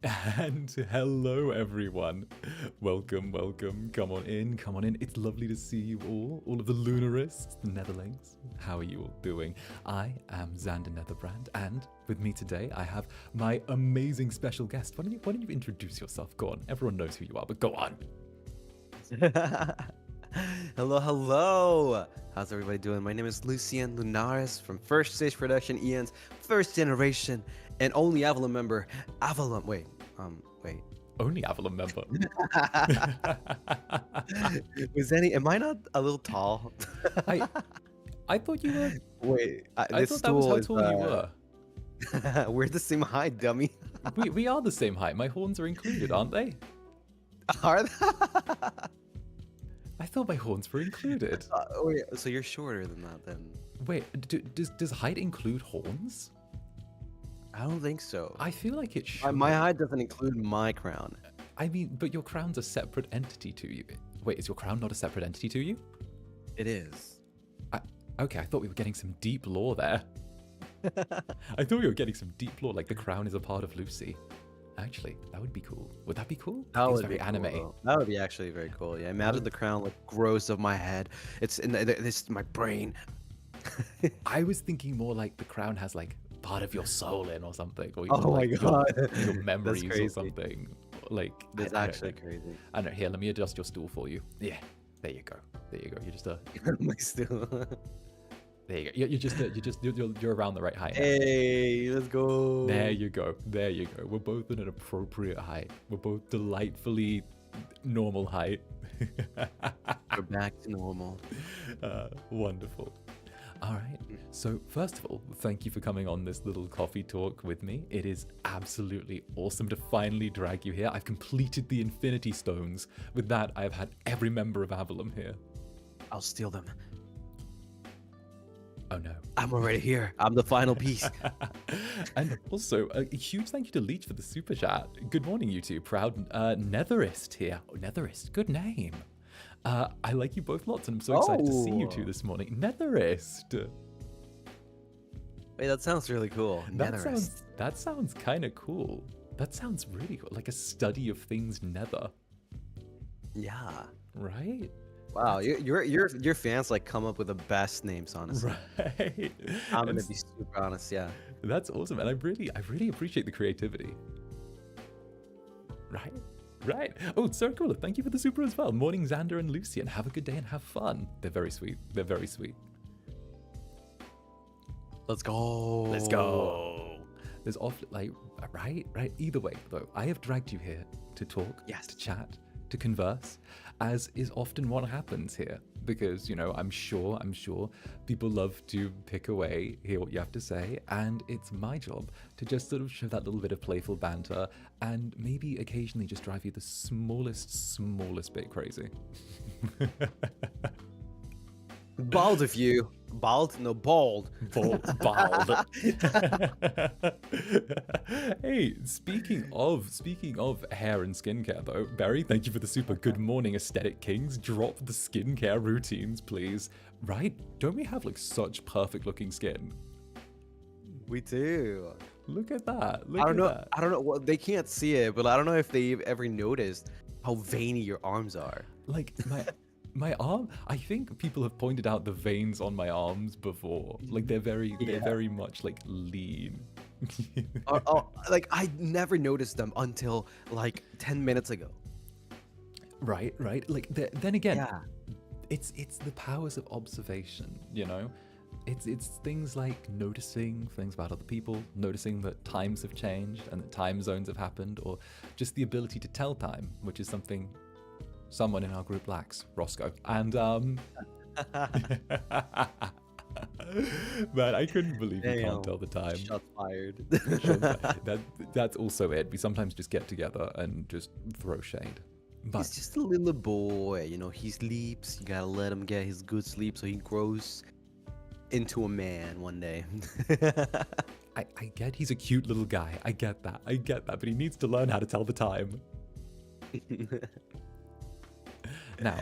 And hello, everyone. Welcome, welcome. Come on in, come on in. It's lovely to see you all of the Lunarists, the Netherlings. How are you all doing? I am Zander Netherbrand, and with me today, I have my amazing special guest. Why don't you introduce yourself? Go on. Everyone knows who you are, but go on. Hello, hello. How's everybody doing? My name is Luci and I from First Stage Production, Ian's first generation and only Avallum member, Avallum. Wait. Only Avallum member. Am I not a little tall? I thought you were. Wait, I this thought that was stool how is. tall you were. We're the same height, dummy. We are the same height. My horns are included, aren't they? Are they? I thought my horns were included. Wait, so you're shorter than that then? Wait, does height include horns? I don't think so. I feel like it should. My height doesn't include my crown. I mean, but your crown's a separate entity to you. Wait, is your crown not a separate entity to you? It is. Okay, I thought we were getting some deep lore there. I thought we were getting some deep lore, like the crown is a part of Lucy. Actually, that would be cool. Would that be cool? That It's would very be anime. cool, that would be actually very cool. Yeah, imagine the crown like grows of my head. It's in this my brain. I was thinking more like the crown has like part of your soul in or something. Or Oh my like god, your memories or crazy. something. Like That's actually crazy. I don't know. Here, let me adjust your stool for you. Yeah, there you go. There you go. You're just a. My stool. There you go. You're around the right height. Now. Hey, let's go. There you go. There you go. We're both at an appropriate height. We're both delightfully normal height. We're back to normal. Wonderful. All right. So first of all, thank you for coming on this little coffee talk with me. It is absolutely awesome to finally drag you here. I've completed the Infinity Stones. With that, I've had every member of Avallum here. I'll steal them. Oh no. I'm already here. I'm the final piece. And also, a huge thank you to Leech for the super chat. Good morning, you two. Proud Netherist here. Oh, Netherist, good name. I like you both lots, and I'm so excited to see you two this morning. Netherist. Wait, that sounds really cool. That sounds kind of cool. That sounds really cool. Like a study of things nether. Yeah. Right? Wow, your fans like come up with the best names, honestly. Right. I'm gonna be super honest, yeah. That's awesome, and I really appreciate the creativity. Right. Right. Oh, so cool. Thank you for the super as well. Morning, Zander and Lucy, and have a good day and have fun. They're very sweet. They're very sweet. Let's go. Let's go. There's often like right. Either way, though, I have dragged you here to talk, to chat, to converse, as is often what happens here. Because, you know, I'm sure people love to pick away, hear what you have to say, and it's my job to just sort of show that little bit of playful banter and maybe occasionally just drive you the smallest bit crazy. Bald of you. Bald? No, bald. Bald. Hey, speaking of hair and skincare though, Barry, thank you for the super. Good morning, aesthetic kings. Drop the skincare routines, please. Right? Don't we have like such perfect looking skin? We do. Look at that. I don't know. Well, they can't see it, but I don't know if they've ever noticed how veiny your arms are. Like my arm, I think people have pointed out the veins on my arms before. Like they're very much like lean. Like I never noticed them until like 10 minutes ago. Right. Like then again, it's the powers of observation, you know? It's things like noticing things about other people, noticing that times have changed and that time zones have happened, or just the ability to tell time, which is something someone in our group lacks, Roscoe. And man, I couldn't believe you can't tell the time. Shots fired. That's also it. We sometimes just get together and just throw shade. But he's just a little boy, you know. He sleeps. You gotta let him get his good sleep so he grows into a man one day. I get he's a cute little guy. I get that. But he needs to learn how to tell the time. Now,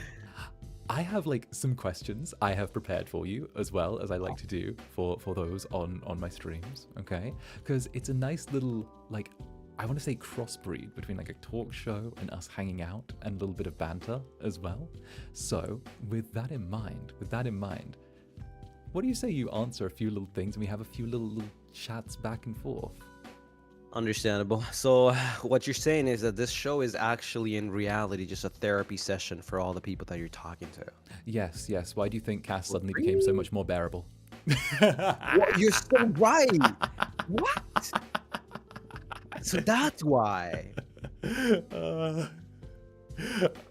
I have like some questions I have prepared for you as well, as I like to do for those on my streams, okay? Because it's a nice little like I want to say crossbreed between like a talk show and us hanging out and a little bit of banter as well. So with that in mind, what do you say you answer a few little things and we have a few little chats back and forth? Understandable. So what you're saying is that this show is actually in reality just a therapy session for all the people that you're talking to. Yes, yes. Why do you think Cass suddenly became so much more bearable? What? You're so right. What? So that's why.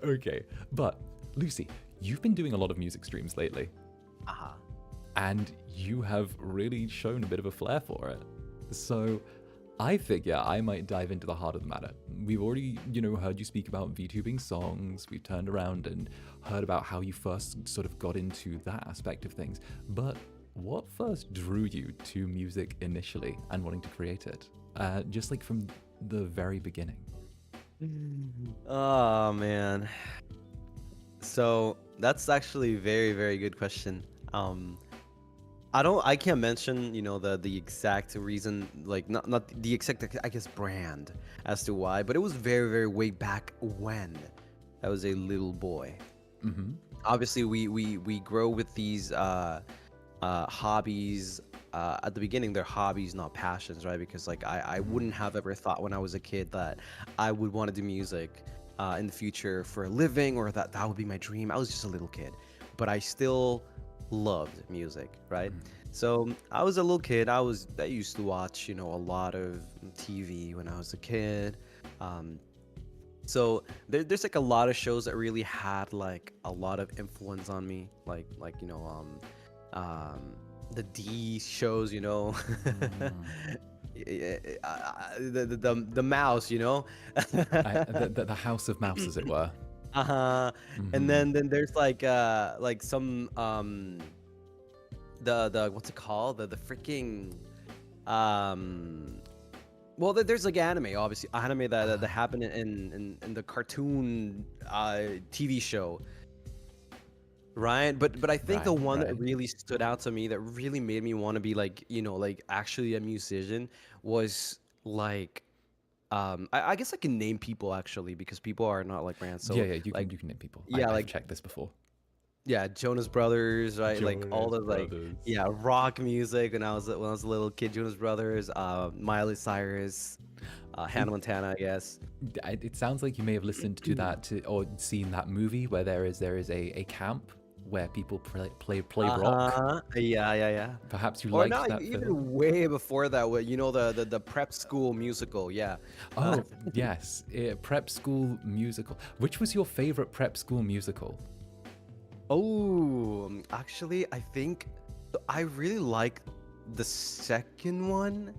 Okay, but Lucy, you've been doing a lot of music streams lately. Uh-huh. And you have really shown a bit of a flair for it. So I figure I might dive into the heart of the matter. We've already, heard you speak about VTubing songs. We've turned around and heard about how you first sort of got into that aspect of things. But what first drew you to music initially and wanting to create it? Just like from the very beginning. Oh, man. So that's actually a very, very good question. I can't mention, the exact reason, like not the exact, I guess, brand as to why, but it was very, very way back when I was a little boy. Mm-hmm. Obviously, we grow with these hobbies. At the beginning, they're hobbies, not passions, right? Because like I wouldn't have ever thought when I was a kid that I would want to do music in the future for a living, or that would be my dream. I was just a little kid, but I still loved music, right? So I was a little kid. I used to watch, a lot of TV when I was a kid. So there's like a lot of shows that really had like a lot of influence on me, like the D shows, the mouse, The House of Mouse, as it were. Uh-huh. And then there's like some the what's it called? The freaking well, there's like anime, obviously anime that happened in the cartoon TV show. Right, but I think the one that really stood out to me, that really made me want to be like, like actually a musician, was like, I guess I can name people actually, because people are not like brands. So yeah, you like, can name people. Yeah, I've checked this before. Yeah, Jonas Brothers, right? Like all the Brothers. rock music when I was a little kid. Jonas Brothers, Miley Cyrus, Hannah Montana, I guess. It sounds like you may have listened to that or seen that movie where there is a camp where people play rock. Yeah. Perhaps you Or liked not that even film. way before that. The prep school musical. Yeah. Oh yes, prep school musical. Which was your favorite prep school musical? Oh, actually, I think I really like the second one.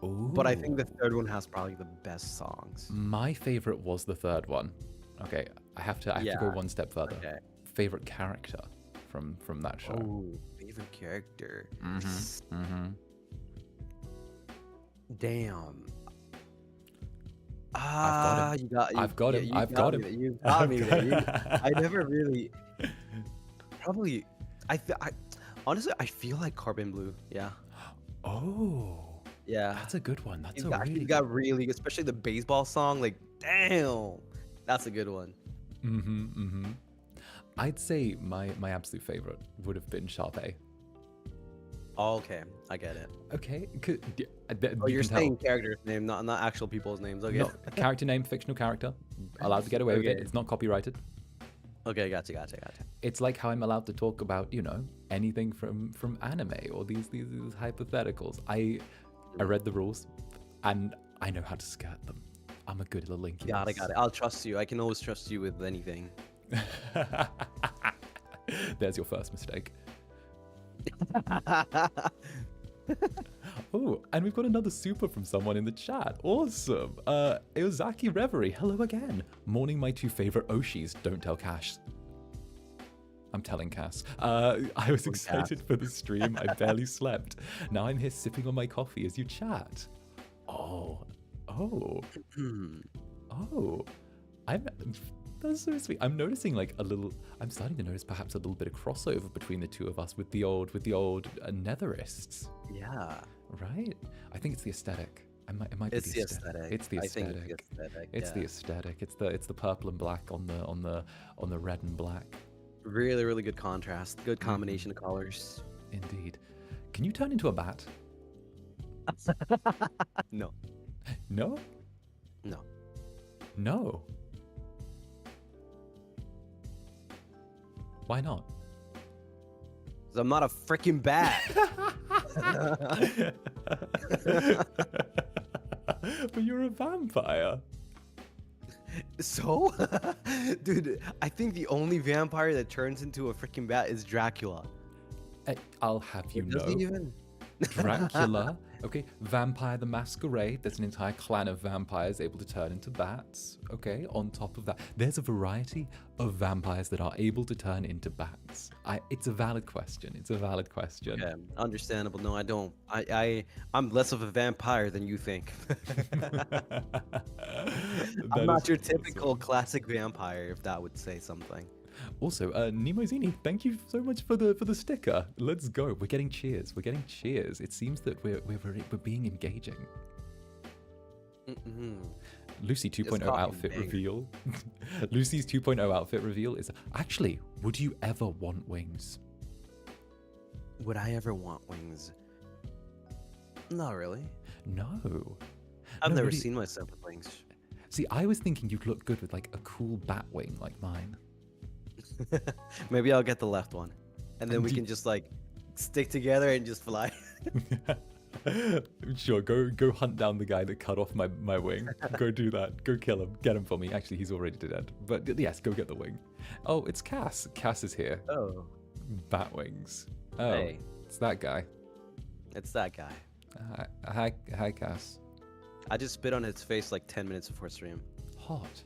Ooh. But I think the third one has probably the best songs. My favorite was the third one. Okay, I have to go one step further. Okay. Favorite character from that show? Oh, favorite character. Damn. I've got him. You got me there. I never really. Probably. Honestly, I feel like Carbon Blue. Yeah. Oh. Yeah. That's a good one. That's you got really, especially the baseball song. Like, damn, that's a good one. I'd say my absolute favorite would have been Sharpay. Oh, okay, I get it. Okay. You're saying character's name, not actual people's names. Okay. No, character name, fictional character. Allowed to get away with it. It's not copyrighted. Okay, gotcha. It's like how I'm allowed to talk about, anything from anime or these hypotheticals. I read the rules, and I know how to skirt them. I'm a good little Incubus. Got it. I'll trust you. I can always trust you with anything. There's your first mistake. Oh, and we've got another super from someone in the chat. Awesome. Ozaki Reverie, hello again. Morning, my two favorite Oshis. Don't tell Cash. I'm telling Cass. I was excited for the stream. I barely slept. Now I'm here sipping on my coffee as you chat. Oh. That's so sweet. I'm noticing I'm starting to notice perhaps a little bit of crossover between the two of us with the old netherists. Yeah. Right? I think it's the aesthetic. It might be It's the the aesthetic. aesthetic. It's the I think it's the aesthetic. aesthetic. It's Yeah. the aesthetic. It's the purple and black on the red and black. Really, really good contrast. Good Mhm. combination of colors. Indeed. Can you turn into a bat? No, No? no. No. Why not? 'Cause I'm not a freaking bat. But you're a vampire. So, dude, I think the only vampire that turns into a freaking bat is Dracula. I'll have you Or does know. he even? Dracula, okay, Vampire the Masquerade, there's an entire clan of vampires able to turn into bats, okay, on top of that. There's a variety of vampires that are able to turn into bats. It's a valid question, it's a valid question. Yeah, understandable. No, I don't. I'm less of a vampire than you think. I'm not your typical classic vampire, if that would say something. Also, Nemozini, thank you so much for the sticker. Let's go. We're getting cheers. We're getting cheers. It seems that we're being engaging. Lucy 2.0 outfit banger. reveal. Lucy's 2.0 outfit reveal is actually, would you ever want wings? Would I ever want wings? Not really. No. I've No, never would you- seen myself with wings. See, I was thinking you'd look good with like a cool bat wing like mine. Maybe I'll get the left one, and then And we do- can just like stick together and just fly. Sure, go hunt down the guy that cut off my wing. Go do that. Go kill him. Get him for me. Actually, he's already dead. But yes, go get the wing. Oh, it's Cass. Cass is here. Oh, Bat wings. Oh, hey, it's that guy. it's that guy. Hi, Cass. I just spit on his face like 10 minutes before stream. Hot.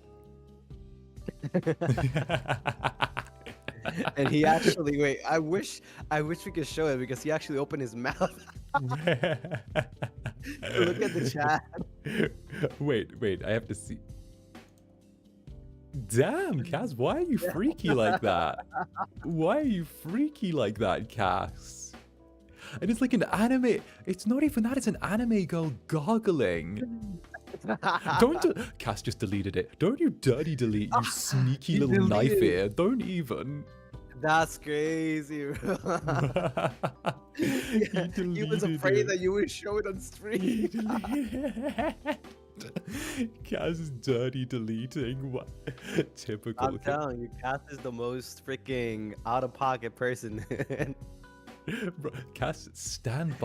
And he actually wait. I wish we could show it because he actually opened his mouth. Look at the chat. Wait, I have to see. Damn, Cass, why are you freaky like that? Why are you freaky like that, Cass? And it's like an anime. It's not even that, it's an anime girl goggling. Cass just deleted it. Don't you dirty delete, you sneaky He little knife deleted it. ear. Don't even. That's crazy. Bro. He was deleted afraid it. that you would show it on stream. Cass is dirty deleting. What? Typical. I'm telling you, Cass is the most freaking out-of-pocket person. Bro, Cass, stand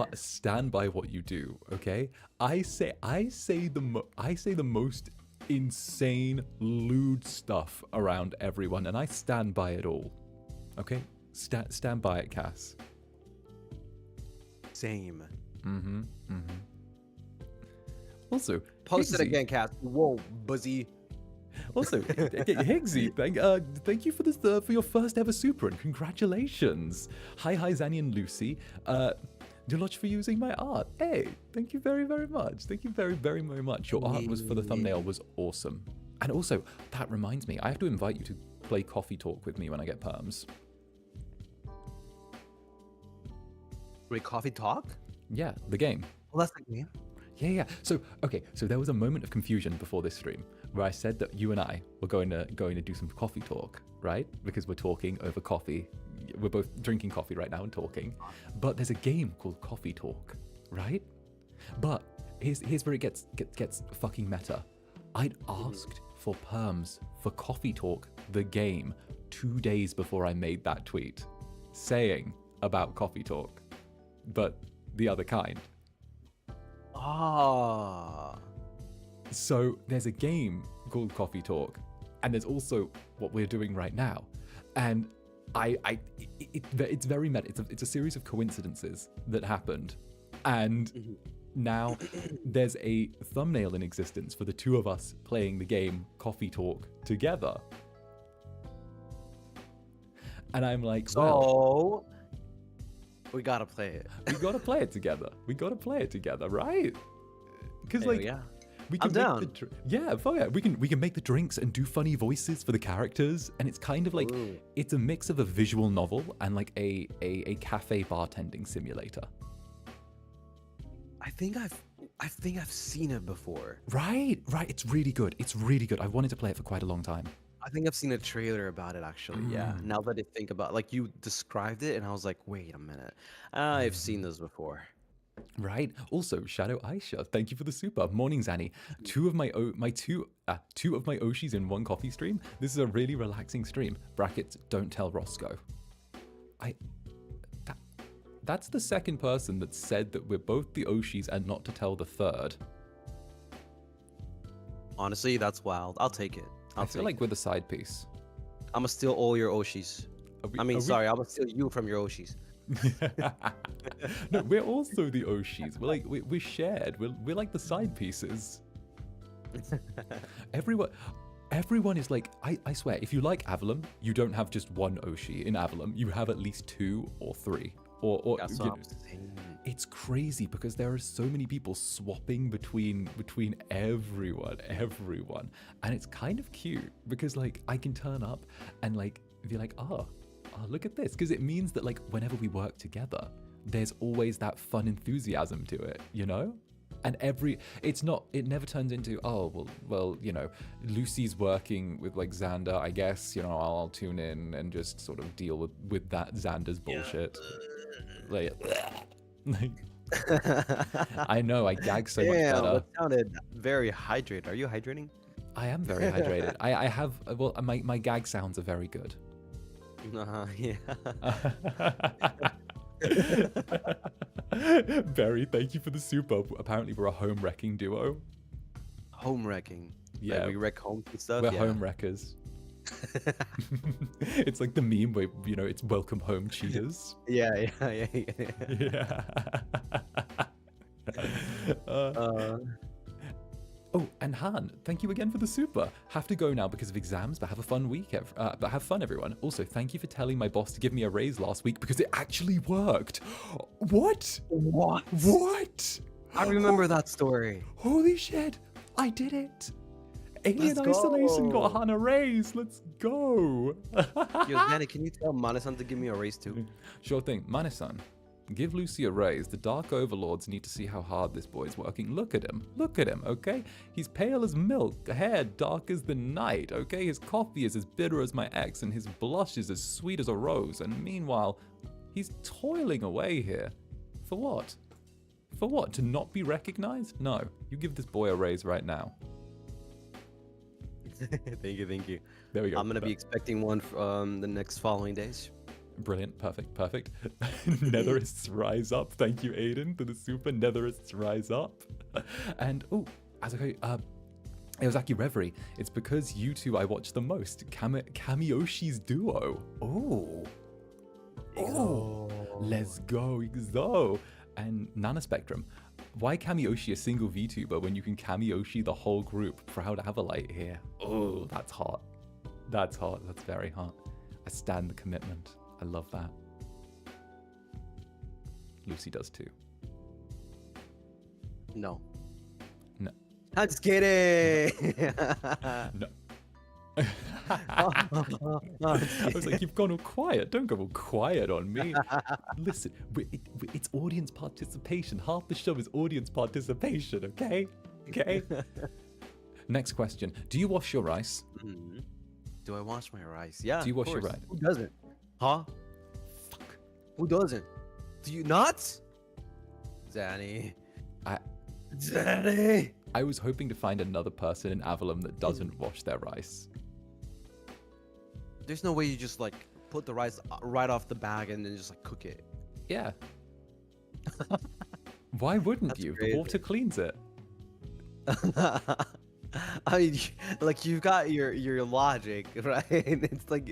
by what you do, okay? I say the most insane lewd stuff around everyone, and I stand by it all. Okay? Stand by it, Cass. Same. Also, Post it Higgsy- again, Cass. Whoa, buzzy. Also, Higgsy, thank you for this for your first ever super, and congratulations. Hi, Zanny and Lucy. Deluxe for using my art. Hey, thank you very, very much. Thank you very, very, very much. Your art was for the thumbnail was awesome. And also, that reminds me, I have to invite you to play Coffee Talk with me when I get perms. Wait, coffee talk? Yeah, the game. Well, that's the game. Yeah. So there was a moment of confusion before this stream where I said that you and I were going to do some coffee talk, right? Because we're talking over coffee. We're both drinking coffee right now and talking. But there's a game called Coffee Talk, right? But here's where it gets fucking meta. I'd asked for perms for Coffee Talk, the game, 2 days before I made that tweet, saying about Coffee Talk, but the other kind. Ah. So there's a game called Coffee Talk, and there's also what we're doing right now, and it's very meta. It's a series of coincidences that happened, and now there's a thumbnail in existence for the two of us playing the game Coffee Talk together, and I'm like, well, we gotta play it. we gotta play it together. We gotta play it together, right? Because like. Yeah. We can I'm make down. fuck yeah. We can make the drinks and do funny voices for the characters, and it's kind of like it's a mix of a visual novel and like a cafe bartending simulator. I think I think I've seen it before. Right. It's really good. It's really good. I wanted to play it for quite a long time. I think I've seen a trailer about it actually. Yeah. Now that I think about, like, you described it, and I was like, wait a minute, I've seen this before. Right. Also, 𝓱𝓸𝓼𝓽, thank you for the super. Morning, Zanny. Two of my Oshis in one coffee stream. This is a really relaxing stream. Brackets, don't tell Roscoe. That's the second person that said that we're both the Oshis and not to tell the third. Honestly, that's wild. I'll take it. I feel like we're the side piece. I'm gonna steal all your Oshis. I'm gonna steal you from your Oshis. No, we're also the Oshis. We're shared. We're like the side pieces. Everyone is like, I swear, if you like Avallum, you don't have just one Oshi in Avallum. You have at least 2 or 3. That's what I'm saying. It's crazy because there are so many people swapping between everyone, and it's kind of cute because like I can turn up and like be like, oh look at this, because it means that like whenever we work together, there's always that fun enthusiasm to it, you know? And it never turns into, oh, well, you know, Lucy's working with like Zander, I guess, you know, I'll tune in and just sort of deal with that Zander's bullshit. Like, I know, I gag so much better. That sounded very hydrated. Are you hydrating? I am very hydrated. I have, well, my gag sounds are very good. Yeah. Barry, thank you for the super. Apparently we're a home wrecking duo. Home wrecking. Yeah. Like we wreck homes and stuff. We're home wreckers. It's like the meme where, you know, it's welcome home cheaters. Yeah. Oh, and Han, thank you again for the super. Have to go now because of exams, but have a fun week. But have fun, everyone. Also, thank you for telling my boss to give me a raise last week because it actually worked. What? I remember that story. Holy shit! I did it. Alien Isolation got Han a raise. Let's go. Yo, Danny, can you tell Manasan to give me a raise too? Sure thing. Manasan, give Lucy a raise. The Dark Overlords need to see how hard this boy's working. Look at him, okay? He's pale as milk, hair dark as the night, okay? His coffee is as bitter as my ex, and his blush is as sweet as a rose. And meanwhile, he's toiling away here. For what? For what? To not be recognized? No. You give this boy a raise right now. Thank you. There we go. I'm going to be expecting one the next following days. Brilliant. Perfect. Netherists rise up. Thank you, Aiden, for the super. Netherists rise up. And, Ozaki Reverie, it's because you two I watch the most. Kamioshi's duo. Oh. Let's go, Exo. And Nana Spectrum. Why Kamioshi a single VTuber when you can Kamioshi the whole group? Proud Avalite here. Oh, that's hot. That's very hot. I stand the commitment. I love that. Lucy does too. No. I'm just kidding. No. I was like, you've gone all quiet. Don't go all quiet on me. Listen, it's audience participation. Half the show is audience participation, okay? Next question. Do you wash your rice? Do I wash my rice? Yeah. Do you wash your rice? Who doesn't? Huh? Fuck. Who doesn't? Do you not? Zanny. I was hoping to find another person in Avallum that doesn't wash their rice. There's no way you just like put the rice right off the bag and then just like cook it. Yeah. Why wouldn't you? Crazy. The water cleans it. I mean, like, you've got your logic, right? It's like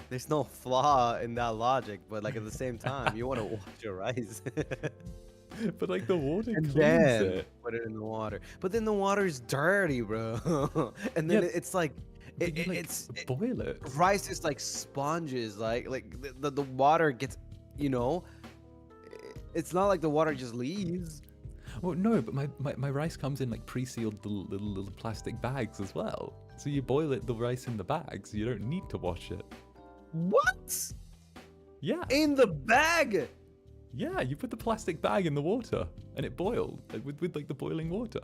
there's no flaw in that logic, but like at the same time, you want to wash your rice. But like the water and cleans then it. Put it in the water. But then the water is dirty, bro. And then it's like boil it. Rice is like sponges, like the water gets, you know. It's not like the water just leaves. Well, no, but my rice comes in like pre-sealed little plastic bags as well. So you boil the rice in the bags. You don't need to wash it. What? Yeah. In the bag? Yeah, you put the plastic bag in the water and it boiled with like the boiling water.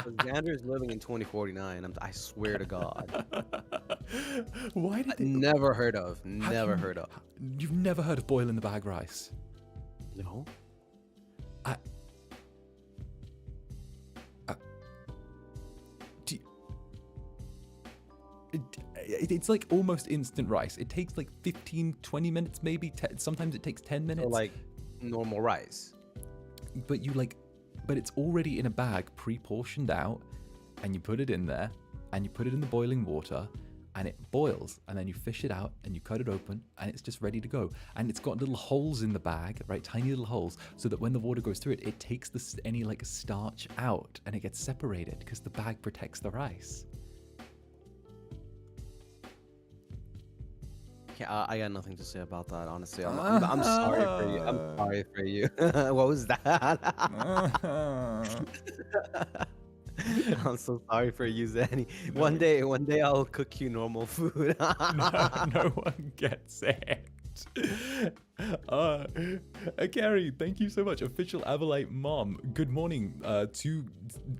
So Xander is living in 2049. I swear to God. Why did they? Never heard of. Have Never you- heard of. You've never heard of boiling the bag rice? No. I, do you- it's like almost instant rice. It takes like 15, 20 minutes maybe. Sometimes it takes 10 minutes. So like normal rice. But it's already in a bag pre-portioned out, and you put it in there and you put it in the boiling water and it boils, and then you fish it out and you cut it open and it's just ready to go. And it's got little holes in the bag, right? Tiny little holes, so that when the water goes through it, it takes any like starch out and it gets separated because the bag protects the rice. Yeah, I got nothing to say about that, honestly. I'm sorry for you. I'm sorry for you. What was that? I'm so sorry for you, Zanny. No. One day I'll cook you normal food. No one gets it. Gary, thank you so much. Official Avalite Mom. Good morning to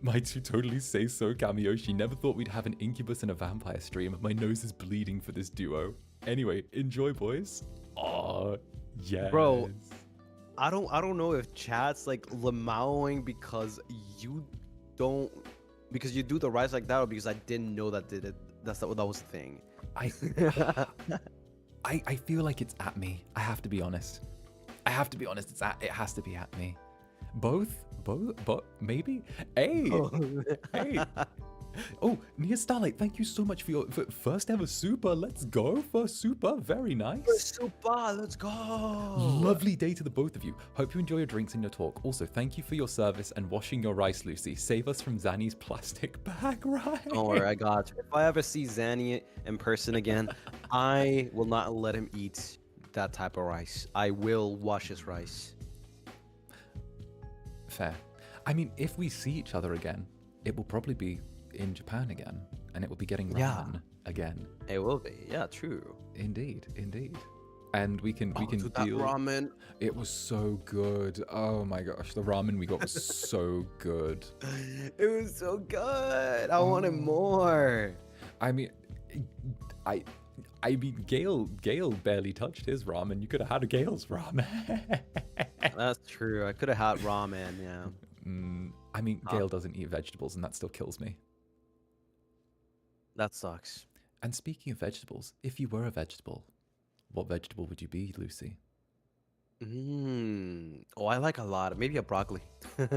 my two totally say so cameo. She never thought we'd have an Incubus and a vampire stream. My nose is bleeding for this duo. Anyway, enjoy, boys. Oh, yes. Bro, I don't know if chat's like lamaoing because you do the rice like that, or because I didn't know that that was the thing. I feel like it's at me. I have to be honest. It has to be at me. Both, maybe. Hey, hey. Oh, Nia Starlight, thank you so much for your first ever super. Let's go, first super. Very nice. First super, let's go. Lovely day to the both of you. Hope you enjoy your drinks and your talk. Also, thank you for your service and washing your rice, Lucy. Save us from Zanny's plastic bag rice. Don't worry, I got you. If I ever see Zanny in person again, I will not let him eat that type of rice. I will wash his rice. Fair. I mean, if we see each other again, it will probably be in Japan again, and it will be getting ramen again. It will be, yeah, true. Indeed. And we can Dude, that deal. ramen. It was so good. Oh my gosh, the ramen we got was so good. It was so good. I wanted more. I mean, I mean, Gale barely touched his ramen. You could have had a Gale's ramen. That's true. I could have had ramen, yeah. I mean, Gale doesn't eat vegetables, and that still kills me. That sucks. And speaking of vegetables, if you were a vegetable, what vegetable would you be, Lucy? Oh, I like a lot. Maybe a broccoli. I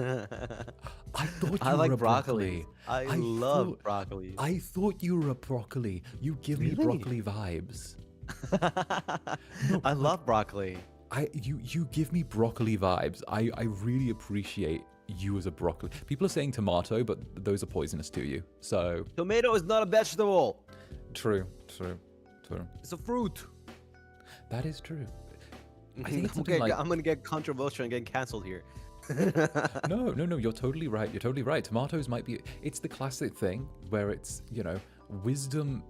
thought you I were like a broccoli. broccoli. I love broccoli. I thought you were a broccoli. You give me Really? broccoli vibes. I love broccoli. You give me broccoli vibes. I really appreciate you as a broccoli. People are saying tomato, but those are poisonous to you. So Tomato is not a vegetable. true. It's a fruit. That is true. I think it's something Okay, like I'm gonna get controversial and get canceled here. no. You're totally right. Tomatoes might be. It's the classic thing where it's wisdom.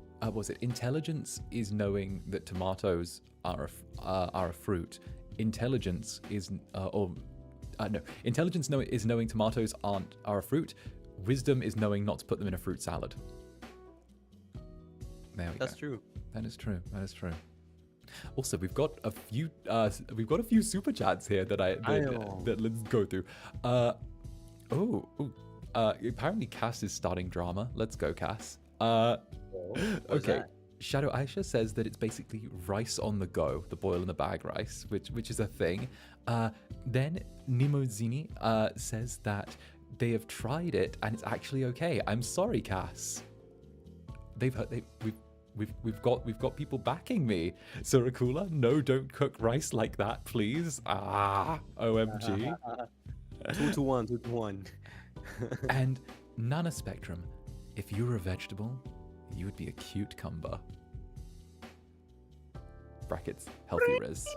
Intelligence is knowing that tomatoes are a fruit. Intelligence is Intelligence is knowing tomatoes are a fruit. Wisdom is knowing not to put them in a fruit salad. There we go. That's true. That is true. Also, we've got a few super chats here that let's go through. Apparently Cass is starting drama. Let's go, Cass. Okay. Shadow Aisha says that it's basically rice on the go, the boil in the bag rice, which is a thing. Then Nimozini says that they have tried it and it's actually okay. I'm sorry, Cass. We've got people backing me. Surakula, no, don't cook rice like that, please. OMG. 2-1. And Nana Spectrum, if you were a vegetable, you would be a cute cumber. Brackets, healthy Riz.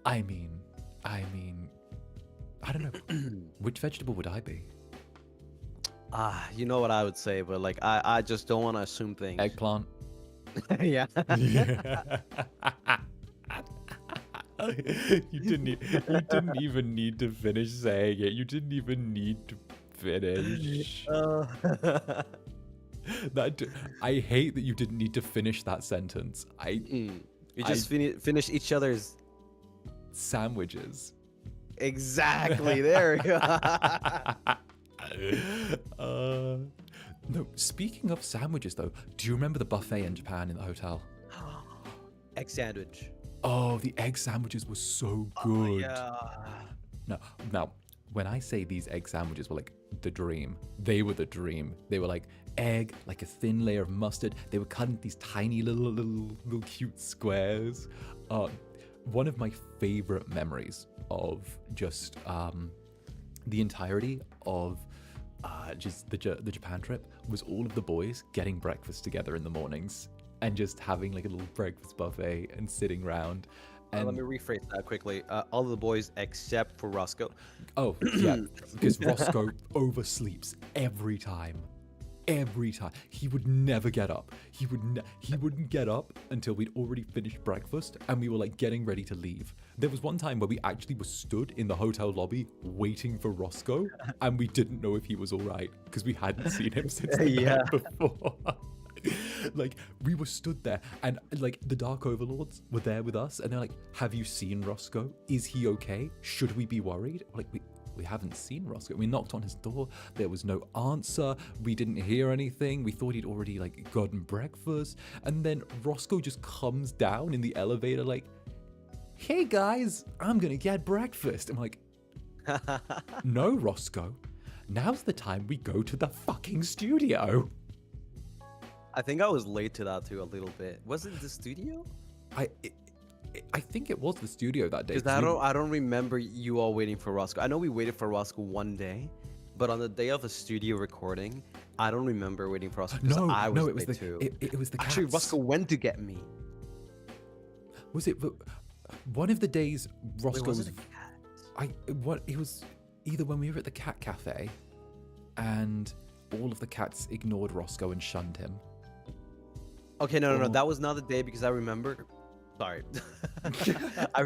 I mean, I don't know. Which vegetable would I be? You know what I would say, but like I just don't want to assume things. Eggplant. Yeah. Yeah. You didn't even need to finish saying it. You didn't even need to finish. I hate that you didn't need to finish that sentence. You just finish each other's sandwiches. Exactly. There we go. No, speaking of sandwiches though, do you remember the buffet in Japan in the hotel? Egg sandwich. Oh, the egg sandwiches were so good. Yeah. Now, when I say these egg sandwiches were like the dream, they were the dream. They were like egg, like a thin layer of mustard. They were cut into these tiny little cute squares. One of my favorite memories of just the entirety of just the Japan trip was all of the boys getting breakfast together in the mornings and just having like a little breakfast buffet and sitting around. And let me rephrase that quickly. All of the boys except for Roscoe. Oh, yeah, because Roscoe oversleeps every time. Every time. He would never get up. He wouldn't get up until we'd already finished breakfast and we were like getting ready to leave. There was one time where we actually were stood in the hotel lobby waiting for Roscoe and we didn't know if he was all right because we hadn't seen him since the night before. Like, we were stood there and like the Dark Overlords were there with us and they're like, have you seen Roscoe? Is he okay? Should we be worried? Like, we haven't seen Roscoe. We knocked on his door. There was no answer. We didn't hear anything. We thought he'd already like gotten breakfast. And then Roscoe just comes down in the elevator like, hey guys, I'm gonna get breakfast. I'm like, no, Roscoe. Now's the time we go to the fucking studio. I think I was late to that too a little bit. Was it the studio? I think it was the studio that day. Because I don't remember you all waiting for Roscoe. I know we waited for Roscoe one day, but on the day of the studio recording, I don't remember waiting for Roscoe. No, it was late too. It was the cats. Actually, Roscoe went to get me. Was it one of the days Roscoe was? It was either when we were at the cat cafe, and all of the cats ignored Roscoe and shunned him. Okay, no, that was not the day because I remember. Sorry, I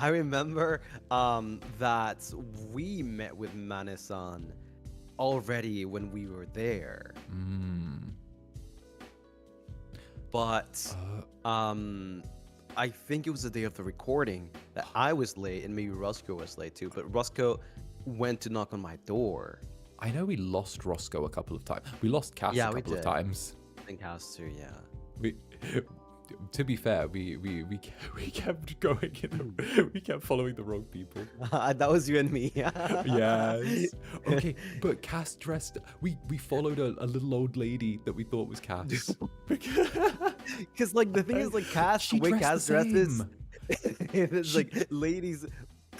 remember that we met with Mane-san already when we were there. But I think it was the day of the recording that I was late and maybe Roscoe was late too. But Roscoe went to knock on my door. I know we lost Roscoe a couple of times. We lost Cass a couple of times. I think Cass too, yeah. To be fair, we kept going we kept following the wrong people. That was you and me. Yes. Okay, but Cass dressed. We followed a little old lady that we thought was Cass. Because like the thing is like Cass, the way Cass dresses, it's like ladies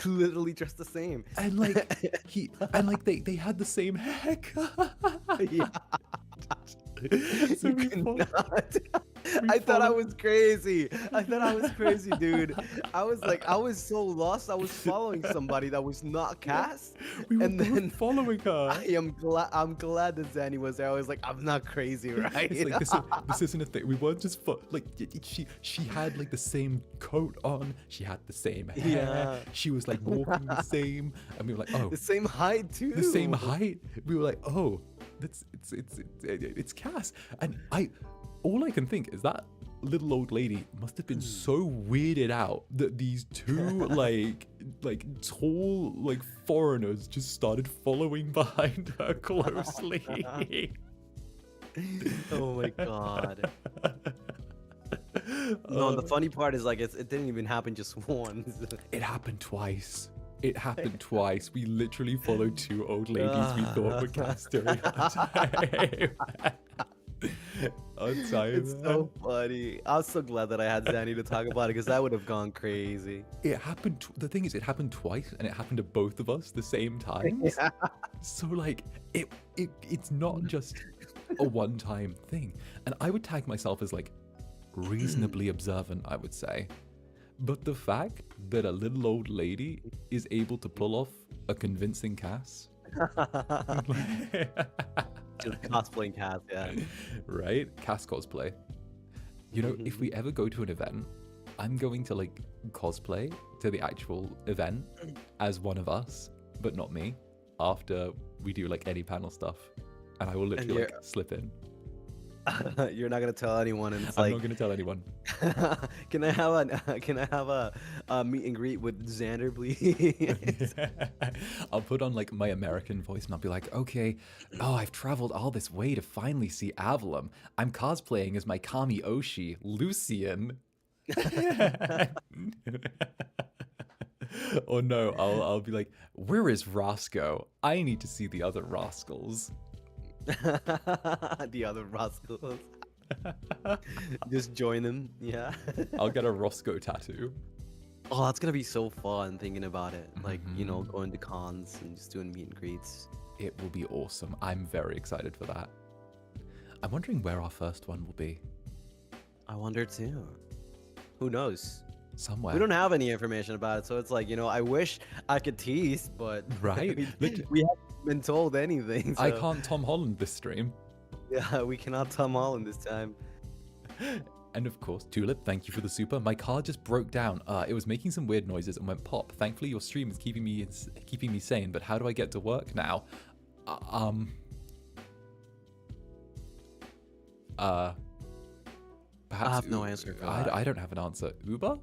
literally dressed the same. And like they had the same haircut. Yeah. So we I thought I was crazy. Dude. I was so lost. I was following somebody that was not Cass. We were then following her. I'm glad that Zanny was there. I was like, I'm not crazy, right? It's like, this isn't a thing. We weren't just like she had like the same coat on. She had the same hair. Yeah. She was like walking the same, and we were like, oh, the same height too. The same height. We were like, oh, it's Cass. And all I can think is that little old lady must have been so weirded out that these two like tall like foreigners just started following behind her closely. Oh my god. No, and the funny part is like it didn't even happen just once. It happened twice. We literally followed two old ladies we thought were Cass during our time. It's so funny. I was so glad that I had Zanny to talk about it because I would have gone crazy. It happened. The thing is, it happened twice, and it happened to both of us the same time. Yeah. So like, it's not just a one-time thing. And I would tag myself as like reasonably observant, I would say. But the fact that a little old lady is able to pull off a convincing Cass Just cosplaying Cass, yeah. Right? Cast cosplay. You know, if we ever go to an event, I'm going to like cosplay to the actual event as one of us, but not me, after we do like any panel stuff. And I will literally like slip in. You're not gonna tell anyone, and it's I'm like, not gonna tell anyone. can I have a meet and greet with Zander, please? I'll put on like my American voice and I'll be like, okay, oh, I've traveled all this way to finally see Avallum. I'm cosplaying as my Kami Oshi, Lucian. Or no, I'll be like, where is Roscoe? I need to see the other rascals. The other rascals. Just join them, yeah. I'll get a Roscoe tattoo. Oh, that's gonna be so fun thinking about it. Like, you know, going to cons and just doing meet and greets. It will be awesome. I'm very excited for that. I'm wondering where our first one will be. I wonder too. Who knows? Somewhere. We don't have any information about it, so it's like, you know, I wish I could tease, but right? we haven't been told anything. So. I can't Tom Holland this stream. Yeah, we cannot Tom Holland this time. And of course, Tulip, thank you for the super. My car just broke down. It was making some weird noises and went pop. Thankfully, your stream is keeping me sane. But how do I get to work now? Perhaps I have no answer for that. I don't have an answer. Uber?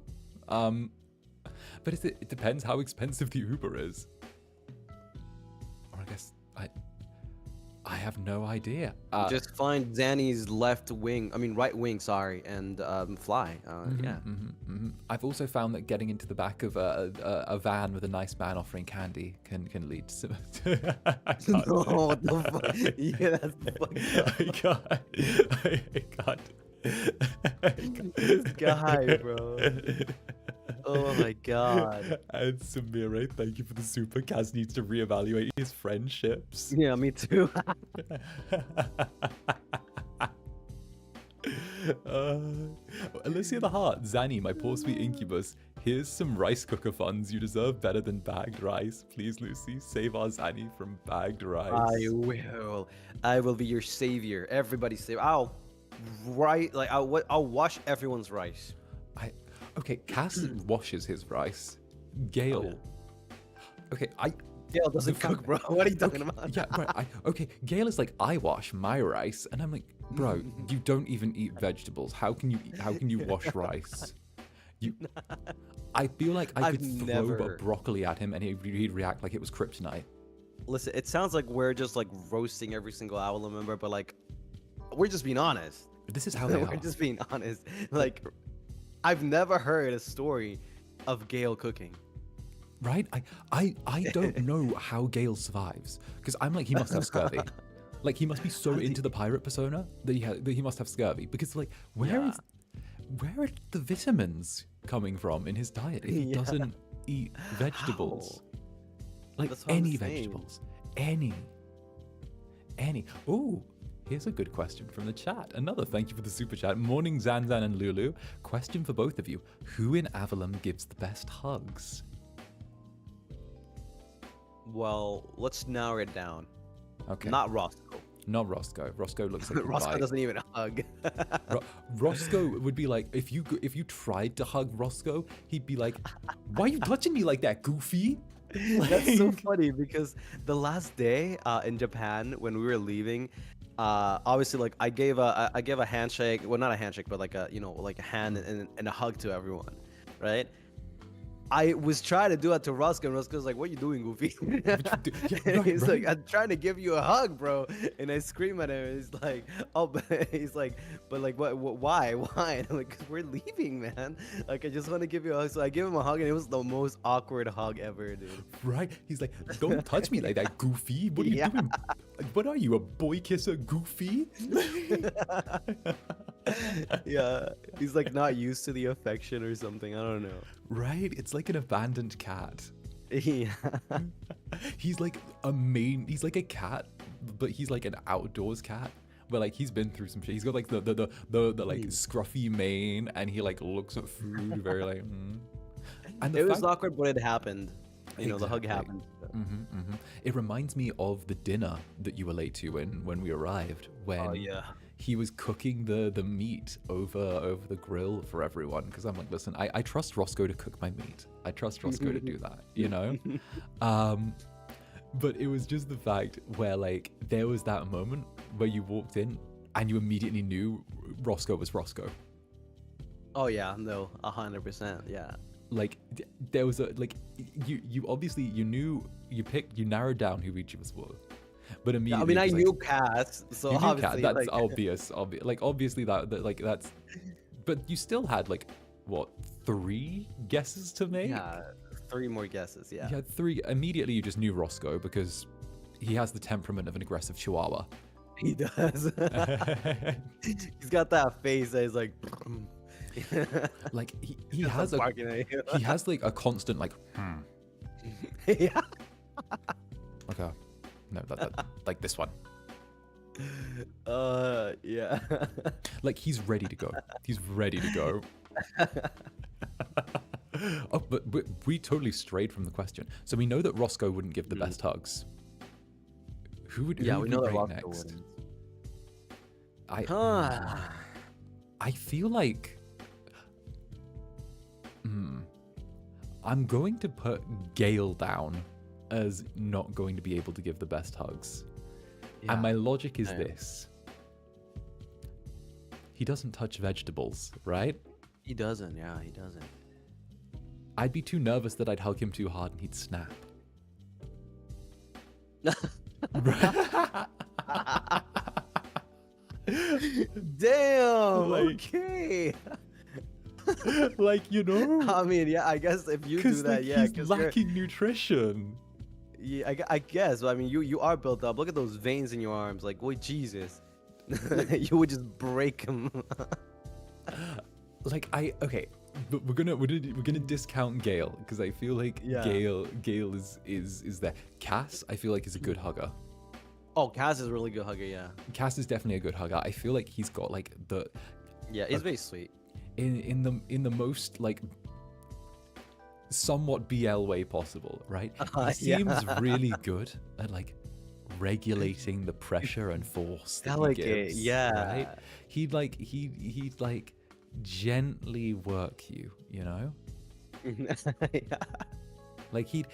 But it depends how expensive the Uber is. Or I guess I have no idea. Just find Zanny's right wing, sorry, and fly. Yeah. I've also found that getting into the back of a van with a nice man offering candy can lead to. No, what the fuck? Yeah, that's fucked up. I can't. This guy, bro. Oh my god. And Samira, thank you for the super. Kaz needs to reevaluate his friendships. Yeah, me too. Alicia the Heart, Zanny, my poor sweet Incubus. Here's some rice cooker funds. You deserve better than bagged rice. Please, Lucy, save our Zanny from bagged rice. I will be your savior. Everybody's savior. I'll wash everyone's rice. Okay, Cass washes his rice. Gale. Okay, Gale doesn't cook, bro. What are you talking about? Yeah, right. Okay, Gale is like, I wash my rice, and I'm like, bro, you don't even eat vegetables. How can you wash rice? I feel like I could throw broccoli at him and he'd react like it was kryptonite. Listen, it sounds like we're just like roasting every single Avallum member, but like, we're just being honest. This is how they are. We're just being honest. Like, I've never heard a story of Gale cooking. Right? I don't know how Gale survives. Because I'm like, he must have scurvy. Like, he must be so into the pirate persona that he must have scurvy. Because, like, where are the vitamins coming from in his diet if he doesn't eat vegetables? How? Like, any vegetables. Any. Ooh. Here's a good question from the chat. Another thank you for the super chat. Morning, Zanzan and Lulu. Question for both of you. Who in Avallum gives the best hugs? Well, let's narrow it down. Okay. Not Roscoe. Not Roscoe. Roscoe looks like Roscoe doesn't even hug. Roscoe would be like, if you tried to hug Roscoe, he'd be like, why are you touching me like that, Goofy? That's so funny because the last day in Japan when we were leaving, obviously like I gave a handshake, well not a handshake but like a hand and a hug to everyone, right? I was trying to do that to Roscoe, and Roscoe's like, "What are you doing, Goofy?" He's like, "I'm trying to give you a hug, bro." And I scream at him. And he's like, "Oh," he's like, "But like, what? Why? Why?" And I'm like, "Cause we're leaving, man. Like, I just want to give you a hug." So I give him a hug, and it was the most awkward hug ever, dude. Right? He's like, "Don't touch me like that, Goofy. What are you doing? What are you, a boy kisser, Goofy?" Yeah, he's like not used to the affection or something. I don't know. Right? It's like an abandoned cat. Yeah. He's like a cat, but he's like an outdoors cat. But like he's been through some shit. He's got like the like scruffy mane, and he like looks at food very like. And it was awkward, but it happened. The hug Exactly. happened. It reminds me of the dinner that you were late to when we arrived, Oh when yeah. he was cooking the meat over the grill for everyone. Because I'm like, listen, I trust Roscoe to cook my meat. I trust Roscoe to do that, you know? But it was just the fact where like there was that moment where you walked in and you immediately knew Roscoe was Roscoe. Oh yeah, no, 100%. Yeah. Like there was a like you obviously you narrowed down who each of us was, but I immediately mean, it I was like, knew Cass, so you knew Cat. obviously, That's like, obvious. Like obviously that like that's, but you still had like what, 3 guesses to make? yeah, 3 more guesses. Yeah. You had 3. Immediately you just knew Roscoe because he has the temperament of an aggressive chihuahua. He does. He's got that face that is like. Like he Just has barking at you. he has like a constant like Yeah. okay, no that like this one, Yeah. like he's ready to go. He's ready to go. Oh, but we totally strayed from the question. So we know that Roscoe wouldn't give the best hugs. Who would? Yeah, who we would know that rate Roscoe next? wouldn't. I feel like I'm going to put Gale down as not going to be able to give the best hugs. Yeah. And my logic is Same. this. He doesn't touch vegetables, right? He doesn't. Yeah, he doesn't. I'd be too nervous that I'd hug him too hard and he'd snap. Damn. Like- Okay. Like, you know? I mean, yeah. I guess if you do Because that, like, yeah, he's because lacking nutrition. yeah, I guess. I mean, you are built up. Look at those veins in your arms. Like, boy, Jesus. You would just break them. Like okay, but we're gonna discount Gale because I feel like Yeah. Gale is there. Cass, I feel like, is a good hugger. Oh, Cass is a really good hugger. Yeah. Cass is definitely a good hugger. I feel like he's got like the Yeah, he's very sweet. in the most like somewhat BL way possible, right? He Yeah. seems really good at like regulating the pressure and force that Delicate, he gives. yeah. Right? He'd like gently work you, you know? Yeah. Like he'd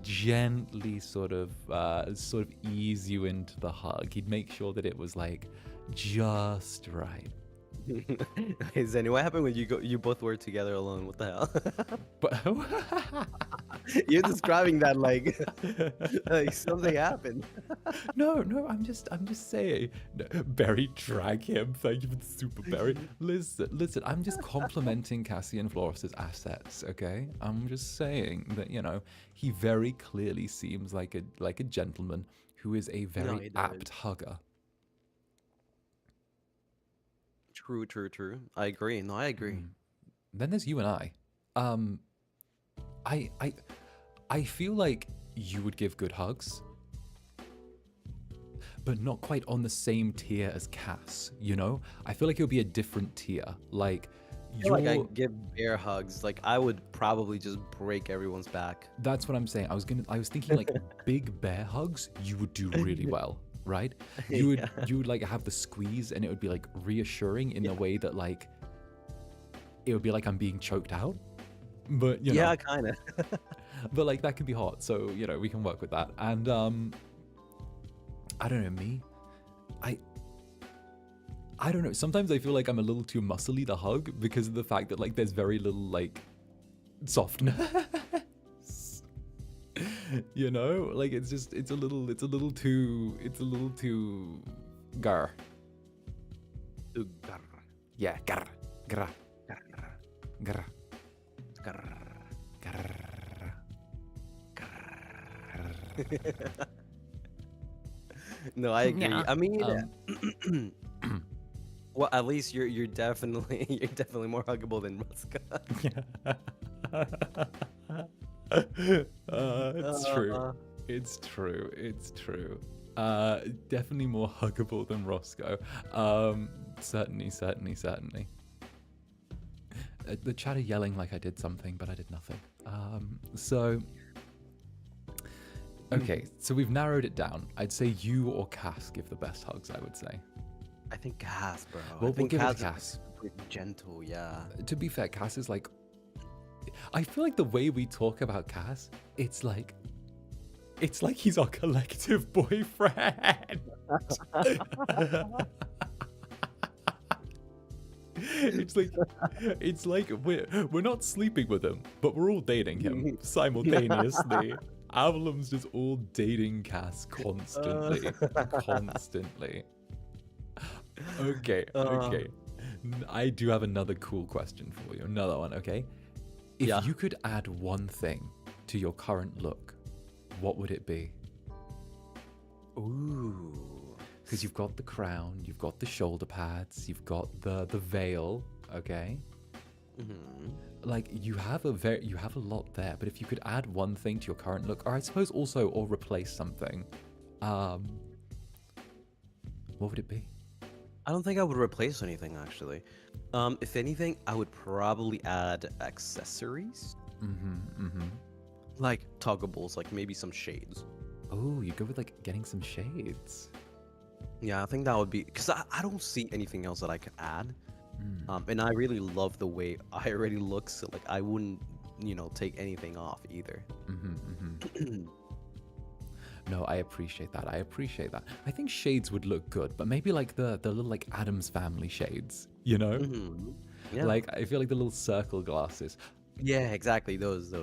gently sort of ease you into the hug. He'd make sure that it was like just right. Hey, Zenny, what happened when you both were together alone? What the hell? But You're describing that like like something happened. no, I'm just saying. No, Barry, drag him. Thank you for the super Barry. Listen. I'm just complimenting Cassian Flores' assets. Okay, I'm just saying that, you know, he very clearly seems like a gentleman who is a very he does. apt hugger. True. I agree. No, I agree. Then there's you and I. I feel like you would give good hugs, but not quite on the same tier as Cass, you know? I feel like it would be a different tier. Like, I feel like I give bear hugs. Like I would probably just break everyone's back. that's what I'm saying. I was thinking like big bear hugs, you would do really well, right? You would like have the squeeze and it would be like reassuring in a way that like it would be like I'm being choked out. But you know, Yeah, kind of. but like that can be hot, so you know we can work with that. And I don't know, me, I don't know, sometimes I feel like I'm a little too muscly to hug because of the fact that like there's very little like softness. You know, like it's a little too gar. Yeah, gar. No, I agree. Yeah. I mean, well, at least you're definitely more huggable than Muska. It's true. Definitely more huggable than Roscoe. Certainly. The chat are yelling like I did something, but I did nothing. So Okay, so we've narrowed it down. I'd say you or Cass give the best hugs, I would say. I think Cass, bro. I We'll think give it to Cass is Cass. pretty gentle, yeah. To be fair, Cass is like... I feel like the way we talk about Cass, it's like he's our collective boyfriend. it's like we're not sleeping with him, but we're all dating him simultaneously. Avallum's just all dating Cass constantly. Constantly. Okay. I do have another cool question for you. Another one, okay? If you could add one thing to your current look, what would it be? Ooh. Because you've got the crown, you've got the shoulder pads, you've got the veil, okay? Like you have a lot there, but if you could add one thing to your current look, or I suppose also or replace something, what would it be? I don't think I would replace anything actually. If anything, I would probably add accessories. Like toggables, like maybe some shades. Oh, you go with like getting some shades. Yeah, I think that would be because I don't see anything else that I could add. And I really love the way I already look, so like I wouldn't, take anything off either. No, I appreciate that. I think shades would look good, but maybe like the little like Addams Family shades, Yeah. Like I feel like the little circle glasses. Yeah, exactly. Those, yeah,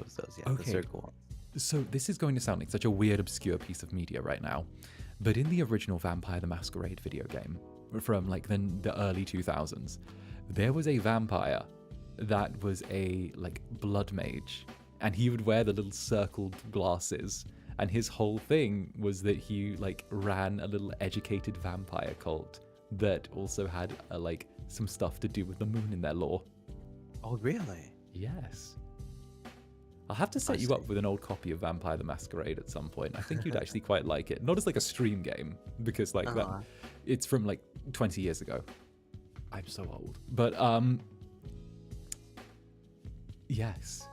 Okay. the circle ones. So this is going to sound like such a weird, obscure piece of media right now, but in the original Vampire the Masquerade video game from like the early 2000s, there was a vampire that was a like blood mage, and he would wear the little circled glasses, and his whole thing was that he like ran a little educated vampire cult that also had like some stuff to do with the moon in their lore. Oh, really? Yes. I'll have to set you up with an old copy of Vampire the Masquerade at some point. I think you'd actually quite like it. Not as like a stream game, because like that, it's from like 20 years ago. I'm so old. But yes,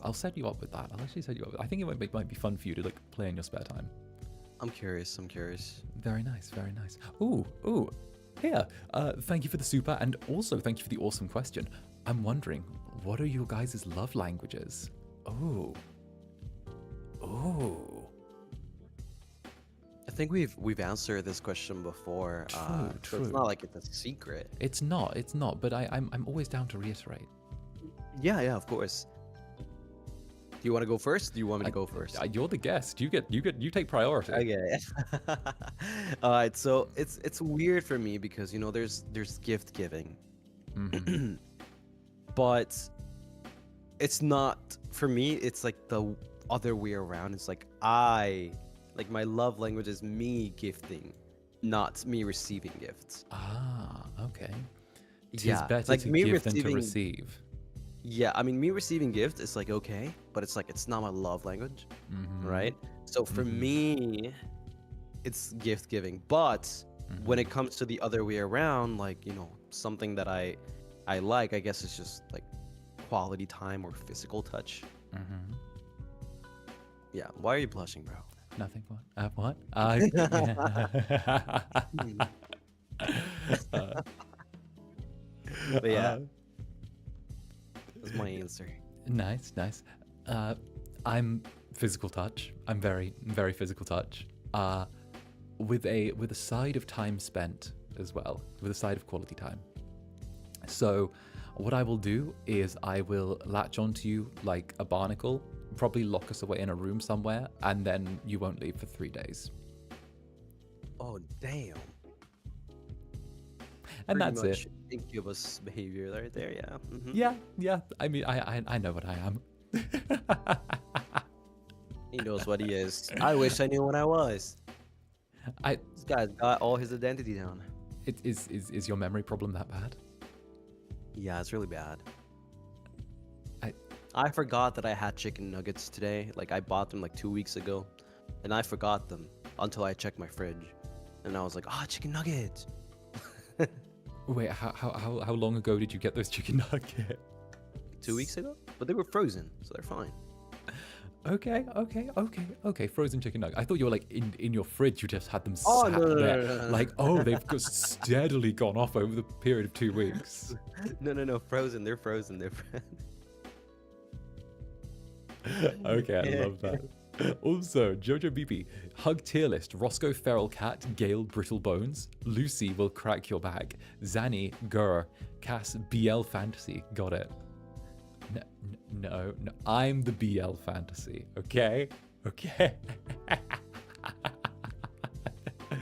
I'll set you up with that. I'll actually set you up. I think it might be fun for you to like play in your spare time. I'm curious. Very nice. Ooh. Here, thank you for the super, and also thank you for the awesome question. I'm wondering, what are your guys' love languages? Oh. I think we've answered this question before. True. So it's not like it's a secret. It's not, but I'm always down to reiterate. Yeah, of course. Do you want to go first? Do you want me to go first? You're the guest. You take priority. Okay. All right. So it's weird for me because there's gift giving, but it's not for me. It's like the other way around. It's like my love language is me gifting, not me receiving gifts. Ah, okay. It Yeah, is better like to me give than to receiving- receive. Yeah, I mean, me receiving gifts is like okay, but it's like it's not my love language, right? So for me, it's gift giving. But when it comes to the other way around, like something that I like, I guess it's just like quality time or physical touch. Yeah. Why are you blushing, bro? Nothing. What? But yeah, that's my answer. Nice. I'm physical touch. I'm very, very physical touch. With a side of time spent as well, with a side of quality time. So what I will do is I will latch onto you like a barnacle, probably lock us away in a room somewhere, and then you won't leave for 3 days. Oh damn. And Pretty that's much it. Incubus behavior right there. Yeah. Yeah. I mean, I know what I am. He knows what he is. I wish I knew what I was. This guy's got all his identity down. Is your memory problem that bad? Yeah, it's really bad. I forgot that I had chicken nuggets today. Like I bought them like 2 weeks ago, and I forgot them until I checked my fridge, and I was like, chicken nuggets. Wait, how long ago did you get those chicken nuggets? 2 weeks ago, but they were frozen, so they're fine. Okay. Frozen chicken nugget. I thought you were like in your fridge. You just had them Oh sat no no there. no no no Like, oh, they've steadily gone off over the period of 2 weeks. no, frozen. They're frozen. They're frozen. Okay, I love that. Also, Jojo BP, Hug tier list, Roscoe Feral Cat, Gale Brittle Bones, Lucy will crack your back, Zanny, Gur, Cass, BL Fantasy, got it. No, I'm the BL Fantasy, okay? Okay.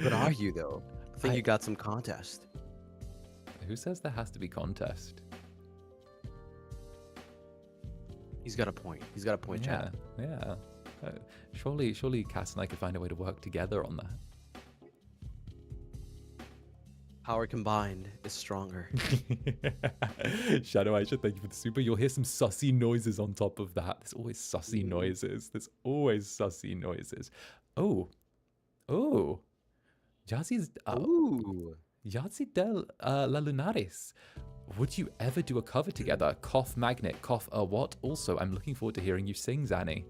But are you though? I think you got some contest. Who says there has to be contest? He's got a point. He's got a point, Chad. Yeah. Surely Cass and I could find a way to work together on that. Power combined is stronger. Shadow Aisha, thank you for the super. You'll hear some sussy noises on top of that. There's always sussy noises. Oh. Jazzy's... Ooh. Yazzie del La Lunaris. Would you ever do a cover together? Cough Magnet, cough a what? Also, I'm looking forward to hearing you sing, Zanny.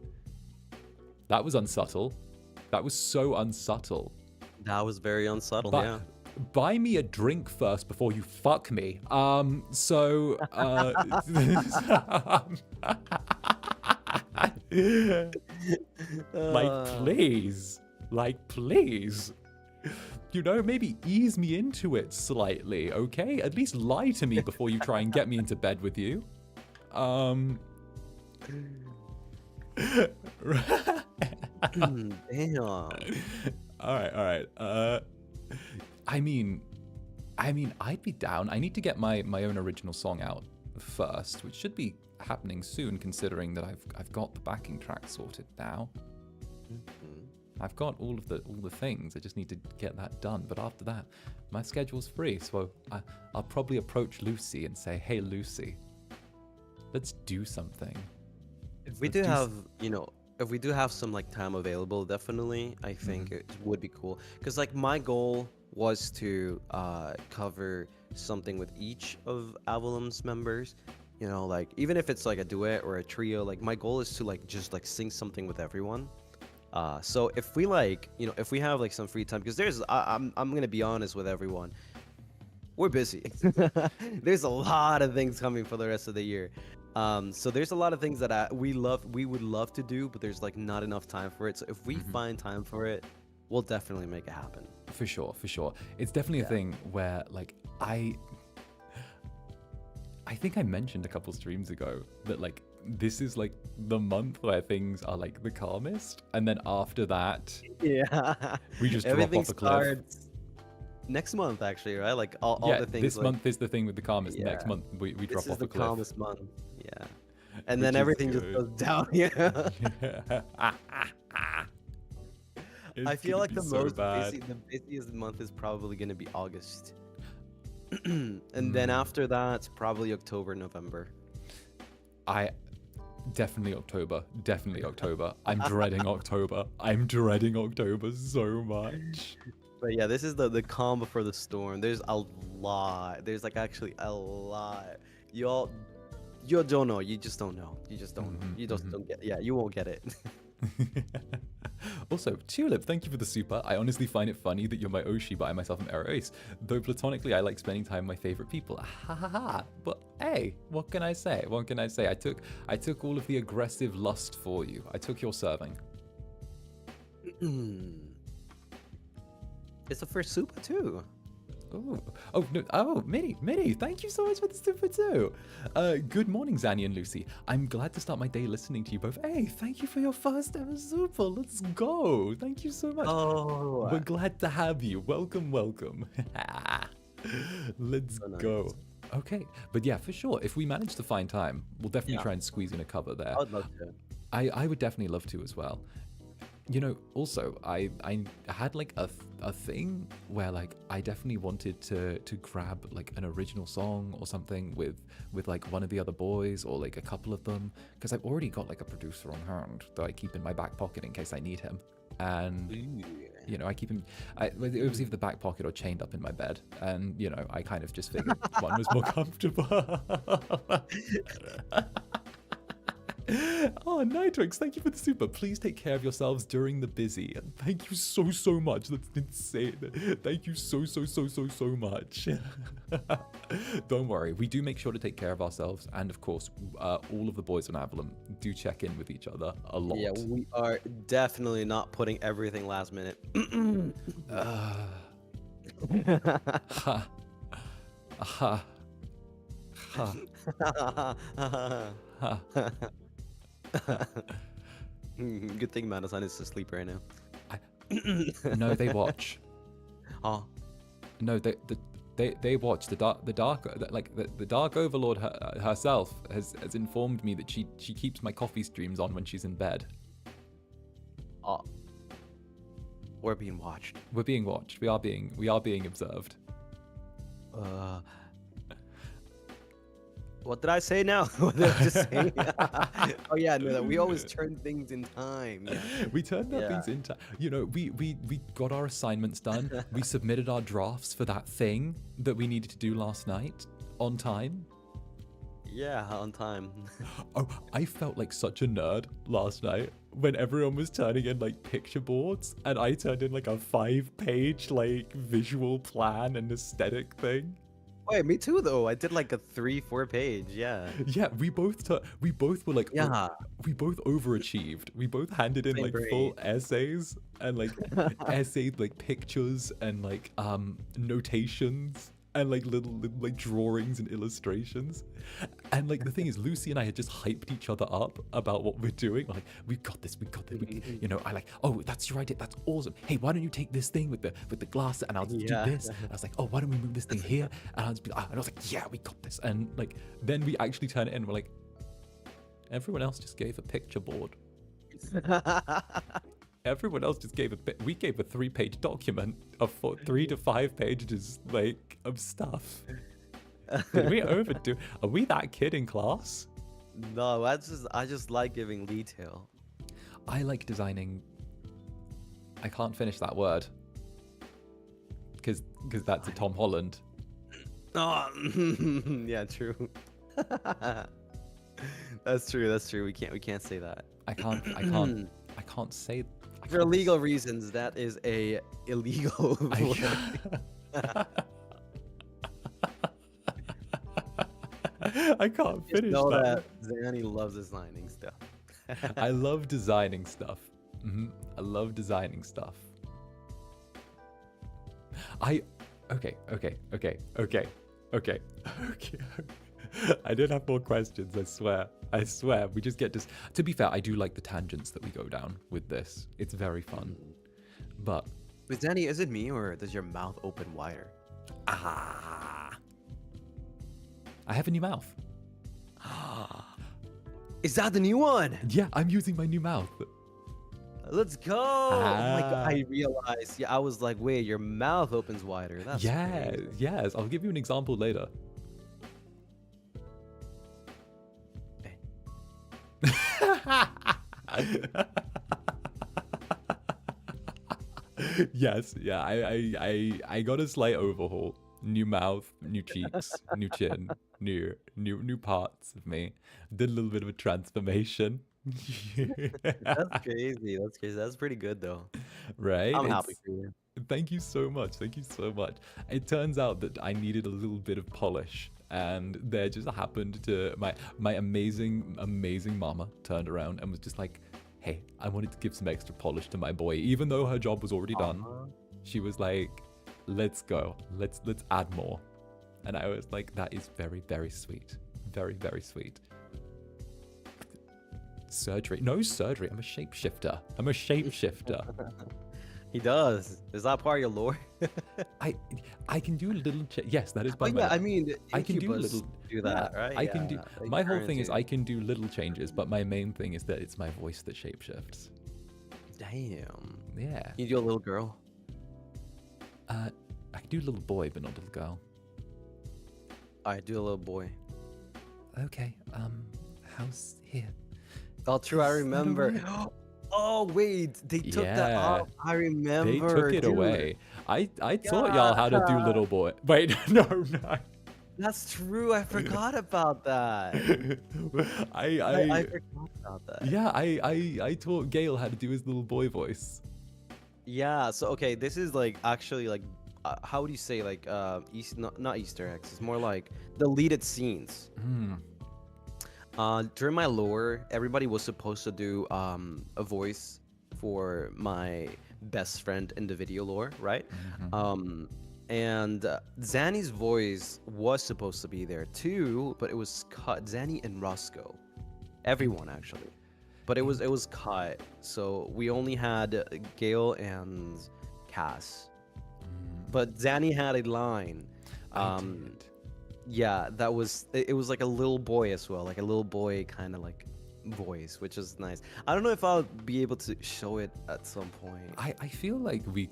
That was unsubtle. That was so unsubtle. That was very unsubtle, yeah. Buy me a drink first before you fuck me. Like, please. You know, maybe ease me into it slightly, okay? At least lie to me before you try and get me into bed with you. Damn. All right. I mean, I'd be down. I need to get my own original song out first, which should be happening soon, considering that I've got the backing track sorted now. I've got all the things. I just need to get that done. But after that, my schedule's free. So I'll probably approach Lucy and say, "Hey, Lucy, let's do something." If we do have some like time available, definitely, I think it would be cool. Because like my goal was to cover something with each of Avallum's members. You know, like even if it's like a duet or a trio, like my goal is to like just like sing something with everyone. So if we like, if we have like some free time, because I'm gonna be honest with everyone, we're busy. There's a lot of things coming for the rest of the year. So there's a lot of things that we would love to do, but there's like not enough time for it. So if we find time for it, we'll definitely make it happen. For sure. It's definitely a thing where like I think I mentioned a couple streams ago that like this is like the month where things are like the calmest, and then after that, we just drop off a cliff. Next month, actually, right? Like all the things. This month is the thing with the calmest. Next month we drop off a cliff. This is the calmest month. Yeah, and then everything just goes down. I feel like the busiest month is probably going to be August. And then after that, it's probably October, November. Definitely October. I'm dreading October. I'm dreading October so much. But yeah, this is the calm before the storm. There's a lot. There's like actually a lot. You don't know. You just don't know. You just don't know. You just don't get. Yeah, you won't get it. Also, Tulip, thank you for the super. I honestly find it funny that you're my Oshi, but I myself am Ace. Though platonically, I like spending time with my favorite people. Ha ha ha. But hey, what can I say? I took all of the aggressive lust for you. I took your serving. It's the first super too. Minnie, thank you so much for the super too. Good morning, Zanny and Lucy. I'm glad to start my day listening to you both. Hey, thank you for your first ever super. Let's go. Thank you so much. Oh, we're glad to have you. Welcome. Let's go. Okay, but yeah, for sure. If we manage to find time, we'll definitely try and squeeze in a cover there. I'd love to. I would definitely love to as well. You know, also, I had like a thing where like I definitely wanted to grab like an original song or something with like one of the other boys or like a couple of them, because I've already got like a producer on hand that I keep in my back pocket in case I need him. And you know, I keep him. It was either the back pocket or chained up in my bed, and you know, I kind of just figured one was more comfortable. Oh, Nitrix, thank you for the super. Please take care of yourselves during the busy. Thank you so much. That's insane. Thank you so much. Don't worry, we do make sure to take care of ourselves, and of course, all of the boys on Avallum do check in with each other a lot. Yeah, we are definitely not putting everything last minute. Ha. Ha. Ha. Ha. Good thing Madison is asleep right now. No, they watch. Oh, No, they watch. The dark overlord herself has informed me that she keeps my coffee streams on when she's in bed. oh, we're being watched. We're being watched. We are being observed. What did I say now? What did I just say? Oh yeah, no, we always turn things in time. Yeah. We turned that things into, you know, we got our assignments done. We submitted our drafts for that thing that we needed to do last night on time. Yeah, on time. Oh, I felt like such a nerd last night when everyone was turning in like picture boards and I turned in like a 5-page like visual plan and aesthetic thing. Wait, me too though. I did like a 3-4 page. Yeah. Yeah, we both were like, Yeah. we both overachieved. We both handed in Same like grade. full essays and like essays, like pictures and like notations and like little like drawings and illustrations. And like the thing is, Lucy and I had just hyped each other up about what we're doing. Like, we got this. You know, I like, oh, that's your idea. That's awesome. Hey, why don't you take this thing with the glass and I'll just do this. And I was like, oh, why don't we move this thing here? And I was like, yeah, we got this. And like, then we actually turn it in. And we're like, everyone else just gave a picture board. Everyone else just gave we gave a 3-page document of 3 to 5 pages like of stuff. Did we overdo? Are we that kid in class? No, I just like giving detail. I like designing. I can't finish that word because that's a Tom Holland. Oh, yeah, true. That's true. We can't say that. I can't say. For legal reasons, that is a illegal word. I can't finish know that. Zanny loves designing stuff. I love designing stuff. I love designing stuff. Okay. I did have more questions, I swear. We just get to be fair, I do like the tangents that we go down with this. It's very fun. But Zanny, is it me or does your mouth open wider? I have a new mouth. Is that the new one? Yeah, I'm using my new mouth. Let's go! Oh my God, I realized. Yeah, I was like, wait, your mouth opens wider. That's crazy. Yes. I'll give you an example later. Yes, yeah, I got a slight overhaul. New mouth, new cheeks, new chin, new parts of me. Did a little bit of a transformation. That's crazy. That's pretty good though. Right? I'm happy for you. Thank you so much. It turns out that I needed a little bit of polish, and there just happened to my amazing mama turned around and was just like, hey, I wanted to give some extra polish to my boy, even though her job was already done. She was like, let's go, let's add more. And I was like, that is very, very sweet. Very, very sweet. Surgery. No surgery. I'm a shapeshifter. He does. Is that part of your lore? I can do a little. Yes, that is. Oh yeah, I mean, I can do Incubus little. Do that, right? I can do. My whole thing is Guarantee. I can do little changes, but my main thing is that it's my voice that shapeshifts. Damn. Yeah. Can you do a little girl? I can do a little boy, but not a little girl. Alright, do a little boy. Okay. How's here? Oh, true. I remember. Oh wait, they took that off. I remember. They took it dude. away. I taught y'all how to do little boy. Wait, no. That's true. I forgot about that. I I I forgot about that. yeah, I taught Gale how to do his little boy voice. Yeah. So okay, this is like actually like how would you say like not Easter eggs. It's more like deleted scenes. Hmm. During my lore, everybody was supposed to do a voice for my best friend in the video lore, right? Mhm. And Zanny's voice was supposed to be there too, but it was cut. Zanny and Roscoe, everyone Indeed. actually, but it was cut. So we only had Gale and Cass, Mm, but Zanny had a line. I Um, did. yeah, that was it was like a little boy as well, like a little boy kind of like voice, which is nice. I don't know if I'll be able to show it at some point. I feel like we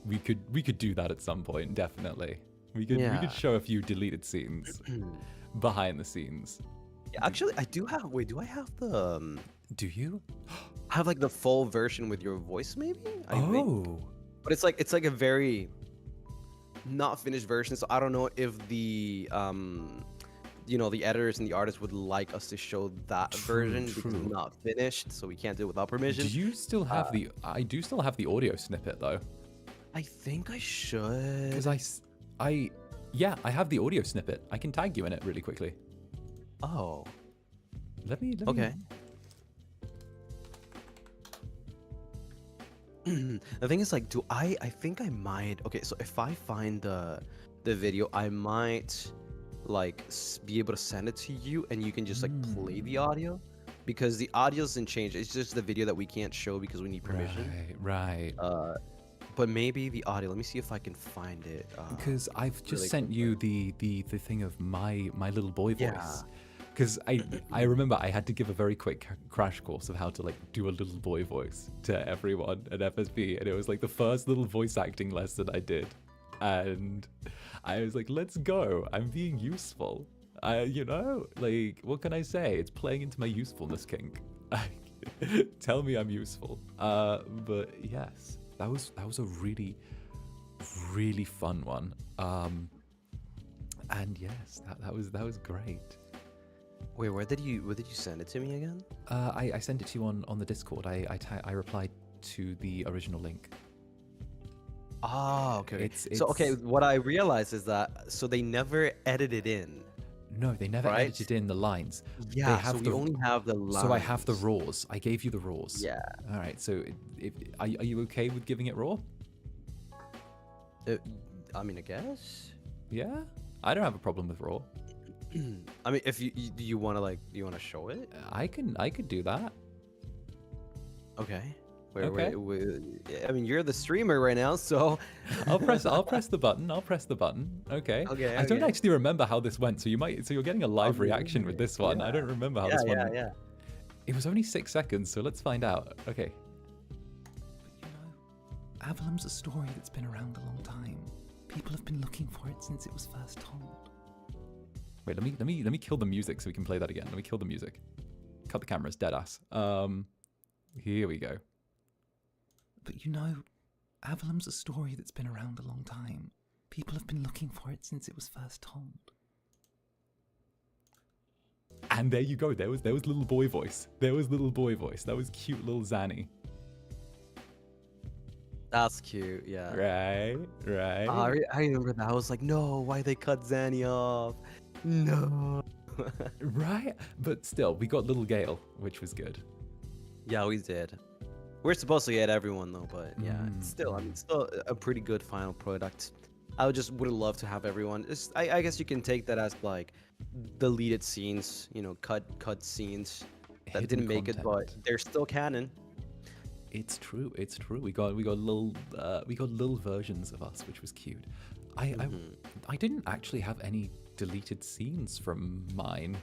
could do that at some point, definitely. We could Yeah. show a few deleted scenes behind the scenes. Yeah, D- actually, I do have. Wait, do I have the? Do you? I have like the full version with your voice, maybe. I think, Oh, but it's like a very not finished version. So I don't know if the editors and the artists would like us to show that true, version because it's true. not finished, so we can't do it without Do permission. you still Uh, have the? I do still have the audio snippet though, I think I because should. yeah, I have the audio snippet. I can tag you in it really quickly. Oh, Let me. okay. The thing is, like, do I think I might. Okay, so if I find the video, I might like be able to send it to you, and you can just like play the Mm, audio, because the audio doesn't change. It's just the video that we can't show because we need permission. right, right. Uh, but maybe the audio. Let me see if I can find it. Because I've just Really sent quickly. you the thing of my little boy Yeah. voice. Because I remember I had to give a very quick crash course of how to like do a little boy voice to everyone at FSB, and it was like the first little voice acting lesson I did, and I was like, let's go, I'm being useful. Like, what can I say? It's playing into my usefulness kink. Tell me I'm useful. But yes, that was a really really fun one. And yes, that was great. Wait, where did you send it to me again? I sent it to you on the Discord. I replied to the original link. Oh, okay. So okay, It's what I realized is that so they never edited in, no, they never right? edited in the lines. They Yeah, so have we the only have the so I have the lines. raws. I gave you the raws. Yeah. All right. So are you okay with giving it raw? Uh, I mean, I guess. Yeah. I don't have a problem with raw. I mean, if do you want to like do you want to show it? I could do that. Okay. Wait, Okay. I mean, you're the streamer right now, so. I'll press the button. I'll press the button. Okay. Okay, I don't okay. actually remember how this went, so you're getting a live reaction with this one. I Yeah. don't remember how Yeah, this one. yeah, yeah. It was only 6 seconds, so let's find out. Okay. But Avallum's a story that's been around a long time. People have been looking for it since it was first told. Wait, let me kill the music so we can play that again. Let me kill the music. Cut the cameras, dead ass. Here we go. But Avallum's a story that's been around a long time. People have been looking for it since it was first told. And there you go. There was little boy voice. There was little boy voice. That was cute little Zanny. That's cute. Yeah. Right, I, right. re- I remember that. I was like, no, why they cut Zanny off? No. Right, but still, we got little Gale, which was good. Yeah, we did. We're supposed to get everyone though, but yeah, it's still, I mean, Mm. still a pretty good final product. I would love to have everyone. I guess you can take that as like deleted scenes, cut scenes that Hidden didn't make it, but content. they're still canon. It's true. It's true. We got little versions of us, which was cute. I I, Mhm. I didn't actually have any deleted scenes from mine.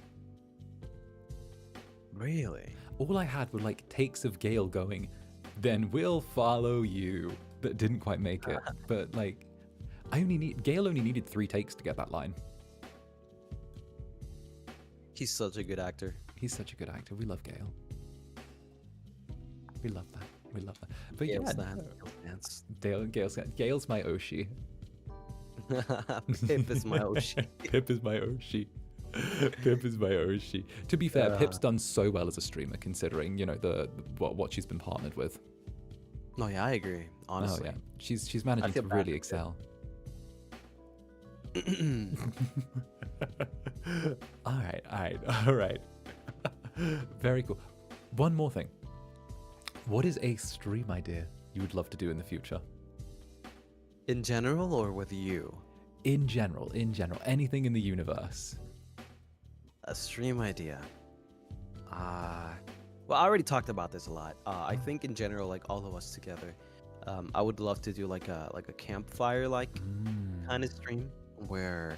Really? All I had were like takes of Gale going, "Then we'll follow you," that didn't quite make it. But like, Gale only needed 3 takes to get that line. He's such a good actor. He's such a good actor. We love Gale. We love that. We love that. But Gale yeah, Stan. no. Gale Stans. Gale's my Oshi. Pip is my Oshi. Pip is my Oshi. Pip is my Oshi. To be fair, Pip's done so well as a streamer, considering what she's been partnered with. No, yeah, I agree. Honestly, oh yeah, she's managing to really excel. all right. Very cool. One more thing. What is a stream idea you would love to do in the future? In general, or with you? In general, anything in the universe. A stream idea. Well, I already talked about this a lot. I think in general, like all of us together, I would love to do like a campfire kind of stream where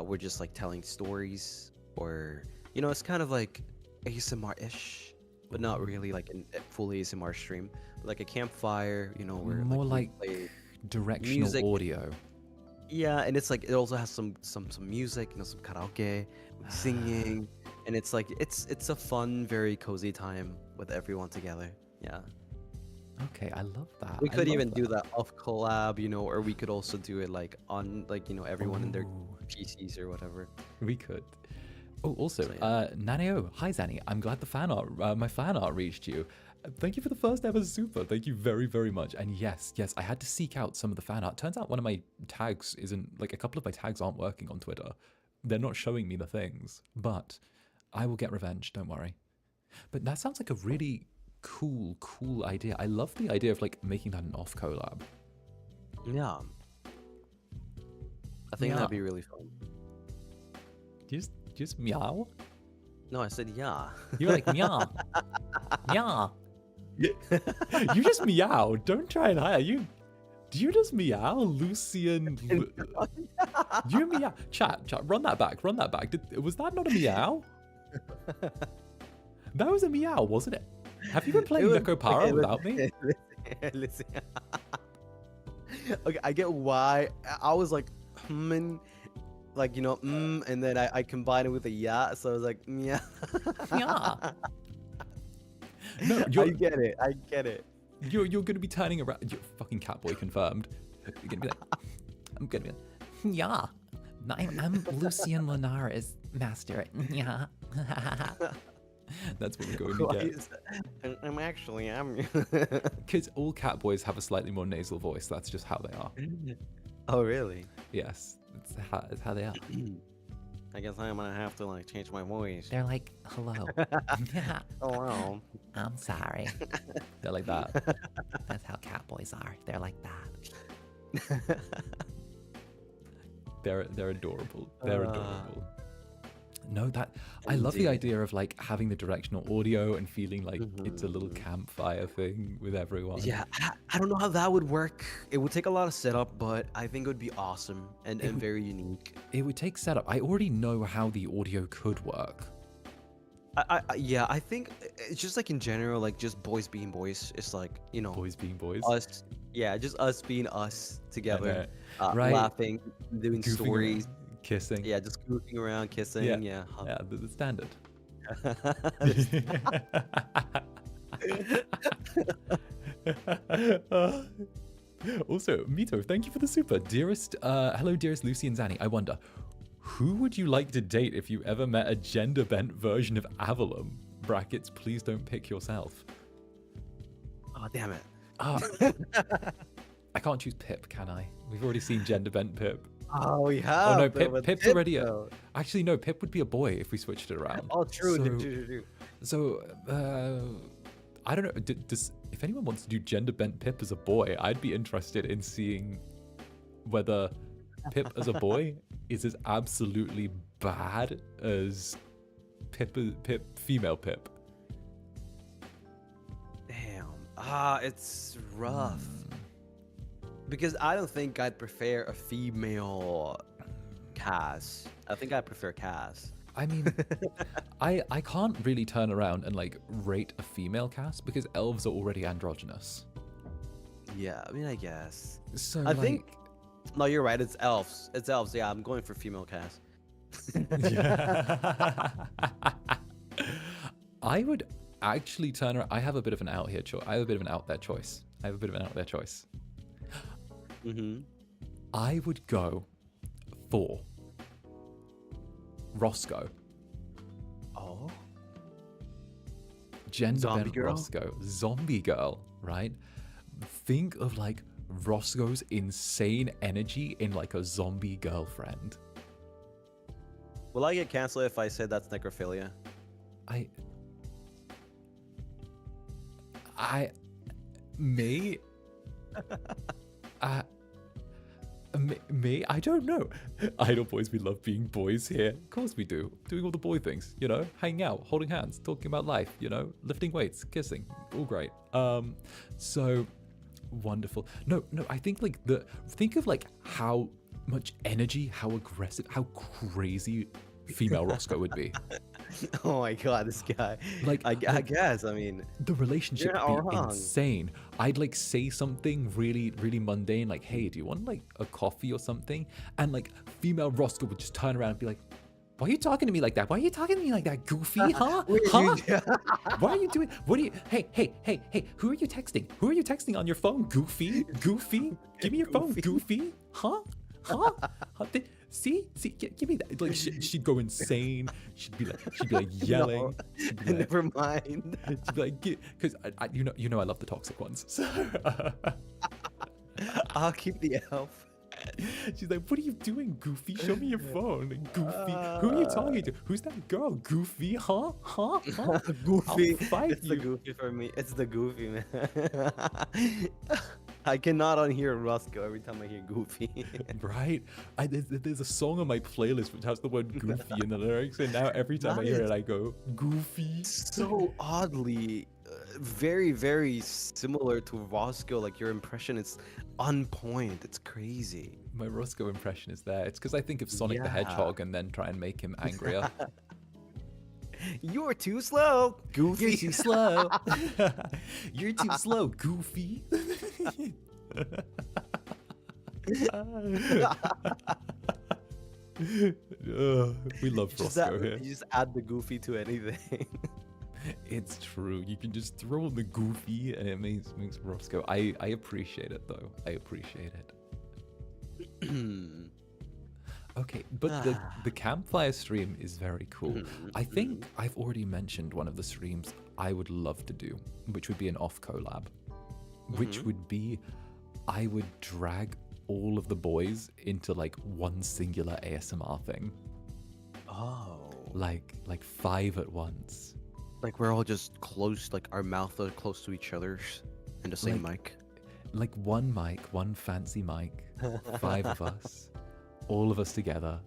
we're just like telling stories, or it's kind of like ASMR-ish, but not really like a full ASMR stream. Like a campfire, where more like play directional music. audio. Yeah, and it's like it also has some music, some karaoke, singing, and it's like it's a fun, very cozy time with everyone together. Yeah. Okay, I love that. We could even do that off collab, or we could also do it like on like everyone in their PCs or whatever. We could. Oh, also, So, yeah. Naneo, hi Zanny. I'm glad my fan art reached you. Thank you for the first ever super. Thank you very, very much. And yes, I had to seek out some of the fan art. Turns out one of my tags isn't, like a couple of my tags aren't working on Twitter. They're not showing me the things, but I will get revenge, don't worry. But that sounds like a really cool idea. I love the idea of like making that an off collab. Yeah. I think that'd be really fun. Just meow? No, I said yeah. You were like meow. Meow. You just meow. Don't try and hide. Do you just meow, Lucian? You meow. Chat. Run that back. Was that not a meow? That was a meow, wasn't it? Have you been playing 𝓂𝓼𝓾𝓻 without me? Listen. Okay, I get why. I was like, like and then I combined it with a yeah, so I was like, yeah. Yeah. No, I get it. You're gonna be turning around. You're fucking catboy confirmed. You're gonna be like, I'm gonna be like, yeah. I'm Lucian Linares, master. Yeah. That's what we're going to get. I'm Because all catboys have a slightly more nasal voice. That's just how they are. Oh, really? Yes, it's how they are. I guess I'm gonna have to like change my voice. They're like, hello. Hello. I'm sorry. They're like that. That's how catboys are. They're like that. They're adorable. They're adorable. No, I love the idea of like having the directional audio and feeling like it's a little campfire thing with everyone. Yeah, I don't know how that would work. It would take a lot of setup, but I think it would be awesome and very unique. It would take setup. I already know how the audio could work. Yeah, I think it's just like in general, like just boys being boys. It's like, Boys being boys. us. Yeah, just us being us together, right. laughing, doing Goofing stories. around, kissing. Yeah, just goofing around, kissing. Yeah. The standard. Also, Mito, thank you for the super. Hello, dearest Lucy and Zanny. I wonder, who would you like to date if you ever met a gender-bent version of Avallum? Brackets, please don't pick yourself. Oh, damn it. I can't choose Pip, can I? We've already seen gender-bent Pip. Oh, we have. Oh, no, Pip's already Actually, no, Pip would be a boy if we switched it around. Oh, true. So, I don't know. If anyone wants to do gender-bent Pip as a boy, I'd be interested in seeing whether Pip as a boy is as absolutely bad as Pip female Pip. Damn. It's rough. Because I don't think I'd prefer a female Cass. I think I'd prefer Cass. I mean, I can't really turn around and like rate a female cast because elves are already androgynous. Yeah, I mean, I guess. So I think. No, you're right. It's elves. Yeah, I'm going for female Cass. Yeah. I would actually turn around. I have a bit of an out there choice. I would go for Roscoe. Oh, Genderbent zombie girl. Roscoe. Zombie girl, right? Think of like Roscoe's insane energy in like a zombie girlfriend. Will I get canceled if I say that's necrophilia? Me? Me? I don't know. Idol boys, we love being boys here. Of course we do. Doing all the boy things, you know? Hanging out, holding hands, talking about life, you know? Lifting weights, kissing. All great. So wonderful. No, I think like think of like how much energy, how aggressive, how crazy female Roscoe would be. Oh my god, this guy. Like, I guess, I mean, the relationship you're would not be wrong. insane. I'd like say something really, really mundane, like, hey, do you want like a coffee or something? And like female Roscoe would just turn around and be like, why are you talking to me like that? Why are you talking to me like that, goofy? Huh? Huh? Why are you doing? What are you? Hey! Who are you texting? Who are you texting on your phone, goofy? Give me your phone, goofy. Huh? See, give me that. Like she'd go insane. She'd be like yelling. No, never mind. She'd be like, because you know I love the toxic ones. So I'll keep the elf. she's like, what are you doing, goofy? Show me your phone, goofy. Who are you talking to? Who's that girl, goofy? Huh? Goofy. I'll fight It's you. the goofy for me. It's the goofy, man. I cannot unhear Roscoe every time I hear goofy. Right? There's a song on my playlist which has the word goofy in the lyrics, and now every time I hear it, I go, goofy. So oddly, very, very similar to Roscoe. Like your impression is on point. It's crazy. My Roscoe impression is there. It's because I think of Sonic the Hedgehog and then try and make him angrier. You're too slow, goofy. You're too slow. You're too slow, goofy. We love Roscoe here. You just add the goofy to anything. It's true. You can just throw in the goofy and it makes Roscoe. I appreciate it though. I appreciate it. Okay, but the campfire stream is very cool. I think I've already mentioned one of the streams I would love to do, which would be an off collab, which would be I would drag all of the boys into like one singular ASMR thing. Oh. Like 5 at once. Like we're all just close, like our mouths are close to each other's and the same mic. Like one mic, one fancy mic, 5 of us. All of us together,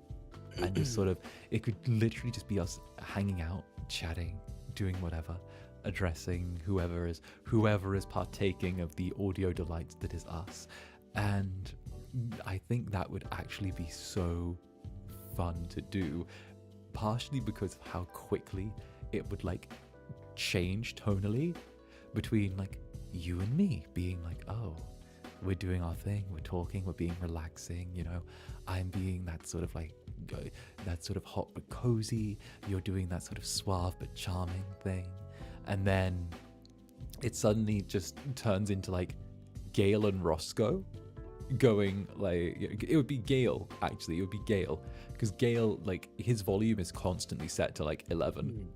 and just sort of, it could literally just be us hanging out, chatting, doing whatever, addressing whoever is partaking of the audio delights that is us. And I think that would actually be so fun to do, partially because of how quickly it would like change tonally between like you and me being like, oh, we're doing our thing, we're talking, we're being relaxing, you know, I'm being that sort of like, that sort of hot but cozy, you're doing that sort of suave but charming thing. And then it suddenly just turns into like Gale and Roscoe going like, it would be Gale, actually, it would be Gale. Because Gale, like, his volume is constantly set to like 11.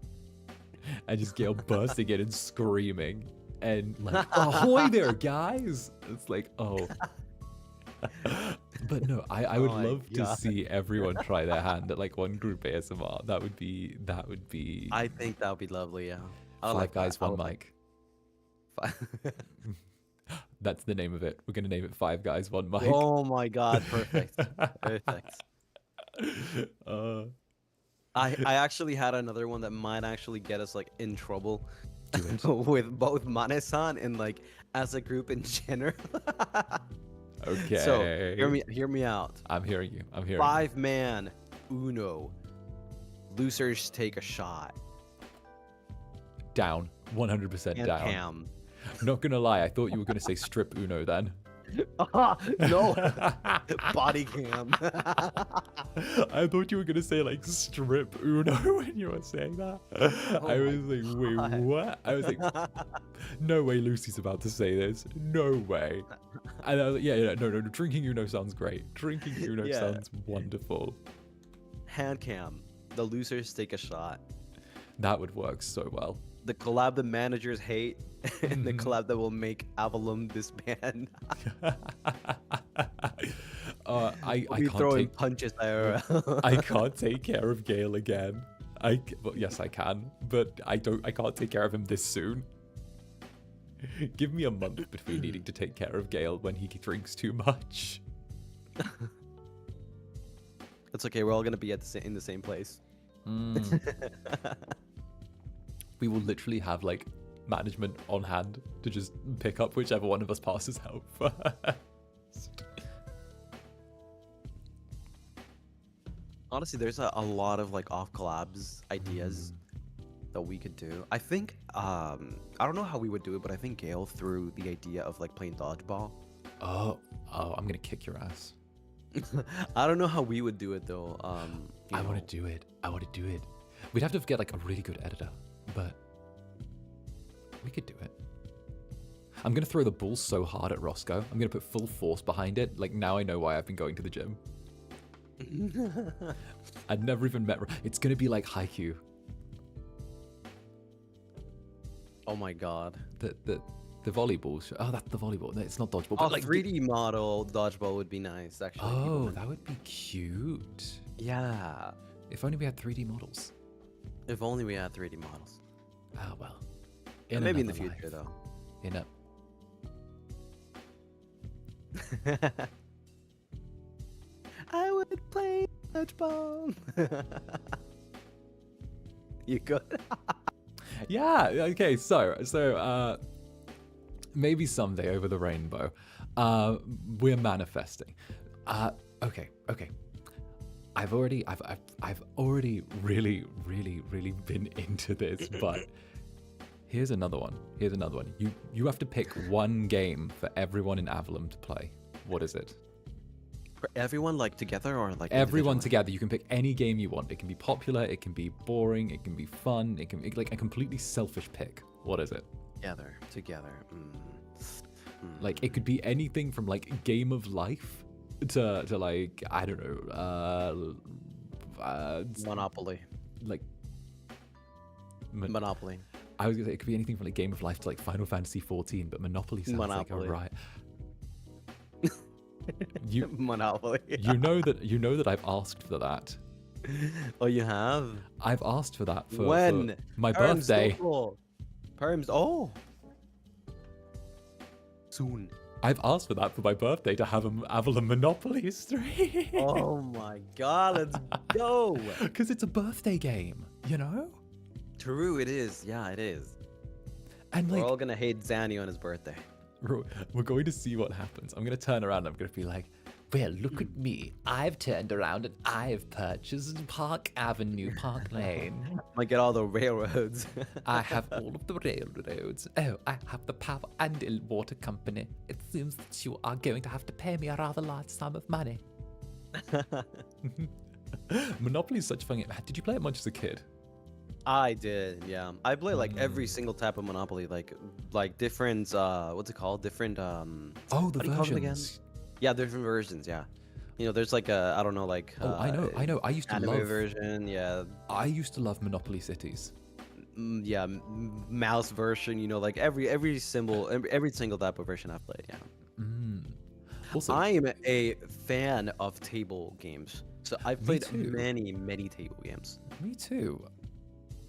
And just Gale bursting in and screaming. And like, ahoy there, guys! It's like, oh. But no, I would love to see everyone try their hand at like one group ASMR. That would be. I think that would be lovely. Yeah. 5 guys, 1 mic. Five. That's the name of it. We're gonna name it 5 guys, 1 mic. Oh my god! Perfect. Perfect. I actually had another one that might actually get us like in trouble with both Mane-san and like as a group in general. Okay. So hear me out. I'm hearing you. 5-man Uno. Losers take a shot. Down. 100% And down. Cam. Not gonna lie, I thought you were gonna say strip Uno then. No. Body cam. I thought you were gonna say like strip Uno when you were saying that. Oh I my was like, wait, God. what? I was like, no way Lucy's about to say this. No way. And I was like, yeah, no, drinking Uno sounds great. Drinking Uno Yeah. sounds wonderful. Hand cam. The losers take a shot. That would work so well. The collab the managers hate, and the collab that will make Avallum disband. I We'll be can't throwing take punches IRL. I can't take care of Gale again. Well, yes, I can, but I can't take care of him this soon. Give me a month between needing to take care of Gale when he drinks too much. It's okay. We're all gonna be in the same place. We will literally have like management on hand to just pick up whichever one of us passes out first. Honestly, there's a lot of like off collabs ideas that we could do. I think I don't know how we would do it, but I think Gale threw the idea of like playing dodgeball. Oh, I'm gonna kick your ass. I don't know how we would do it though. I want to do it. We'd have to get like a really good editor, but we could do it. I'm gonna throw the ball so hard at Roscoe. I'm gonna put full force behind it. Like now I know why I've been going to the gym. I'd never even met. It's gonna be like Haikyuu. Oh my god. The volleyball. Oh, that's the volleyball. No, it's not dodgeball. A But like 3D model dodgeball would be nice, actually. Oh, that would be cute. Yeah. If only we had 3D models. If only we had 3D models. Ah, well. Maybe in the another future, life. though. In a. I would play dodgeball. You good? Yeah. Okay. So maybe someday over the rainbow, we're manifesting. Okay. I've already really been into this, but here's another one. You have to pick one game for everyone in Avallum to play. What is it? For everyone, like together, or like Everyone individually? together. You can pick any game you want. It can be popular, it can be boring, it can be fun, it can be like a completely selfish pick. What is it? Together. Like it could be anything from like Game of Life to like I don't know, Monopoly. like Monopoly. I was gonna say it could be anything from like Game of Life to like Final Fantasy 14, but Monopoly sounds like a riot. Monopoly. You know that I've asked for that. Oh, you have? I've asked for that for my Perms, birthday. so cool. Perms. Oh. Soon. I've asked for that for my birthday to have an Avallum Monopoly stream. Oh my god, let's go. Because it's a birthday game, you know? True, it is. Yeah, it is. And We're like, all gonna hate Zanny on his birthday. we're going to see what happens. I'm going to turn around and I'm going to be like, well, look at me. I've turned around and I've purchased Park Avenue, Park Lane. Might get all the railroads. I have all of the railroads. Oh, I have the power and water company. It seems that you are going to have to pay me a rather large sum of money. Monopoly is such a fun game. Did you play it much as a kid? I did, yeah. I play like every single type of Monopoly, like different what's it called? Different Oh, the how do you call them again? versions. Yeah, different versions, yeah. You know, there's like a I don't know, like Oh, I know. I used to anime love. version, yeah. I used to love Monopoly Cities. Yeah, mouse version, you know, like every symbol, every single type of version I've played, yeah. Also, I am a fan of table games. So I've played too. many table games. me too.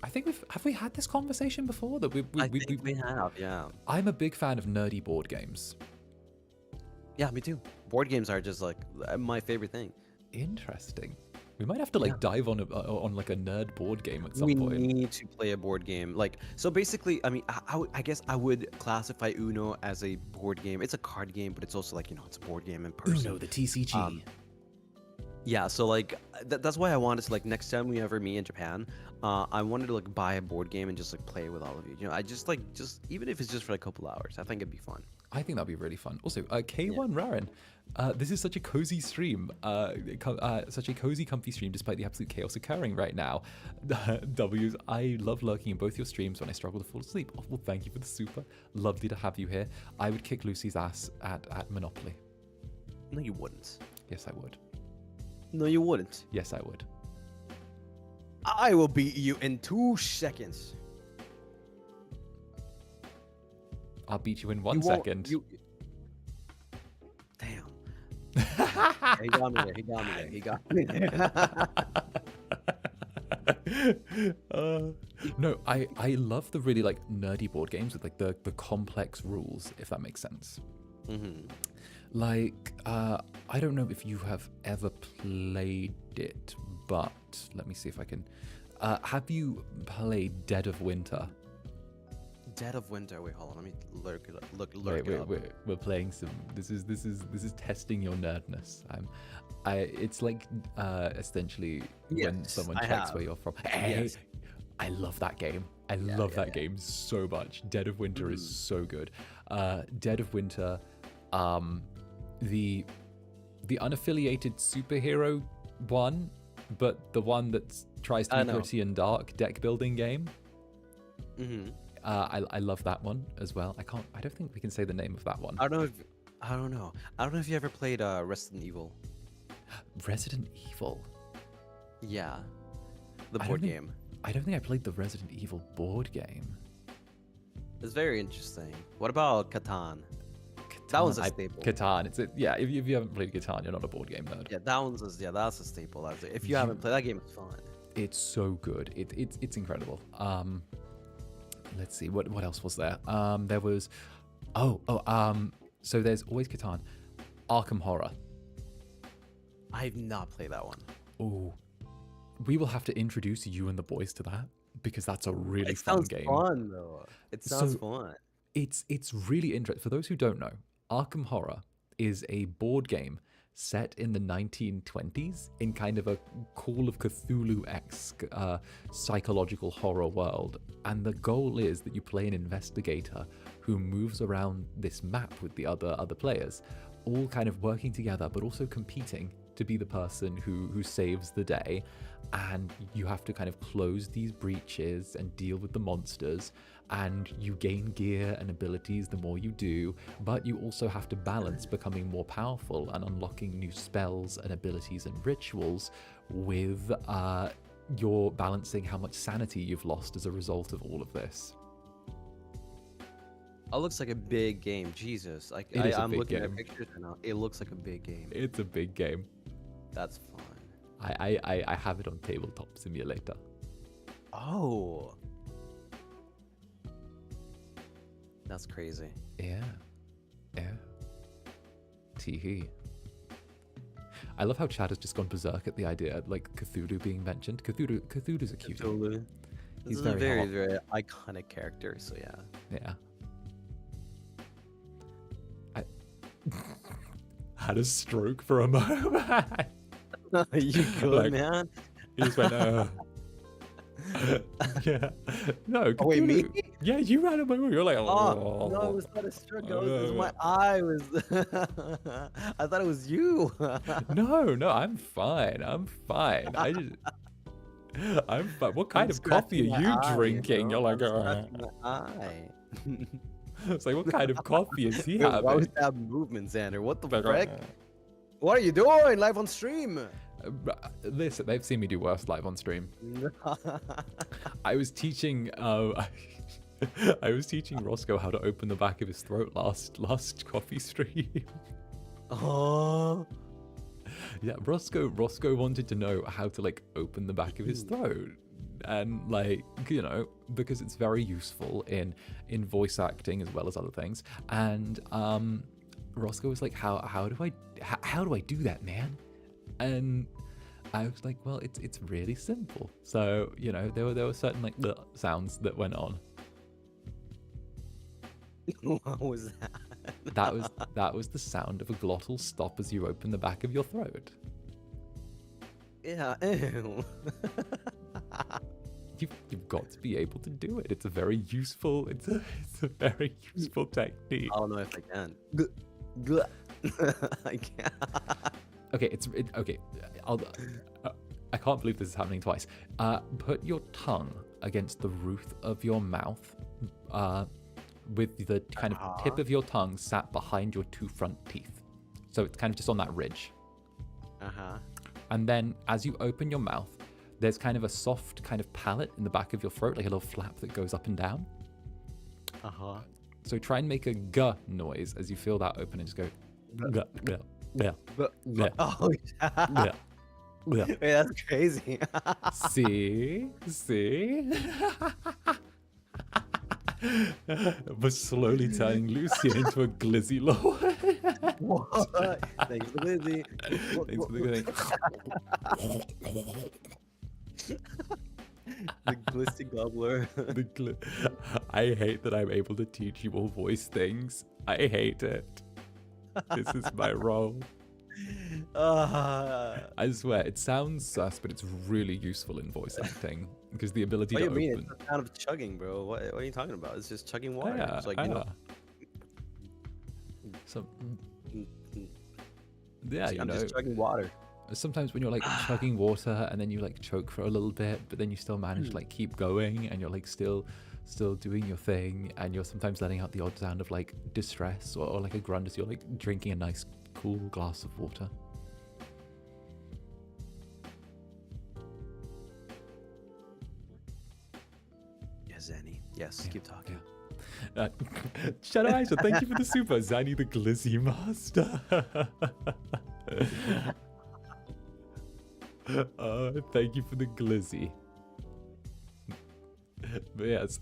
I think have we had this conversation before that I think we have, yeah. I'm a big fan of nerdy board games. Yeah, me too. Board games are just like my favorite thing. Interesting. We might have to like dive on like a nerd board game at some We point. need to play a board game. Like, so basically, I mean, I guess I would classify Uno as a board game. It's a card game, but it's also like, you know, it's a board game in person. Uno, the TCG. Yeah, so like that's why I wanted to, like, next time we ever meet in Japan, I wanted to like buy a board game and just like play with all of you. You know, I just even if it's just for like a couple hours, I think it'd be fun. I think that'd be really fun. Also, K1 Raren, this is such a cozy stream, such a cozy, comfy stream, despite the absolute chaos occurring right now. W's, I love lurking in both your streams when I struggle to fall asleep. Oh, well, thank you for the super. Lovely to have you here. I would kick Lucy's ass at Monopoly. No, you wouldn't. Yes, I would. No, you wouldn't. Yes, I would. I will beat you in 2 seconds. I'll beat you in 1 second. Damn. He got me there. He got me there. He got me there. No, I love the really like nerdy board games with like the complex rules, if that makes sense. Mm-hmm. Like, I don't know if you have ever played it, but let me see if I can. Have you played Dead of Winter? Dead of Winter. Wait, hold on. Let me look it up. We're playing some. This is testing your nerdness. It's like essentially when someone checks where you're from. Hey, yes. I love that game. I love that game so much. Dead of Winter is so good. Dead of Winter, the unaffiliated superhero one, but the one that tries to be gritty and dark deck building game. Mm-hmm. I love that one as well. I don't think we can say the name of that one. I don't know if you ever played Resident Evil. Resident Evil. Yeah. The board game. I don't think I played the Resident Evil board game. It's very interesting. What about Catan? That one's a staple. Catan. If you haven't played Catan, you're not a board game nerd. Yeah, that's a staple. If you haven't played that game, it's fun. It's so good. It's incredible. Let's see, what else was there? There was, so there's always Catan, Arkham Horror. I've not played that one. Oh, we will have to introduce you and the boys to that because that's a really fun game. It sounds fun though. It sounds fun. It's really interesting. For those who don't know, Arkham Horror is a board game set in the 1920s in kind of a Call of Cthulhu-esque psychological horror world. And the goal is that you play an investigator who moves around this map with the other players, all kind of working together, but also competing to be the person who saves the day. And you have to kind of close these breaches and deal with the monsters. And you gain gear and abilities the more you do, but you also have to balance becoming more powerful and unlocking new spells and abilities and rituals with your balancing how much sanity you've lost as a result of all of this. It looks like a big game. Jesus. I'm looking at pictures right now. It looks like a big game. It's a big game. That's fun. I have it on Tabletop Simulator. Oh. That's crazy. Yeah. Teehee. I love how Chad has just gone berserk at the idea of like Cthulhu being mentioned. Cthulhu's a cutie. Cthulhu. He's a very, very iconic character, so yeah. Yeah. I had a stroke for a moment. You good, man? He just went, yeah. No, Cthulhu. Wait, me? Yeah, you ran away. You're like, oh. No, it was not a stroke. It was my eye was. I thought it was you. No, I'm fine. I'm fine. I'm fine. What kind of coffee are you drinking? You're like, it's like, what kind of coffee is he having? What was that movement, Zander? What the frick? What are you doing live on stream? Listen, they've seen me do worse live on stream. I was teaching Roscoe how to open the back of his throat last coffee stream. Oh. Yeah, Roscoe wanted to know how to like open the back of his throat. And like, you know, because it's very useful in voice acting as well as other things. And Roscoe was like, how do I do that, man? And I was like, well, it's really simple. So, you know, there were certain like sounds that went on. What was that? That was the sound of a glottal stop as you open the back of your throat. Yeah. Ew. You've got to be able to do it. It's a very useful. It's a very useful technique. I don't know if I can. I can't. Okay, okay. I can't believe this is happening twice. Put your tongue against the roof of your mouth, with the kind of tip of your tongue sat behind your two front teeth. So it's kind of just on that ridge. And then as you open your mouth, there's kind of a soft kind of palate in the back of your throat, like a little flap that goes up and down. So try and make a g noise as you feel that open and just go. Oh, yeah. Wait, that's crazy. See? We're slowly turning Lucy into a glizzy lord. What? Thanks for the glizzy. Thanks for the glizzy. The glizzy gobbler. I hate that I'm able to teach you all voice things. I hate it. This is my role. I swear, it sounds sus, but it's really useful in voice acting because the ability to open. What do you mean? It's the sound of chugging, bro. What are you talking about? It's just chugging water. Yeah, It's like, you know. So, yeah, I'm just chugging water. Sometimes when you're like chugging water and then you like choke for a little bit, but then you still manage to like keep going and you're like still doing your thing, and you're sometimes letting out the odd sound of like distress or like a grunt as you're like drinking a nice cool glass of water. Yes, Zanny. Yes, keep talking. Yeah. Shadow Aisha, thank you for the super. Zanny the Glizzy Master. Thank you for the glizzy. But yes,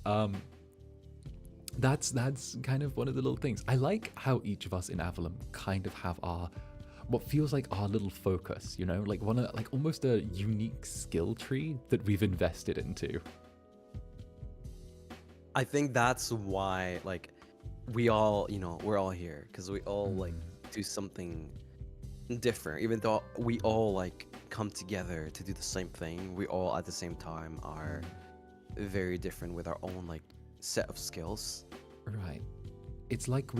that's kind of one of the little things. I like how each of us in Avallum kind of have our what feels like our little focus, you know, like like almost a unique skill tree that we've invested into. I think that's why, like, we all, you know, we're all here because we all like do something different. Even though we all like come together to do the same thing, we all at the same time are very different with our own like set of skills. Right. It's like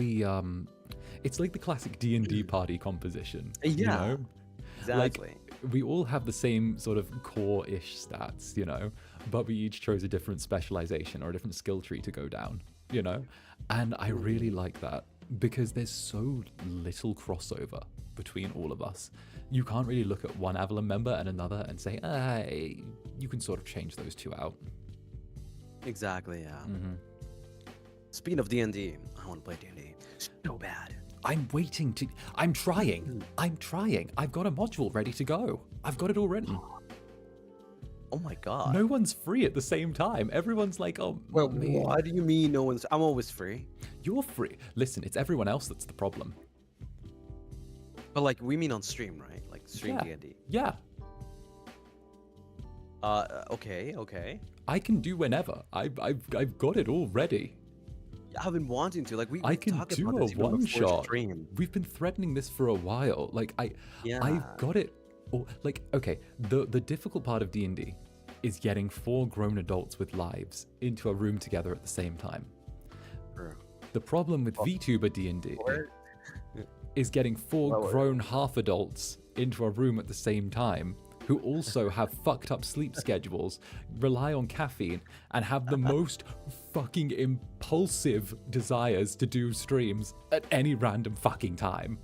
it's like the classic D&D party composition. Yeah. You know? Exactly. Like, we all have the same sort of core-ish stats, you know, but we each chose a different specialization or a different skill tree to go down, you know? And I really like that because there's so little crossover between all of us. You can't really look at one Avallum member and another and say, hey, you can sort of change those two out. Exactly, yeah. Speaking of D&D, I want to play D&D so bad. I'm trying. I've got a module ready to go. I've got it all written. Oh my god. No one's free at the same time. Everyone's like, oh, well, what do you mean no one's... I'm always free. You're free. Listen, it's everyone else that's the problem. But like, we mean on stream, right? Like stream D&D. Yeah. Okay. I can do whenever. I've got it all ready. I've been wanting to. Like, I can do a one shot. We've been threatening this for a while. Like, I've got it. Like, okay, the difficult part of D&D is getting 4 grown adults with lives into a room together at the same time. True. The problem with VTuber D&D is getting 4 grown half adults into a room at the same time who also have fucked up sleep schedules, rely on caffeine, and have the most fucking impulsive desires to do streams at any random fucking time.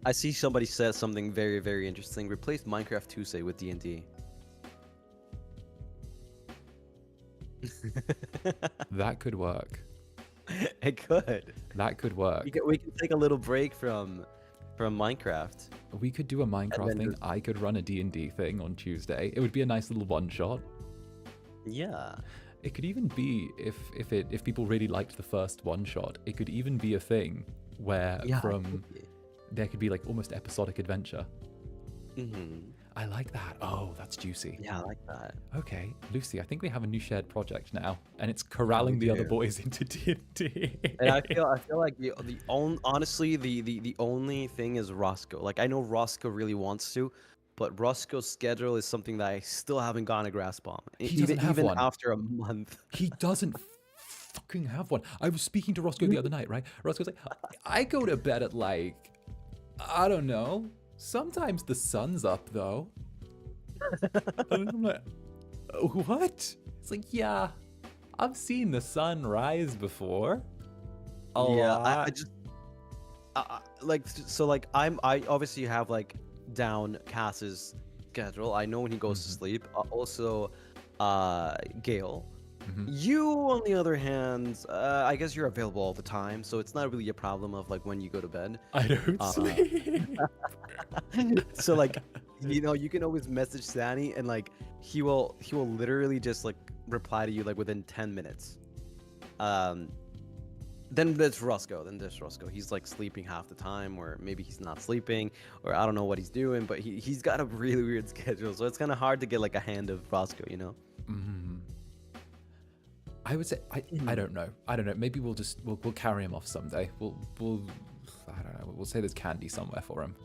I see somebody said something very, very interesting. Replace Minecraft Tuesday with D&D. That could work. It could. That could work. We can take a little break from Minecraft. We could do a Minecraft thing. I could run a D&D thing on Tuesday. It would be a nice little one shot. Yeah. It could even be if people really liked the first one shot. It could even be a thing where there could be like almost episodic adventure. I like that. Oh, that's juicy. Yeah, I like that. Okay, Lucy, I think we have a new shared project now, and it's corralling the other boys into D&D. And I feel like honestly the only thing is Roscoe. Like, I know Roscoe really wants to, but Roscoe's schedule is something that I still haven't gotten a grasp on, He doesn't have even one. after a month. He doesn't fucking have one. I was speaking to Roscoe the other night, right? Roscoe's like, I go to bed at like, I don't know. Sometimes the sun's up though. And I'm like, what? It's like, yeah, I've seen the sun rise before. A lot. I just like so like I obviously have like down Cass's schedule. I know when he goes to sleep. Also, Gale. You, on the other hand, I guess you're available all the time, so it's not really a problem of like when you go to bed. I don't sleep. So like, you can always message Sani, and like he will literally just like reply to you like within 10 minutes. Then there's Roscoe. He's like sleeping half the time, or maybe he's not sleeping, or I don't know what he's doing, but he's got a really weird schedule, so it's kind of hard to get like a hand of Roscoe, you know? I would say I don't know. Maybe we'll carry him off someday. We'll I don't know. We'll say there's candy somewhere for him.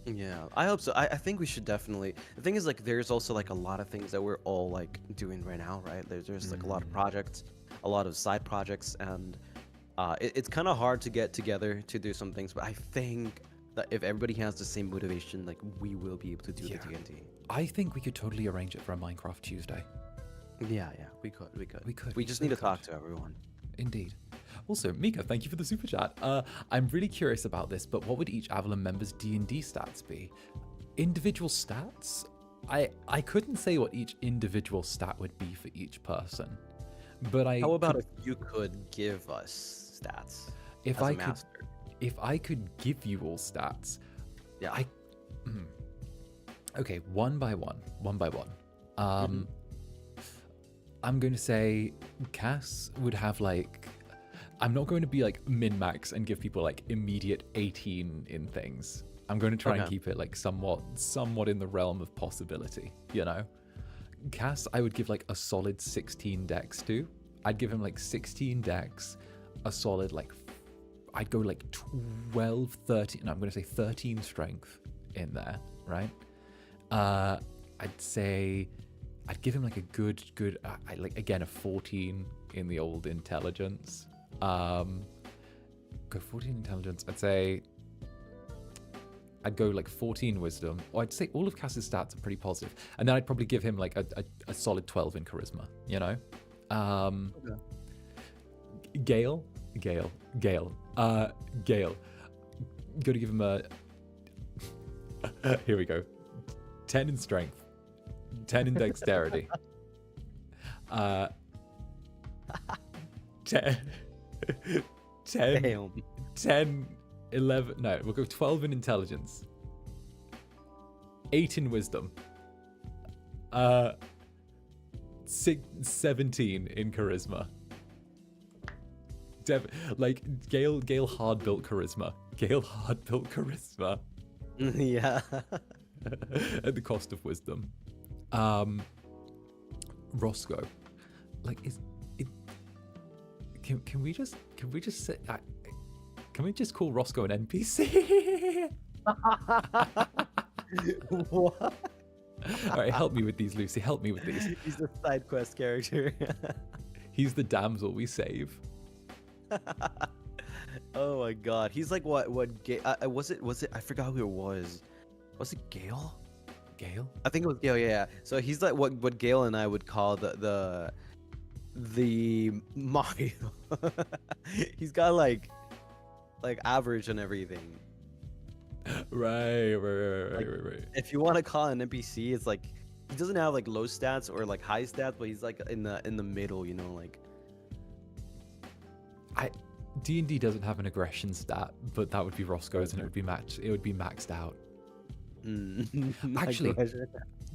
Yeah, I hope so. I think we should definitely. The thing is, like, there's also like a lot of things that we're all like doing right now, right? There's like a lot of projects, a lot of side projects, and it's kind of hard to get together to do some things. But I think that if everybody has the same motivation, like, we will be able to do the TNT. I think we could totally arrange it for a Minecraft Tuesday. Yeah, we could. We just need to talk to everyone. Indeed. Also, Mika, thank you for the super chat. I'm really curious about this, but what would each Avallum member's D&D stats be? Individual stats? I couldn't say what each individual stat would be for each person, but How about if you could give us stats? If I could give you all stats, yeah. Okay, one by one. I'm going to say Cass would have like, I'm not going to be like min-max and give people like immediate 18 in things. I'm going to try and keep it like somewhat in the realm of possibility, you know? Cass, I would give like a solid 16 dex to. I'd give him like 16 dex, a solid like, I'd go like 12, 13, no, I'm going to say 13 strength in there, right? I'd say I'd give him like a good, like again, a 14 in the old intelligence. Go 14 intelligence. I'd say I'd go like 14 wisdom. Or I'd say all of Cass's stats are pretty positive. And then I'd probably give him like a solid 12 in charisma, you know? Gale. Gotta give him a... Here we go. 10 in strength. 10 in dexterity. 10, 11, no, we'll go 12 in intelligence. 8 in wisdom. 17 in charisma. Like, Gale hard-built charisma. Yeah. At the cost of wisdom. Roscoe, like, can we just say, can we just call Roscoe an NPC? What? All right, help me with these, Lucy. Help me with these. He's a side quest character. He's the damsel we save. Oh my god, he's like what was it? I forgot who it was. Was it Gale? I think it was Gale. Yeah. So he's like what Gale and I would call the Mario. He's got like average and everything. Right. If you want to call an NPC, it's like he doesn't have like low stats or like high stats, but he's like in the middle, you know, like. D&D doesn't have an aggression stat, but that would be Roscoe's, and it would be maxed out. Actually,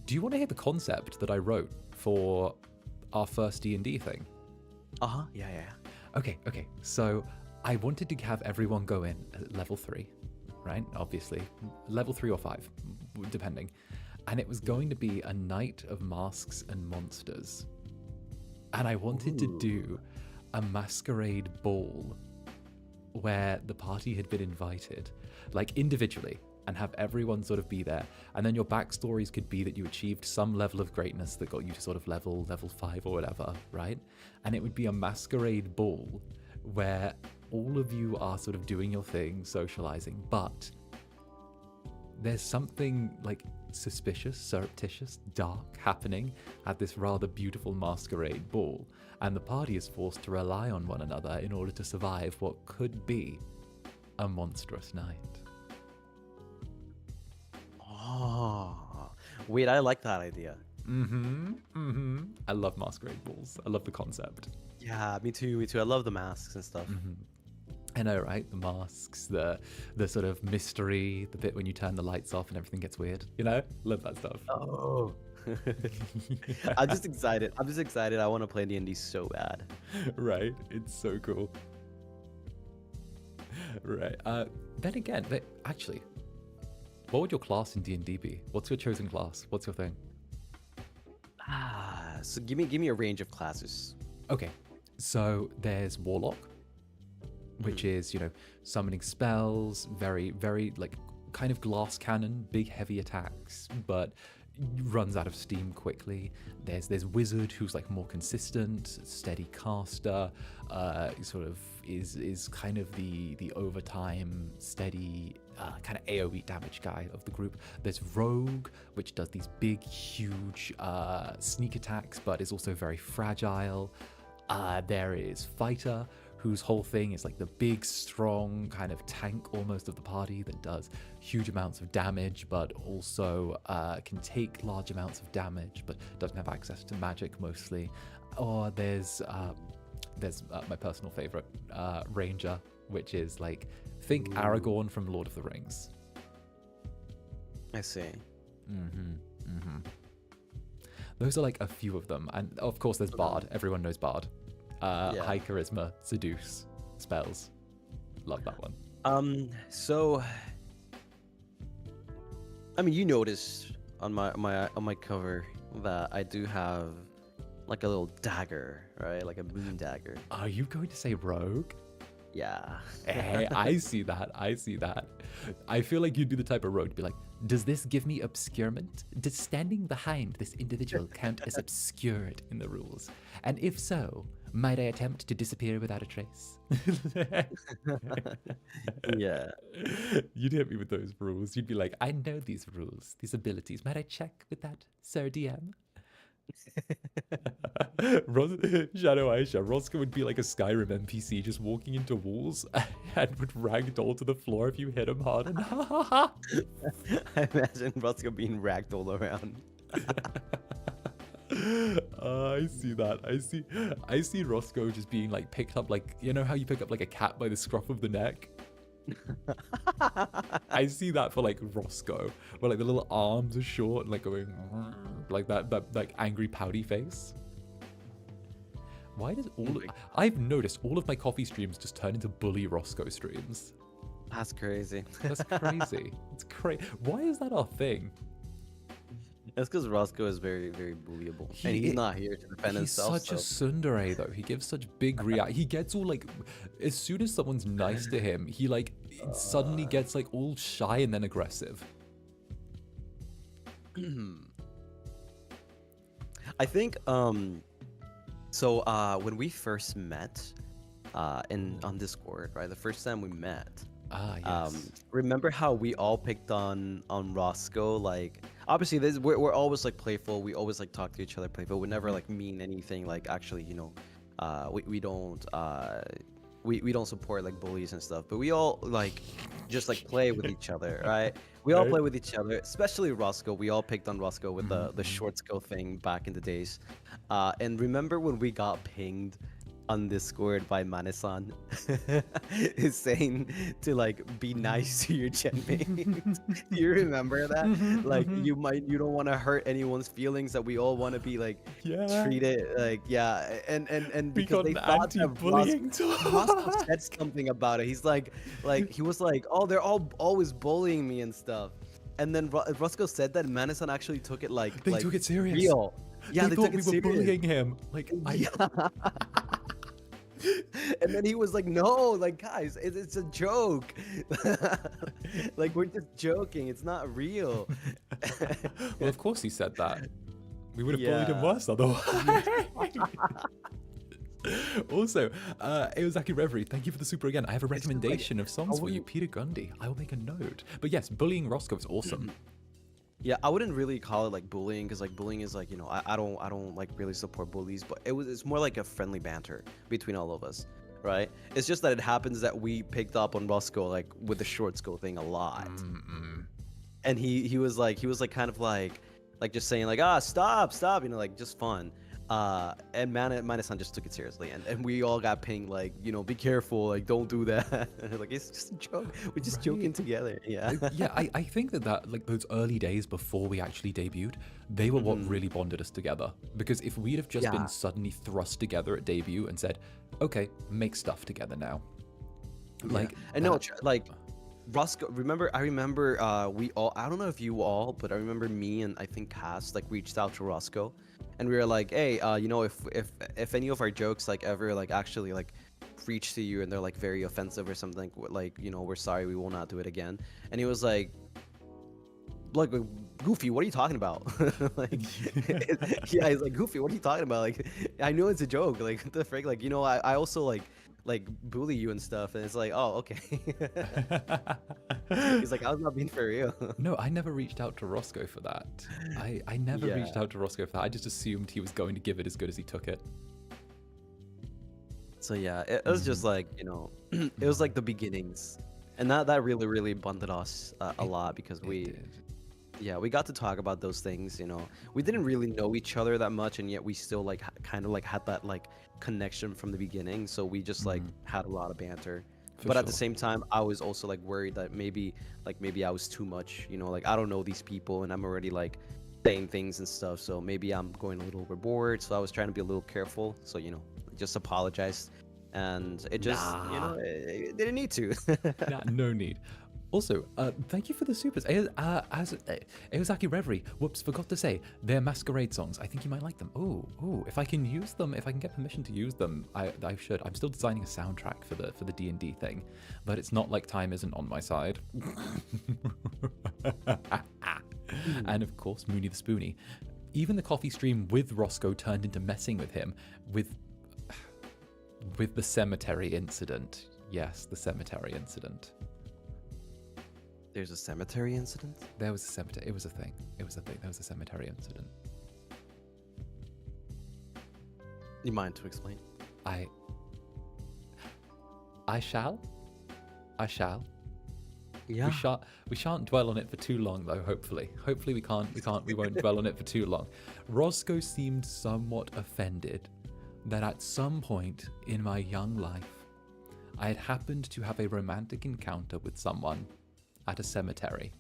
do you want to hear the concept that I wrote for our first D&D thing? Yeah. Okay. So I wanted to have everyone go in at level 3, right? Obviously, level 3 or 5, depending. And it was going to be a night of masks and monsters. And I wanted to do a masquerade ball where the party had been invited, like individually, and have everyone sort of be there. And then your backstories could be that you achieved some level of greatness that got you to sort of level 5 or whatever, right? And it would be a masquerade ball where all of you are sort of doing your thing, socializing, but there's something like suspicious, surreptitious, dark happening at this rather beautiful masquerade ball, and the party is forced to rely on one another in order to survive what could be a monstrous night. Oh, wait, I like that idea. I love masquerade balls. I love the concept. Yeah, me too, me too. I love the masks and stuff. I know, right? The masks, the sort of mystery, the bit when you turn the lights off and everything gets weird. You know, love that stuff. Oh, I'm just excited. I'm just excited. I want to play D&D so bad. Right? It's so cool. Right. Then again, actually, what would your class in D&D be? What's your chosen class? What's your thing? So give me a range of classes. Okay. So there's Warlock, which is, you know, summoning spells, very, very, like, kind of glass cannon, big, heavy attacks, but runs out of steam quickly. There's Wizard, who's, like, more consistent, steady caster, sort of is kind of the overtime, steady, kind of AoE damage guy of the group. There's Rogue, which does these big, huge sneak attacks, but is also very fragile. There is Fighter, whose whole thing is like the big, strong kind of tank almost of the party that does huge amounts of damage, but also can take large amounts of damage, but doesn't have access to magic mostly. Or there's my personal favorite, Ranger, which is like, think Aragorn from Lord of the Rings. I see. Those are like a few of them. And of course there's Bard. Everyone knows Bard. High charisma, seduce, spells. Love that one. So I mean, you notice on my cover that I do have like a little dagger, right? Like a moon dagger. Are you going to say rogue? Yeah. Hey, I see that. I see that. I feel like you'd be the type of rogue to be like, does this give me obscurement? Does standing behind this individual count as obscured in the rules? And if so, might I attempt to disappear without a trace? Yeah. You'd hit me with those rules. You'd be like, I know these rules, these abilities. Might I check with that, Sir DM? Shadow Aisha, Roscoe would be like a Skyrim NPC just walking into walls and would ragdoll to the floor if you hit him hard enough. I imagine Roscoe being ragdolled around. I see that. I see Roscoe just being like picked up, like, you know how you pick up like a cat by the scruff of the neck? I see that for like Roscoe, where like the little arms are short and like going like that like angry pouty face. Why does I've noticed all of my coffee streams just turn into bully Roscoe streams. That's crazy. That's crazy. It's crazy. Why is that our thing? That's because Roscoe is very, very bullyable, and he's not here to defend himself. He's such a tsundere, though. He gives such big He gets all like, as soon as someone's nice to him, he like suddenly gets like all shy and then aggressive. I think so when we first met on Discord, right? The first time we met. Yes. Remember how we all picked on Roscoe? Like, obviously, we're always like playful. We always like talk to each other playful. We never like mean anything. Like, actually, you know, we don't support like bullies and stuff. But we all like just like play with each other, right? We all play with each other, especially Roscoe. We all picked on Roscoe with the short skill thing back in the days. And remember when we got pinged on Discord by Mane-san is saying to like be nice to your genmates. Do you remember that? Like you don't want to hurt anyone's feelings, that we all want to be like treated like and because they thought that Roscoe said something about it. He's like he was like, oh, they're all always bullying me and stuff. And then Roscoe said that Mane-san actually took it like they took it serious. Real. Yeah, they thought we were bullying him. Like And then he was like, no, like, guys, it's a joke. Like, we're just joking. It's not real. Well, of course he said that. We would have bullied him Yeah. worse otherwise. Also, Ozaki Reverie, thank you for the super again. I have a recommendation of songs for you, 𝓂𝓸𝓾𝓻. I will make a note. But yes, bullying Roscoe is awesome. Yeah, I wouldn't really call it like bullying, because like bullying is like, you know, I don't like really support bullies, but it's more like a friendly banter between all of us, right? It's just that it happens that we picked up on Roscoe like with the short skull thing a lot. And he was like kind of like just saying like, stop, you know, like just fun. And Mane-san just took it seriously, and we all got pinged like, you know, be careful, like don't do that. Like, it's just a joke. We're just joking together. Yeah. Yeah, I think that like those early days before we actually debuted, they were what really bonded us together. Because if we'd have just been suddenly thrust together at debut and said, okay, make stuff together now. Like, and no, like Roscoe, I remember we all, I don't know if you all, but I remember me and I think Cass like reached out to Roscoe, and we were like, hey, you know, if any of our jokes like ever like actually like reach to you and they're like very offensive or something, like, you know, we're sorry, we will not do it again. And he was like Goofy, what are you talking about? Like, yeah, he's like, Goofy, what are you talking about? Like, I know it's a joke. Like, what the frick? Like, you know, I also like bully you and stuff, and it's like, oh, okay. He's like, I was not being for real. No, I never reached out to Roscoe for that. I never reached out to Roscoe for that. I just assumed he was going to give it as good as he took it. So yeah, it was just like, you know, it was like the beginnings, and that really bonded us a lot, because we got to talk about those things. You know, we didn't really know each other that much, and yet we still like kind of like had that like connection from the beginning. So we just like had a lot of banter. But at the same time, I was also like worried that maybe I was too much. You know, like, I don't know these people, and I'm already like saying things and stuff. So maybe I'm going a little overboard. So I was trying to be a little careful. So, you know, just apologized, and it just, you know, it didn't need to. No need. Also, thank you for the supers. Ozaki Reverie, whoops, forgot to say, they're masquerade songs. I think you might like them. Oh, if I can use them, if I can get permission to use them, I should. I'm still designing a soundtrack for the D&D thing, but it's not like time isn't on my side. And of course, Mooney the Spoonie. Even the coffee stream with Roscoe turned into messing with him with the cemetery incident. Yes, the cemetery incident. There's a cemetery incident? There was a cemetery. It was a thing. There was a cemetery incident. You mind to explain? I shall. Yeah. We shan't dwell on it for too long, though. Hopefully we won't dwell on it for too long. Roscoe seemed somewhat offended that at some point in my young life, I had happened to have a romantic encounter with someone at a cemetery.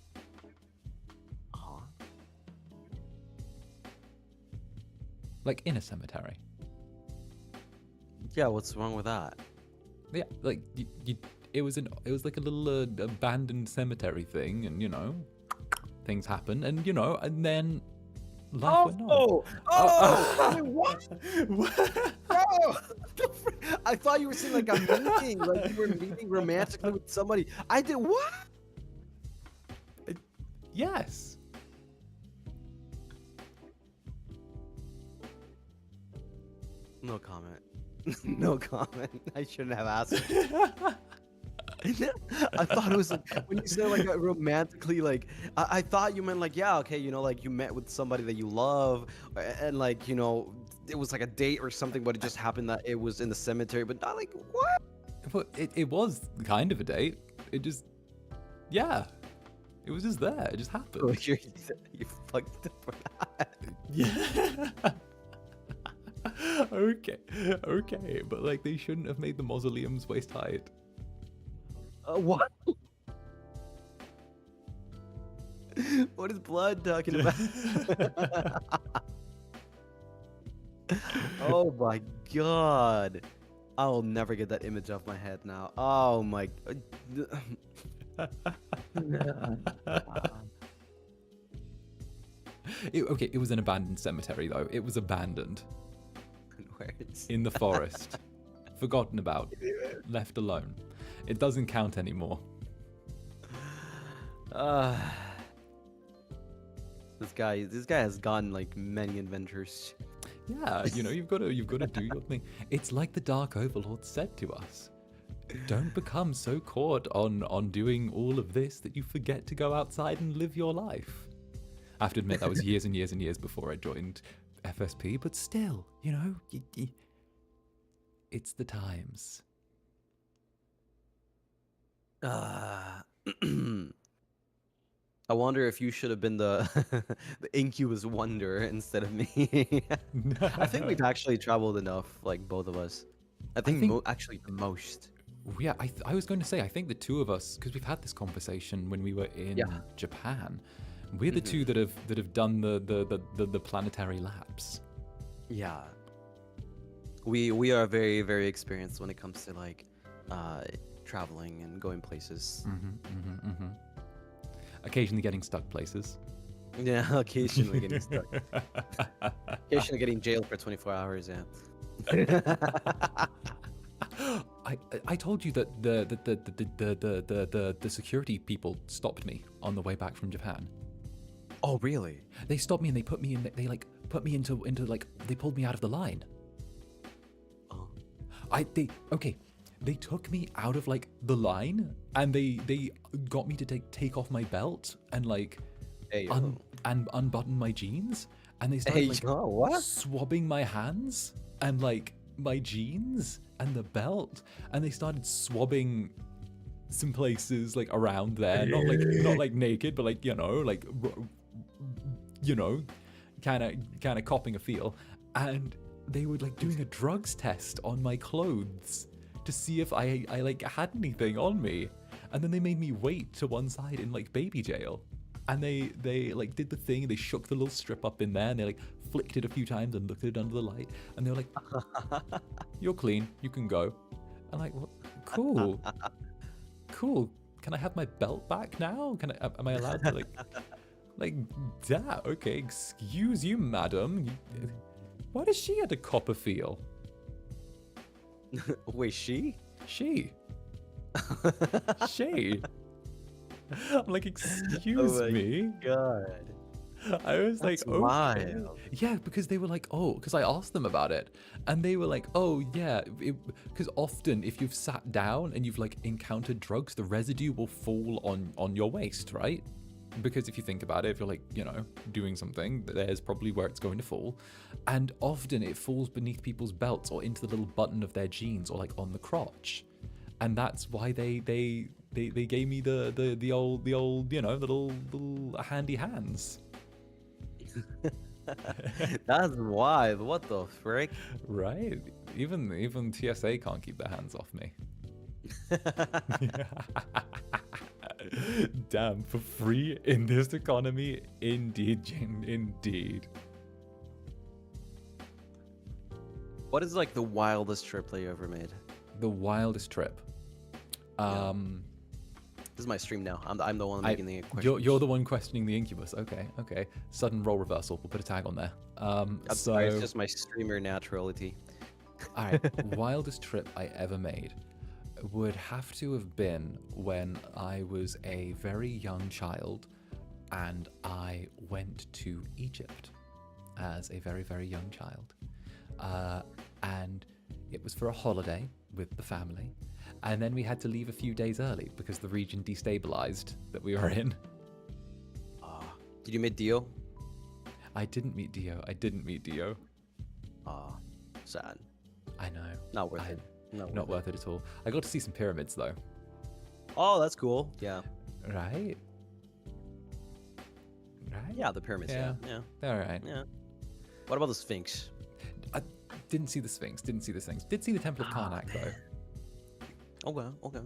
Like, in a cemetery. Yeah, what's wrong with that? Yeah, like, it was like a little abandoned cemetery thing, and, you know, things happen, and, you know, and then life went on. What? Bro, I thought you were saying like a meeting, like you were meeting romantically with somebody. I did what? Yes. No comment. No comment. I shouldn't have asked. I thought it was like, when you said like romantically, like I thought you meant like, yeah, okay, you know, like you met with somebody that you love, and like, you know, it was like a date or something, but it just happened that it was in the cemetery. But not like, what? But it was kind of a date. It just, yeah, it was just there. It just happened. Oh, you fucked up for that. Yeah. Okay, but like they shouldn't have made the mausoleums waist height. What? What is blood talking about? Oh my god. I'll never get that image off my head now. Oh my. It was an abandoned cemetery though. It was abandoned. Words. In the forest. forgotten about, left alone. It doesn't count anymore. This guy has gone like many adventures. Yeah, you know, you've got to do your thing. It's like the Dark Overlord said to us. Don't become so caught on doing all of this that you forget to go outside and live your life. I have to admit, that was years and years and years before I joined FSP, but still, you know, it's the times. I wonder if you should have been the the Incubus wonder instead of me. I think we've actually traveled enough, like both of us. I think actually the most. Yeah, I was going to say, I think the two of us, because we've had this conversation when we were in Japan, we're the two that have done the planetary laps. Yeah. We are very, very experienced when it comes to like traveling and going places. Occasionally getting stuck places. Yeah, occasionally getting stuck. Occasionally getting jailed for 24 hours, yeah. I told you that the security people stopped me on the way back from Japan. Oh, really? They stopped me and they put me in. They like put me into like they pulled me out of the line. Oh. They took me out of like the line and they got me to take off my belt and like and unbutton my jeans, and they started swabbing my hands and like my jeans and the belt, and they started swabbing some places like around there, not like naked, but like, you know, kind of copping a feel, and they were like doing a drugs test on my clothes to see if I like had anything on me, and then they made me wait to one side in like baby jail, and they like did the thing, they shook the little strip up in there, and they like flicked it a few times and looked at it under the light, and they were like, "You're clean, you can go." I'm like, "What? Cool, cool. Can I have my belt back now? Am I allowed to like, that? Okay, excuse you, madam. Why does she have to cop a feel?" Wait, she? She. I'm like, excuse me. God. I was That's like, okay. wild. Yeah, because they were like, oh, because I asked them about it, and they were like, oh yeah, because often if you've sat down and you've like encountered drugs, the residue will fall on your waist, right? Because if you think about it, if you're like, you know, doing something, there's probably where it's going to fall, and often it falls beneath people's belts or into the little button of their jeans or like on the crotch, and that's why they gave me the old, you know, little handy hands. That's wild. What the frick? Right? Even TSA can't keep their hands off me. Damn, for free in this economy, indeed, indeed. What is like the wildest trip that you ever made? The wildest trip. This is my stream now. I'm the one making the questions. You're the one questioning the Incubus. Okay. Sudden role reversal. We'll put a tag on there. Sorry, it's just my streamer naturality. All right. Wildest trip I ever made would have to have been when I was a very young child and I went to Egypt as a very, very young child. And it was for a holiday with the family. And then we had to leave a few days early because the region destabilized that we were in. Did you meet Dio? I didn't meet Dio. Sad. I know. Not worth it. Not worth it at all. I got to see some pyramids though. Oh, that's cool. Yeah. Right? Yeah, the pyramids. Yeah. They're all right. Yeah. What about the Sphinx? I didn't see the Sphinx. Did see the Temple of Karnak though. Okay.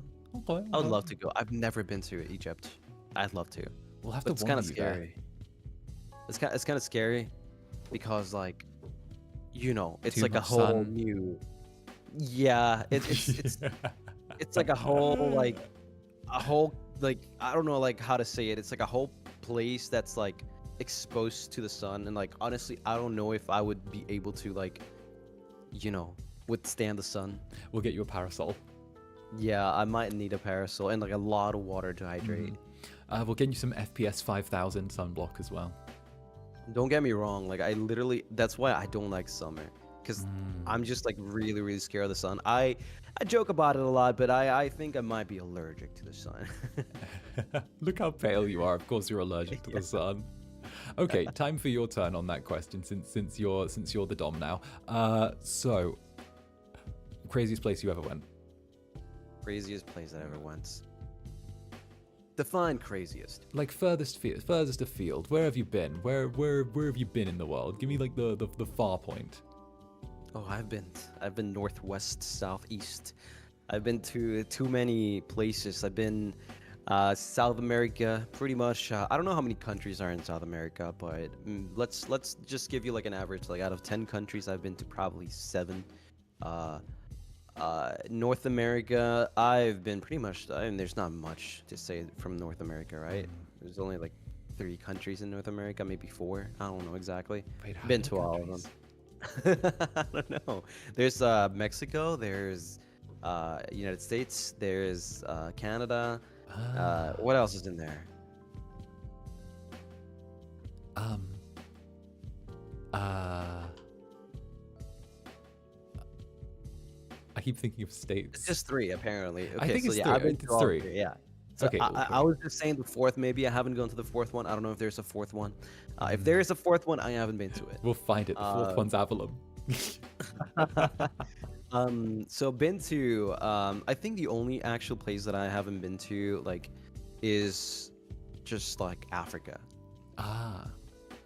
I would love to go. I've never been to Egypt. I'd love to. We'll have to. It's kind of scary. It's kind of scary because, like, you know, it's like a whole new. Yeah, it's like a whole I don't know like how to say it. It's like a whole place that's like exposed to the sun, and like honestly, I don't know if I would be able to like, you know, withstand the sun. We'll get you a parasol. Yeah, I might need a parasol and like a lot of water to hydrate. We'll get you some FPS 5000 sunblock as well. Don't get me wrong, like I literally, that's why I don't like summer, because I'm just like really, really scared of the sun. I joke about it a lot, but I think I might be allergic to the sun. Look how pale you are. Of course you're allergic to the sun. Okay, time for your turn on that question since you're the dom now. So craziest place you ever went? Craziest place I ever went. Define craziest. Like furthest afield. Where have you been? Where have you been in the world? Give me like the far point. Oh, I've been northwest, southeast. I've been to too many places. I've been South America, pretty much. I don't know how many countries are in South America, but let's just give you like an average. Like out of 10 countries, I've been to probably 7. North America, I've been pretty much. I mean, there's not much to say from North America, right? There's only like 3 countries in North America, maybe 4. I don't know exactly. Wait, Been to all of them. I don't know. There's Mexico. There's United States. There's Canada. What else is in there? I keep thinking of states. It's just 3 apparently. Okay, I think so it's yeah, 3. I've been It's to all 3. 3. Yeah. So Okay, cool, I was just saying the 4th. Maybe I haven't gone to the 4th one. I don't know if there's a 4th one. If there is a 4th one, I haven't been to it. We'll find it. The 4th one's Avallum. So been to. I think the only actual place that I haven't been to like is just like Africa.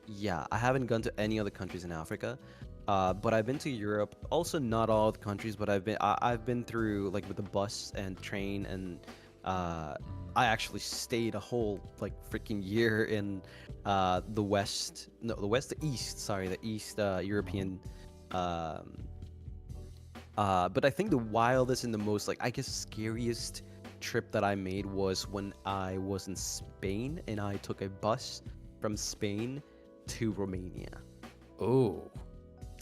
Yeah, I haven't gone to any other countries in Africa. But I've been to Europe. Also, not all the countries, but I've been through like with the bus and train, and I actually stayed a whole like freaking year in the East European. But I think the wildest and the most like I guess scariest trip that I made was when I was in Spain and I took a bus from Spain to Romania. Oh.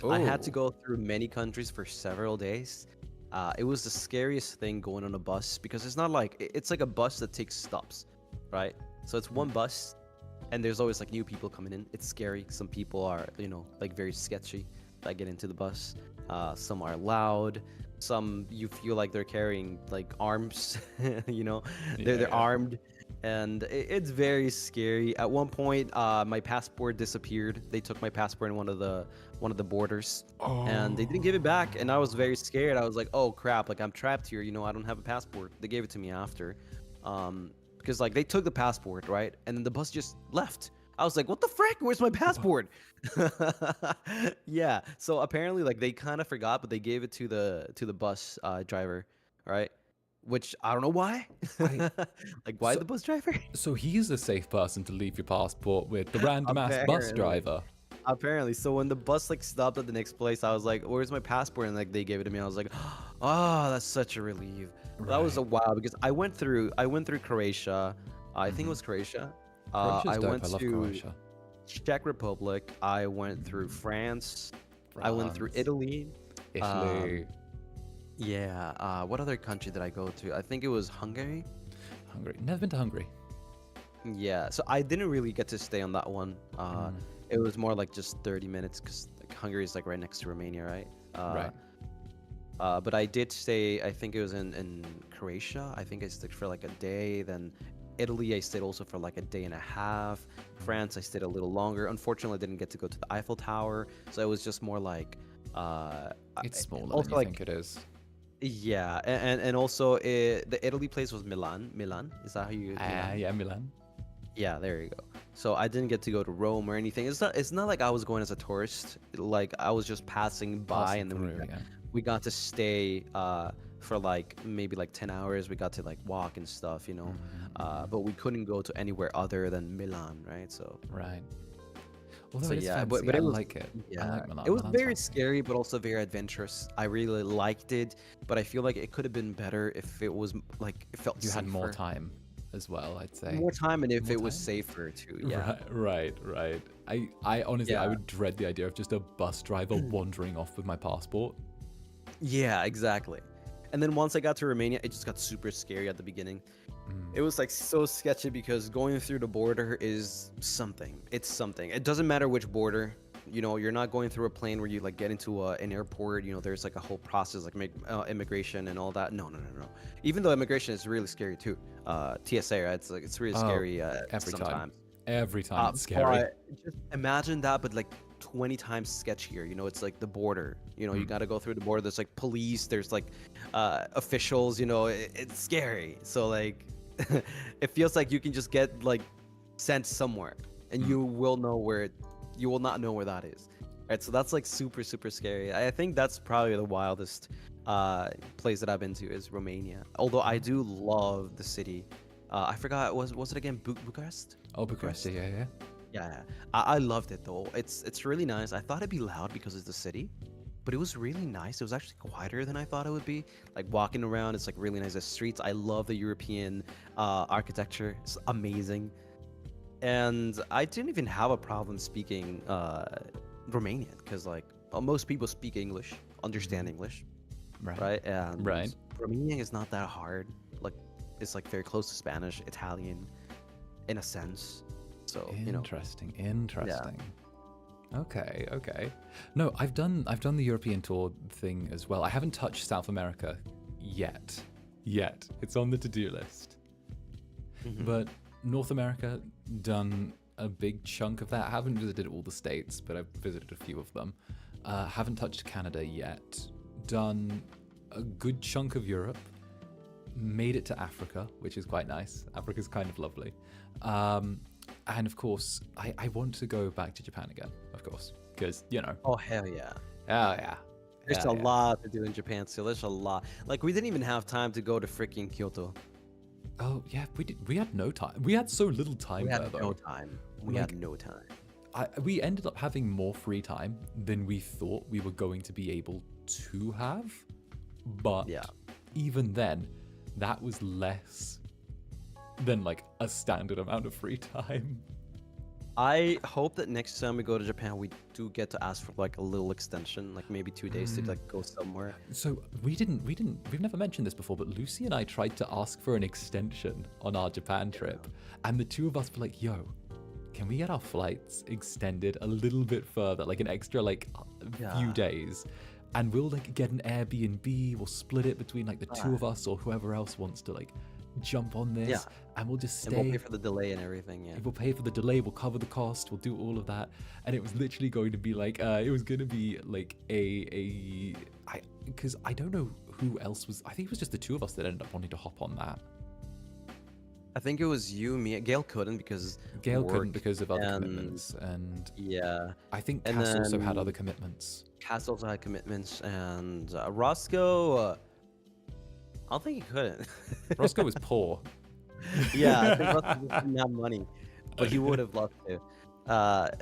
I had to go through many countries for several days. It was the scariest thing going on a bus because it's not like it's like a bus that takes stops, right? So it's one bus, and there's always like new people coming in. It's scary. Some people are like very sketchy that get into the bus. Some are loud. Some you feel like they're carrying like arms. They're armed. And it's very scary. At one point, my passport disappeared. They took my passport in one of the borders, and they didn't give it back. And I was very scared. I was like, "Oh crap! Like I'm trapped here. I don't have a passport." They gave it to me after, because like they took the passport, right? And then the bus just left. I was like, "What the frick? Where's my passport?" Yeah. So apparently, like they kind of forgot, but they gave it to the bus driver, right? Which I don't know why. Like, why the bus driver? So he's a safe person to leave your passport with, the random ass bus driver. Apparently. So when the bus like stopped at the next place, I was like, "Where's my passport?" And like they gave it to me. I was like, "Oh, that's such a relief." Right. That was a while because I went through Croatia. I think it was Croatia. I went I love to Croatia. Czech Republic. I went through France. I went through Italy. Yeah. What other country did I go to? I think it was Hungary. Never been to Hungary. Yeah. So I didn't really get to stay on that one. It was more like just 30 minutes because like, Hungary is like right next to Romania, right? Right. But I did stay. I think it was in Croatia. I think I stayed for like a day. Then Italy, I stayed also for like a day and a half. France, I stayed a little longer. Unfortunately, I didn't get to go to the Eiffel Tower. So it was just more like. It's smaller also than you like, think it is. Yeah, and also the Italy place was Milan. Milan, is that how you? Yeah, Milan. Yeah, there you go. So I didn't get to go to Rome or anything. It's not like I was going as a tourist. Like I was just passing by, and then we got to stay for like maybe like 10 hours. We got to like walk and stuff, but we couldn't go to anywhere other than Milan, right? So right. Although so it is yeah, fancy. but I it was, like it. yeah, I like Milan. it was Milan's very fancy. scary, but also very adventurous. I really liked it, but I feel like it could have been better if it was like it felt You safer. had more time as well, I'd say. More time, and if More it was time? safer too. Yeah. Right. I honestly, I Yeah. would dread the idea of just a bus driver wandering off with my passport. Yeah, exactly. And then once I got to Romania, it just got super scary at the beginning. It was like so sketchy because going through the border is something. It's something. It doesn't matter which border. You know, you're not going through a plane where you like get into an airport. You know, there's like a whole process like immigration and all that. No, no, no, no. Even though immigration is really scary too. TSA, right? It's like it's really Oh, scary every time. sometimes. Every time it's scary. But just imagine that, but like 20 times sketchier. You know, it's like the border. You know, you got to go through the border. There's like police. There's like officials. You know, it's scary. So like, it feels like you can just get like sent somewhere, and you will know where you will not know where that is. Right. So that's like super super scary. I think that's probably the wildest place that I've been to is Romania. Although I do love the city. I forgot was it again Bucharest? Oh, Bucharest. Yeah, yeah. Yeah, I loved it though. It's really nice. I thought it'd be loud because it's the city, but it was really nice. It was actually quieter than I thought it would be. Like walking around, it's like really nice. The streets, I love the European architecture. It's amazing, and I didn't even have a problem speaking Romanian because like most people speak English, understand English, right? And Right. Romanian is not that hard. Like it's like very close to Spanish, Italian, in a sense. So you know. Interesting. Okay, okay. No, I've done the European tour thing as well. I haven't touched South America yet. It's on the to-do list. But North America, done a big chunk of that. I haven't visited all the states, but I've visited a few of them. Haven't touched Canada yet. Done a good chunk of Europe. Made it to Africa, which is quite nice. Africa's kind of lovely. And of course, I want to go back to Japan again, of course, because, you know. Oh, hell yeah. Oh, yeah. There's a lot to do in Japan still. There's a lot. Like, we didn't even have time to go to freaking Kyoto. Oh, yeah, we had no time. We had so little time We there, had though. no time. We had no time. We ended up having more free time than we thought we were going to be able to have. But even then, that was less than like a standard amount of free time. I hope that next time we go to Japan, we do get to ask for like a little extension, like maybe 2 days to like go somewhere. So we've never mentioned this before, but Lucy and I tried to ask for an extension on our Japan trip, and the two of us were like, yo, can we get our flights extended a little bit further, like an extra like few days? And we'll like get an Airbnb, we'll split it between like the two of us or whoever else wants to like jump on this, and we'll just stay. And we'll pay for the delay and everything. We'll pay for the delay, we'll cover the cost, we'll do all of that. And it was literally going to be like it was going to be like because I don't know who else was. I think it was just the two of us that ended up wanting to hop on that. I think it was you, me. Gail couldn't because of other commitments, and I think and Cass also then had other commitments. Cass also had commitments, and Roscoe, I don't think he couldn't. Roscoe was poor. Yeah, I think Roscoe just didn't have money, but he would have loved to.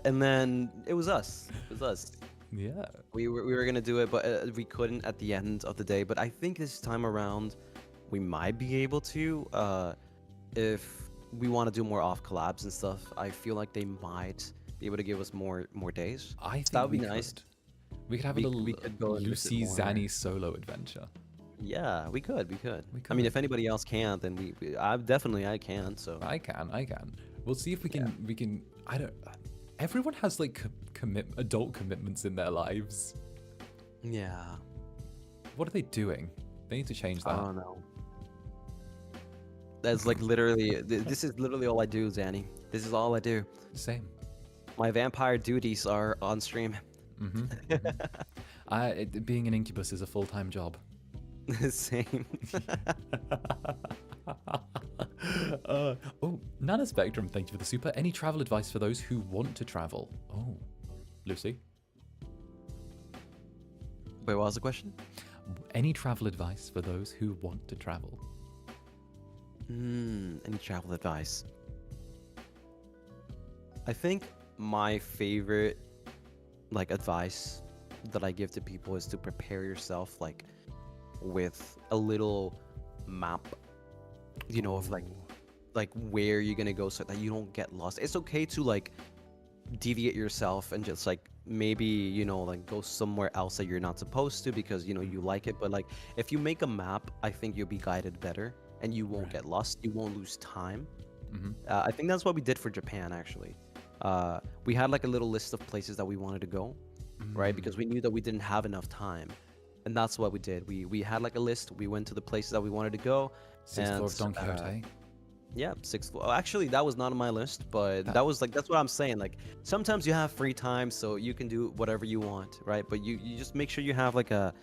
And then it was us. Yeah. We were gonna do it, but we couldn't at the end of the day. But I think this time around, we might be able to. If we want to do more off collabs and stuff, I feel like they might be able to give us more days. I think that would be nice. We could have a little Lucy Zanny solo adventure. Yeah, we could. I mean, if anybody else can't, then I can. So I can. We'll see if we can. I don't. Everyone has like adult commitments in their lives. Yeah. What are they doing? They need to change that. I don't know. That's like literally. This is literally all I do, Zanny. This is all I do. Same. My vampire duties are on stream. Being an Incubus is a full-time job. Same. Nana Spectrum, thank you for the super. Any travel advice for those who want to travel? Oh, Lucy? Wait, what was the question? Any travel advice for those who want to travel? Any travel advice? I think my favorite like advice that I give to people is to prepare yourself like with a little map, you know, of like where you're gonna go so that you don't get lost. It's okay to like deviate yourself and just like maybe, you know, like go somewhere else that you're not supposed to because, you know, you like it. But like if you make a map, I think you'll be guided better and you won't Right. get lost. You won't lose time. Hmm. I think that's what we did for Japan, actually. We had like a little list of places that we wanted to go, right? Because we knew that we didn't have enough time. And that's what we did. We had like a list. We went to the places that we wanted to go. Sixth floor And of Don Quixote. yeah, sixth floor. Actually, that was not on my list, but That- that was like, that's what I'm saying. Like sometimes you have free time, so you can do whatever you want, right? But you just make sure you have like a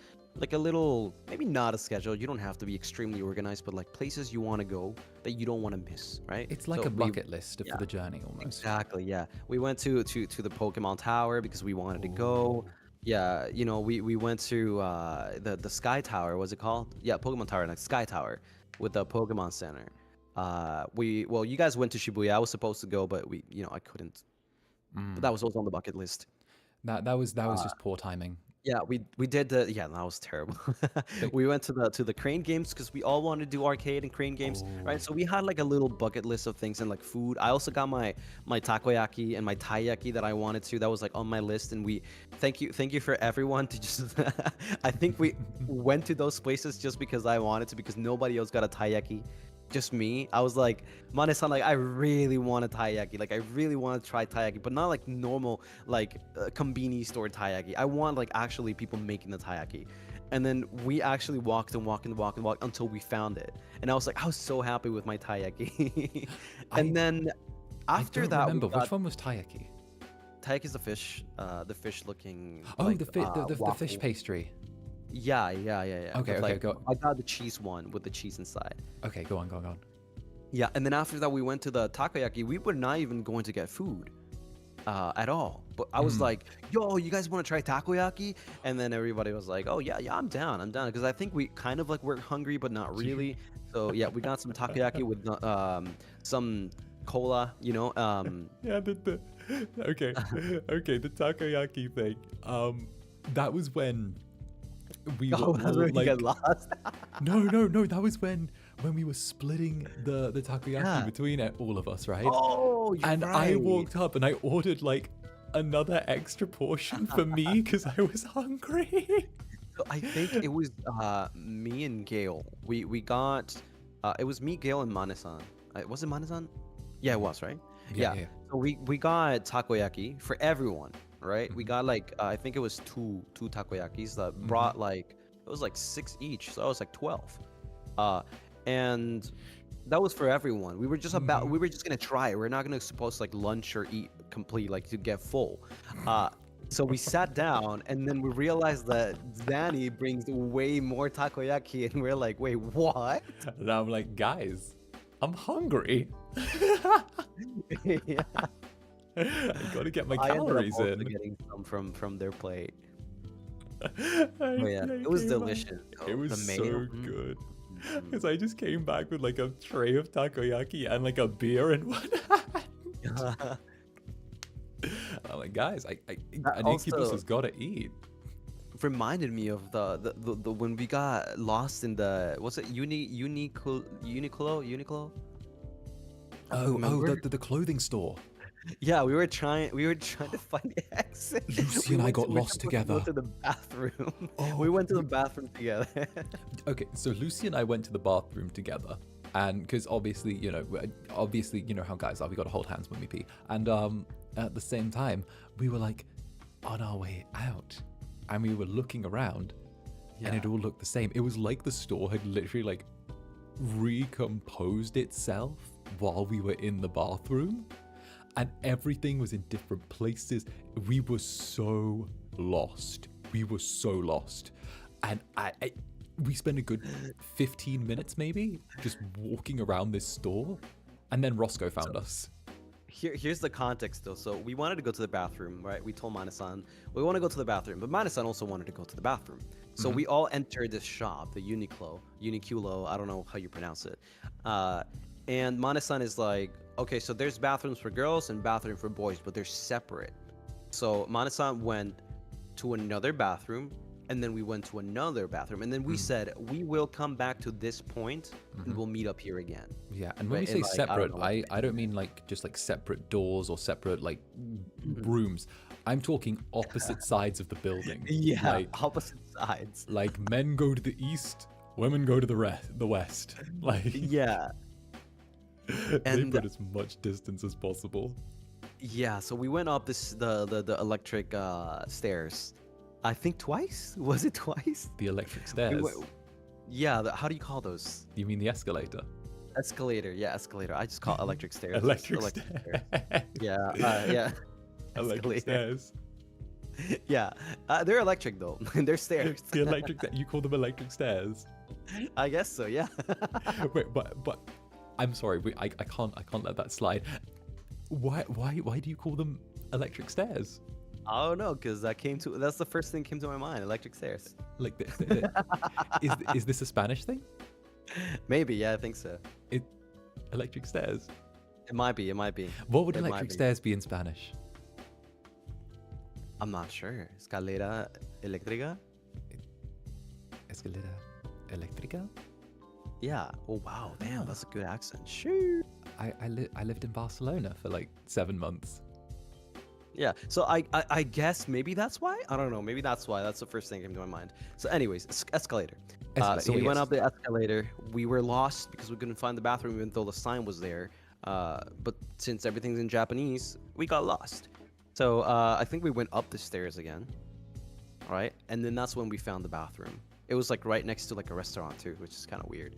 little, maybe not a schedule. You don't have to be extremely organized, but like places you want to go that you don't want to miss, right? It's like So a bucket list for the journey almost. exactly, yeah. We went to the Pokemon Tower because we wanted to go. Yeah, you know, we went to the Sky Tower. What's it called? Yeah, Pokemon Tower, like Sky Tower, with the Pokemon Center. Well, you guys went to Shibuya. I was supposed to go, but I couldn't. But that was also on the bucket list. That was just poor timing. Yeah, we did that was terrible. We went to the Crane Games because we all wanted to do arcade and Crane Games, right? So we had like a little bucket list of things and like food. I also got my takoyaki and my taiyaki that I wanted to. That was like on my list, and thank you for everyone to just. I think we went to those places just because I wanted to, because nobody else got a taiyaki. Just me. I was like, Mane-san, like, I really want a taiyaki. Like, I really want to try taiyaki, but not like normal, like, convenience store taiyaki. I want, like, actually people making the taiyaki. And then we actually walked until we found it. And I was so happy with my taiyaki. And then after that, remember which one was taiyaki. Taiyaki is the fish looking. Oh, like, the fish pastry. Yeah. Okay, But, go. I got the cheese one with the cheese inside. Okay, go on. Yeah, and then after that, we went to the takoyaki. We were not even going to get food at all. But I was like, yo, you guys want to try takoyaki? And then everybody was like, oh, yeah, I'm down. Because I think we kind of like were hungry, but not really. So, yeah, we got some takoyaki with some cola, Yeah, okay, the takoyaki thing. That was when we were that's where you get lost. No, that was when we were splitting the takoyaki between all of us, right? Oh, you're and right. I walked up and I ordered like another extra portion for me because I was hungry. So I think it was me and Gail. We got it was me, Gail, and Mane-san. Was it Mane-san? Yeah, it was, right? Yeah. So we got takoyaki for everyone, right? We got like I think it was two takoyakis that brought like, it was like 6 each, so it was like 12. And that was for everyone. We were just gonna try it. We're not gonna supposed to like lunch or eat complete, like to get full. So we sat down, and then we realized that Danny brings way more takoyaki, and we're like, wait, what? And I'm like, guys, I'm hungry. Yeah. I gotta get my I ended up calories also in. getting some from their plate. I It was came delicious. back. It was The so mayo. good. Because I just came back with like a tray of takoyaki and like a beer in one hand. I'm like, guys, an Incubus also has got to eat. reminded me of the when we got lost in the, what's it, Uniqlo? Remember? The clothing store. Yeah, we were trying to find the exit. Luci and I got lost together. We went to the bathroom. Oh. We went to the bathroom together. Okay, so Lucy and I went to the bathroom together, and because obviously you know how guys are, we got to hold hands when we pee, and at the same time we were like on our way out, and we were looking around, and it all looked the same. It was like the store had literally like recomposed itself while we were in the bathroom, and everything was in different places. We were so lost. And we spent a good 15 minutes maybe just walking around this store, and then Roscoe found us. Here's the context though. So we wanted to go to the bathroom, right? We told Mane-san we want to go to the bathroom, but Mane-san also wanted to go to the bathroom. So we all entered this shop, the Uniqlo, I don't know how you pronounce it. And Mane-san is like, okay, so there's bathrooms for girls and bathroom for boys, but they're separate. So Mane-san went to another bathroom, and then we went to another bathroom, and then we said we will come back to this point and we'll meet up here again. Yeah, and when we say separate, I don't mean like just like separate doors or separate like rooms. I'm talking opposite sides of the building. Yeah, opposite sides. Like men go to the east, women go to the west. Like Yeah, they and put as much distance as possible. yeah, so we went up the electric stairs. I think twice. Was it twice? The electric We stairs. went, yeah, how do you call those? You mean the escalator? Escalator. Yeah, escalator. I just call it electric stairs. It's Electric stairs. stairs. Yeah, yeah. Electric Escalator. stairs. Yeah, they're electric though. They're stairs. The electric. You call them electric stairs? I guess so. Yeah. Wait, but I'm sorry. I can't let that slide. Why do you call them electric stairs? I don't know, cause that's the first thing came to my mind. Electric stairs. Like, is this a Spanish thing? Maybe. Yeah, I think so. Electric stairs. It might be. It might be. What would It might electric be. stairs be in Spanish? I'm not sure. Escalera eléctrica. Escalera eléctrica. Yeah. Oh wow. Damn, that's a good accent. Shoot. I lived in Barcelona for like 7 months. Yeah. So I guess maybe that's why. I don't know. Maybe that's why. That's the first thing that came to my mind. So anyways, escalator. So we went up the escalator. We were lost because we couldn't find the bathroom even though the sign was there. But since everything's in Japanese, we got lost. So I think we went up the stairs again. Right? And then that's when we found the bathroom. It was like right next to like a restaurant too, which is kind of weird.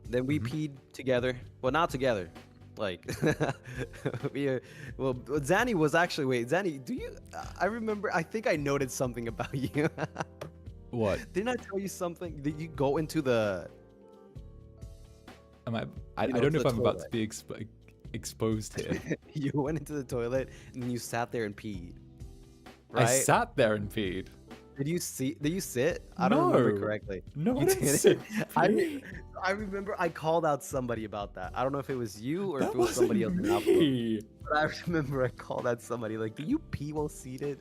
Then we peed together. Well, not together. Like, well, Zanny was actually, wait, Zanny, do you, I remember, I think I noted something about you. What? Didn't I tell you something? Did you go into the, I know, don't know the if I'm about to toilet. be exposed here. you went into the toilet and then you sat there and peed, I right? sat there and peed. Did you sit? I don't remember No. correctly. No, You I didn't didn't? sit. I remember I called out somebody about that. I don't know if it was you or if That it was wasn't somebody else in Avallum. me. But I remember I called out somebody like, "Do you pee while seated?"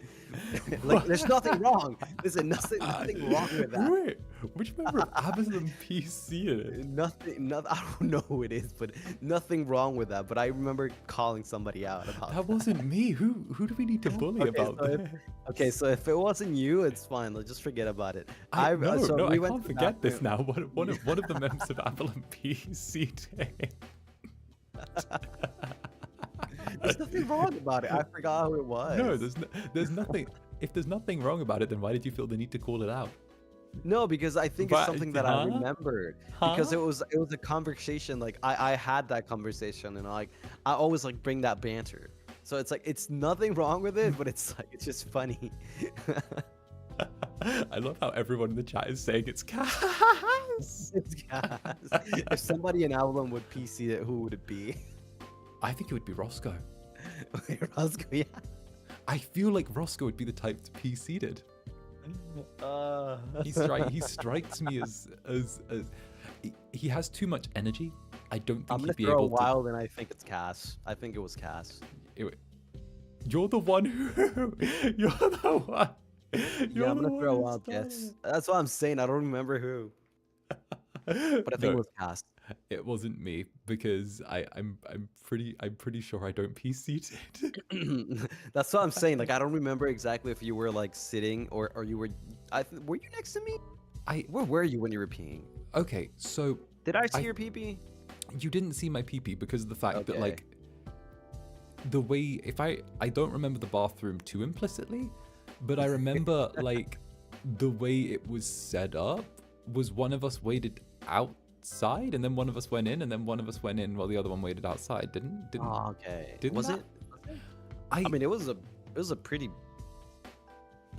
Like, there's nothing wrong. Listen, nothing wrong with that. Wait, which member of Avallum PC'd? Nothing. I don't know who it is, but nothing wrong with that. But I remember calling somebody out about That wasn't me. Who do we need to bully about so this? Okay, so if it wasn't you, it's fine. Let's just forget about it. I we went can't to the forget this bathroom. now. One of the members of Avallum PC'd. There's nothing wrong about it. I forgot who it was. No, there's nothing. If there's nothing wrong about it, then why did you feel the need to call it out? No, because I think it's But- something that I huh? remembered. Huh? Because it was a conversation. Like I had that conversation, and like I always like bring that banter. So it's like it's nothing wrong with it, but it's like it's just funny. I love how everyone in the chat is saying it's Cass. It's gas. If somebody in Avallum would PC it, who would it be? I think it would be Roscoe. Roscoe, yeah. I feel like Roscoe would be the type to PC it. He strikes me as he has too much energy. I don't think I'm gonna he'd be throw able wild, and I think it's Cass. I think it was Cass. to. You're the one who. You're the one. Yeah, I'm gonna throw a wild who's done guess. That's what I'm saying. I don't remember who, but I think it was Cass. It wasn't me because I'm pretty sure I don't PC it. That's what I'm saying. Like I don't remember exactly if you were like sitting or you were. Were you next to me? Where were you when you were peeing? Okay, so Did I see your pee pee? you didn't see my pee because of the fact that Okay. like the way if I don't remember the bathroom too implicitly, but I remember like the way it was set up was one of us waited outside and then one of us went in and then one of us went in while the other one waited outside. Didn't Oh, okay. didn't Was that- it? I I mean, it was a pretty.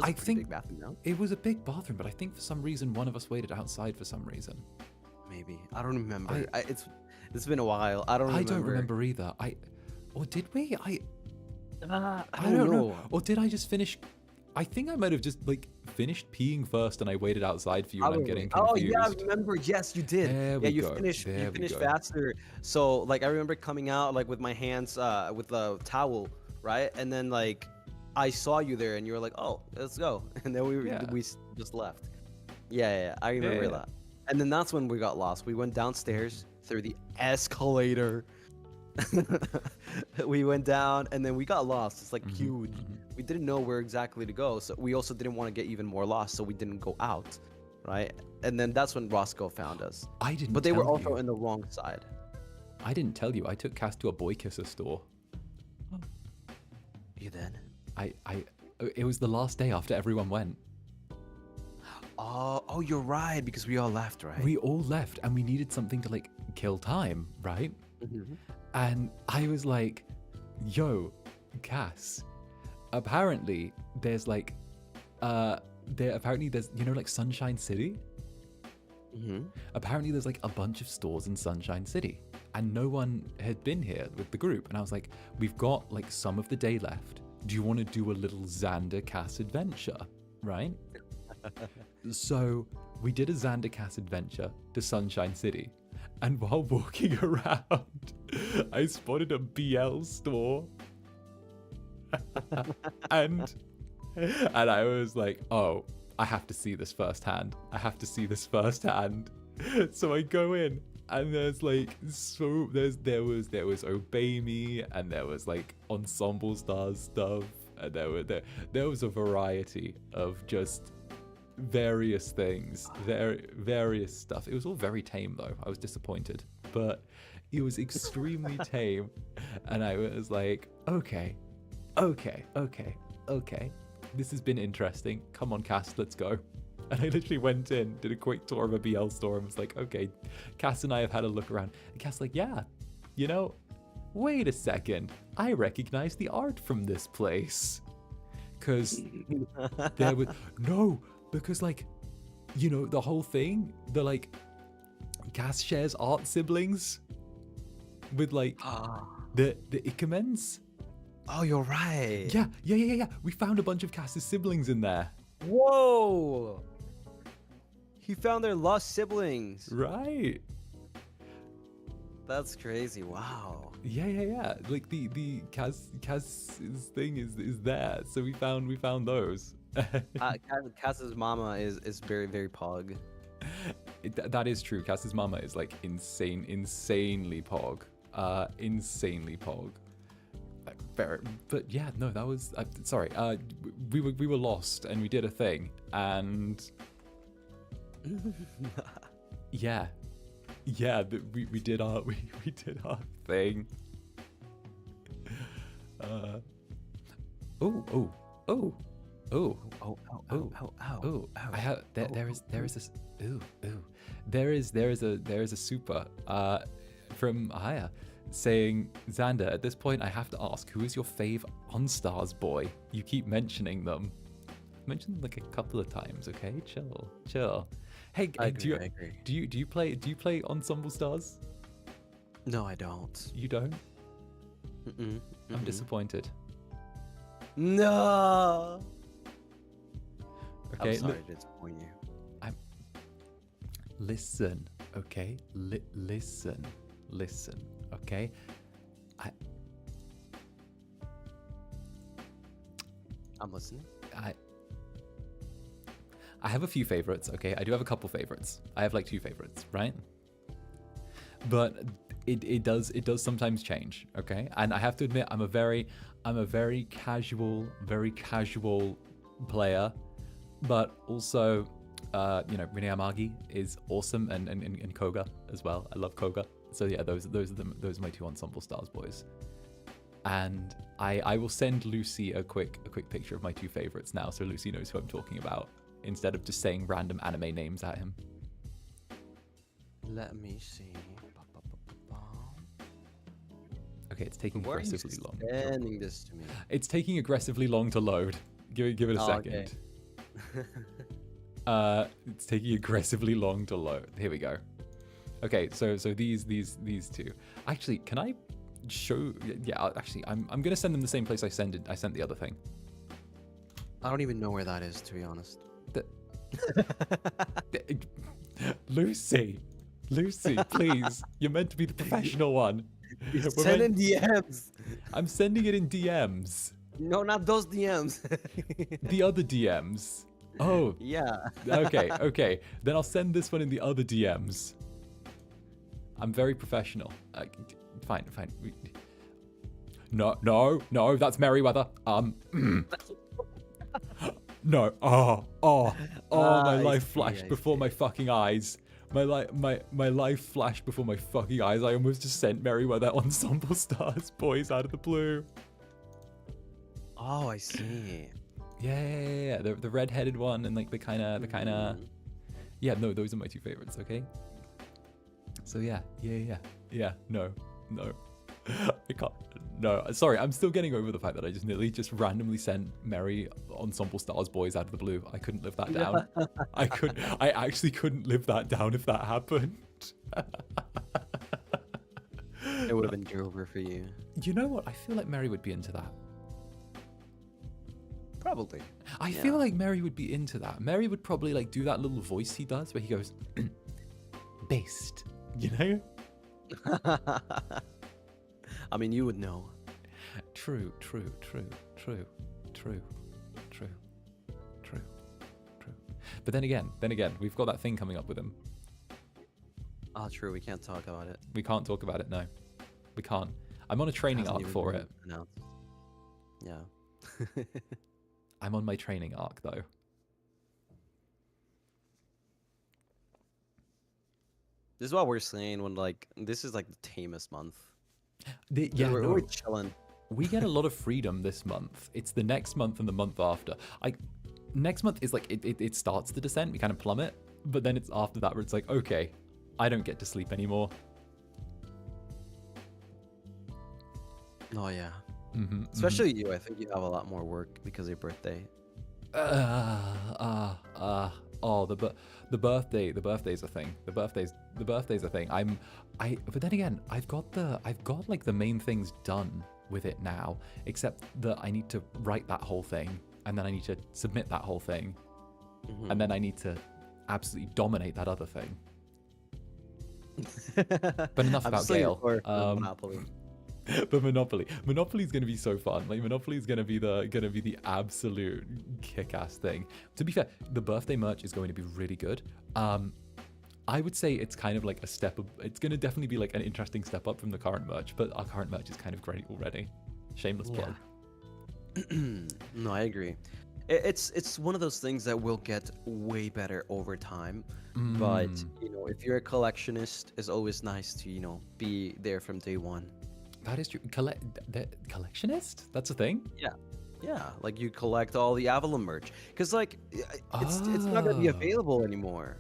I think big bathroom. No, it was a big bathroom, but I think for some reason one of us waited outside for some reason. maybe I don't remember. It's been a while. I don't remember. I don't remember either. Or did we? I don't know. Or did I just finish? I think I might have just like finished peeing first and I waited outside for you and I'm getting confused. Oh yeah, I remember. Yes, you did. There Yeah, we you go. finished. There You we finished go. faster. So like I remember coming out like with my hands with the towel, right? And then like I saw you there and you were like, "Oh, let's go." And then Yeah. we just left. Yeah, I remember Yeah. that. And then that's when we got lost. We went downstairs through the escalator. We went down and then we got lost. It's like Mm-hmm, huge. mm-hmm. We didn't know where exactly to go, so we also didn't want to get even more lost, so we didn't go out, right? And then that's when Roscoe found us. I didn't But they were tell also you. in the wrong side. I didn't tell you. I took Cass to a boy kisser store. You then? It was the last day after everyone went. Oh, you're right, because we all left, right? We all left and we needed something to like kill time, right? Mhm. And I was like, yo, Cass, apparently there's like, apparently there's, you know, like Sunshine City? Mhm. Apparently there's like a bunch of stores in Sunshine City and no one had been here with the group. And I was like, we've got like some of the day left. Do you want to do a little Zander Cass adventure, right? So we did a Zander Cass adventure to Sunshine City. And while walking around, I spotted a BL store. and I was like, oh, I have to see this firsthand. I have to see this firsthand. So I go in and there's like there was Obey Me and there was like Ensemble Stars stuff and there was a variety of just various things, various stuff. It was all very tame though. I was disappointed, but it was extremely tame. And I was like, okay. This has been interesting. Come on, Cass, let's go. And I literally went in, did a quick tour of a BL store and was like, okay, Cass and I have had a look around. And Cass like, yeah, you know, wait a second. I recognize the art from this place. Because there was, no, because like, you know, the whole thing, the like, Cass shares art siblings with like the 𝓂𝓸𝓾𝓻. Oh, you're right. Yeah. We found a bunch of Cass's siblings in there. Whoa! He found their lost siblings. Right. That's crazy. Wow. Yeah. Like the Cass's thing is there. So we found those. Cass's mama is very, very pog. That is true. Cass's mama is like insanely pog. Insanely pog. But yeah, no, that was sorry. We were lost and we did a thing and yeah, we did our thing. I have there is this there is a super from Haya saying, Zander, at this point I have to ask, who is your fave OnStars boy? You keep mentioning them. I've mentioned them like a couple of times, okay? Chill. Hey, I do agree. you play Ensemble Stars? No, I don't. You don't? Mm-mm. I'm disappointed. No. Okay, I'm sorry to disappoint you. Listen, okay? Listen, okay? I'm listening. I have a few favorites, okay? I do have a couple favorites. I have like 2 favorites, right? But it does sometimes change, okay? And I have to admit, I'm a very casual player, but also you know, Rene Amagi is awesome and Koga as well. I love Koga. So yeah, those are my 2 Ensemble Stars boys. And I will send Lucy a quick picture of my 2 favorites now, so Lucy knows who I'm talking about, instead of just saying random anime names at him. Let me see. Okay, it's taking aggressively long. Sending this to me. It's taking aggressively long to load. Give it a second. Okay. It's taking aggressively long to load. Here we go. Okay, so these 2. Actually, can I show? Yeah, actually, I'm gonna send them the same place I sent the other thing. I don't even know where that is, to be honest. Lucy, please. You're meant to be the professional one. Send in DMs. I'm sending it in DMs. No, not those DMs. The other DMs. Oh. Yeah. Okay. Then I'll send this one in the other DMs. I'm very professional. fine. No, that's Merryweather. No. My life flashed before my fucking eyes. My life flashed before my fucking eyes. I almost just sent Merryweather Ensemble Stars Boys Out of the Blue. Oh, I see. Yeah. The red-headed one and like the kind of. Yeah, no, those are my two favorites. Okay. So yeah. No. I can't. No, sorry. I'm still getting over the fact that I just nearly just randomly sent Merry Ensemble Stars Boys Out of the Blue. I couldn't live that down. I actually couldn't live that down if that happened. It would have been over for you. You know what? I feel like Merry would be into that. Probably. I feel like Merry would be into that. Merry would probably like do that little voice he does where he goes, based, you know? I mean, you would know. True. But then again, we've got that thing coming up with him. Oh, true. We can't talk about it. We can't talk about it, no. We can't. I'm on a training arc for it. Announced. Yeah. I'm on my training arc, though. This is what we're saying when, like, this is like the tamest month. We're chilling. We get a lot of freedom this month. It's the next month and the month after. Next month is like, it starts the descent. We kind of plummet. But then it's after that where it's like, okay, I don't get to sleep anymore. Oh, yeah. Especially you. I think you have a lot more work because of your birthday. The birthday's a thing. The birthday's a thing. But then again, I've got like the main things done with it now, except that I need to write that whole thing, and then I need to submit that whole thing, and then I need to absolutely dominate that other thing. But enough about Gale. Monopoly. But Monopoly's gonna be so fun. Like Monopoly's gonna be the absolute kick-ass thing. To be fair, the birthday merch is going to be really good. I would say it's kind of like a step up. It's gonna definitely be like an interesting step up from the current merch, but our current merch is kind of great already. Shameless plug. No, I agree. It's one of those things that will get way better over time. But if you're a collectionist, it's always nice to be there from day one. That is true. Collectionist? That's a thing? Yeah, like you collect all the Avallum merch. Because like it's not gonna be available anymore.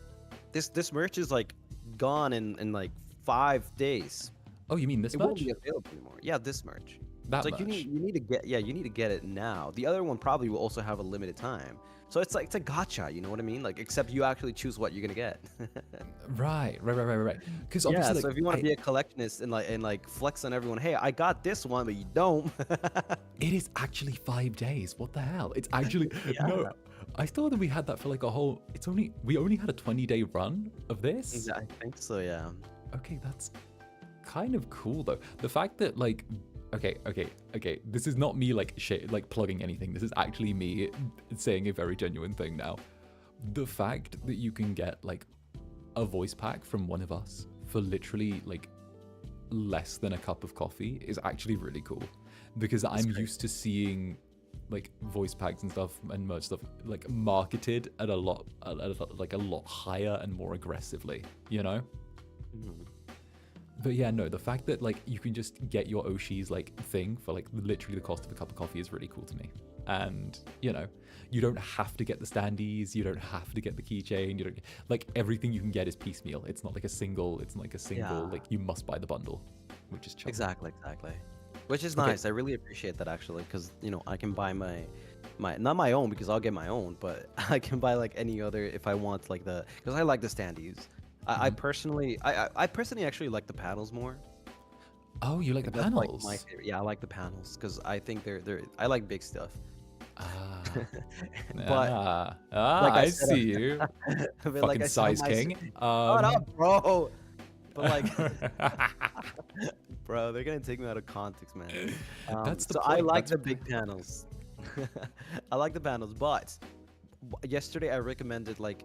This merch is like gone in like 5 days. Oh, you mean this merch? It won't be available anymore. Yeah, this merch. That it's like merch. you need to get it now. The other one probably will also have a limited time. So it's like it's a gotcha, you know what I mean? Like except you actually choose what you're gonna get. Right. Because obviously, so if you want to be a collectionist and like flex on everyone, hey, I got this one, but you don't. It is actually 5 days. What the hell? It's actually no. I thought that we had that for like a whole. We only had a 20-day run of this. Yeah, I think so. Yeah. Okay, that's kind of cool though. The fact that like. Okay. This is not me like plugging anything. This is actually me saying a very genuine thing now. The fact that you can get like a voice pack from one of us for literally like less than a cup of coffee is actually really cool, because I'm used to seeing like voice packs and stuff and merch stuff like marketed at a lot higher and more aggressively, you know? But yeah, no, the fact that like you can just get your Oshi's like thing for like literally the cost of a cup of coffee is really cool to me. And you don't have to get the standees, you don't have to get the keychain, you don't like everything you can get is piecemeal. It's not like a single, like you must buy the bundle, which is chill. Exactly. Which is nice. I really appreciate that actually, because I can buy my not my own because I'll get my own, but I can buy like any other if I want like because I like the standees. I personally actually like the panels more. Oh, you like the panels? Like my favorite. Yeah, I like the panels because I think I like big stuff. But I see you. Fucking like size king. Shut up, bro. But like, bro, they're gonna take me out of context, man. That's the so point. I like the big panels. I like the panels, but yesterday I recommended like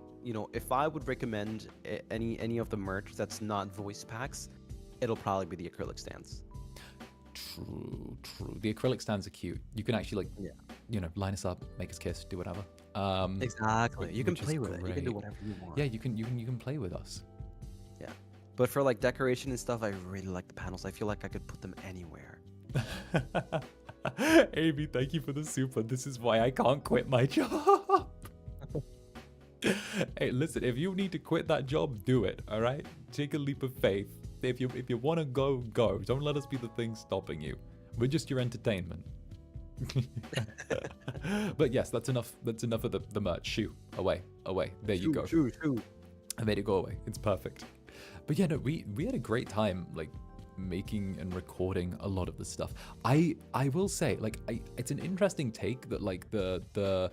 if I would recommend any of the merch that's not voice packs, it'll probably be the acrylic stands. True, true. The acrylic stands are cute. You can actually like, Yeah. you know, line us up, make us kiss, do whatever. Exactly. You can which is play with it. You can do great. whatever you want. Yeah, you can play with us. Yeah. But for like decoration and stuff, I really like the panels. I feel like I could put them anywhere. Amy, thank you for the super. This is why I can't quit my job. Hey, listen, if you need to quit that job, do it. All right, take a leap of faith. If you want to go, go. Don't let us be the thing stopping you. We're just your entertainment. But yes, that's enough. That's enough of the merch. Shoo, away. There you go. Shoo. I made it go away. It's perfect. But yeah, no, we had a great time like making and recording a lot of the stuff. I will say, like, it's an interesting take that like the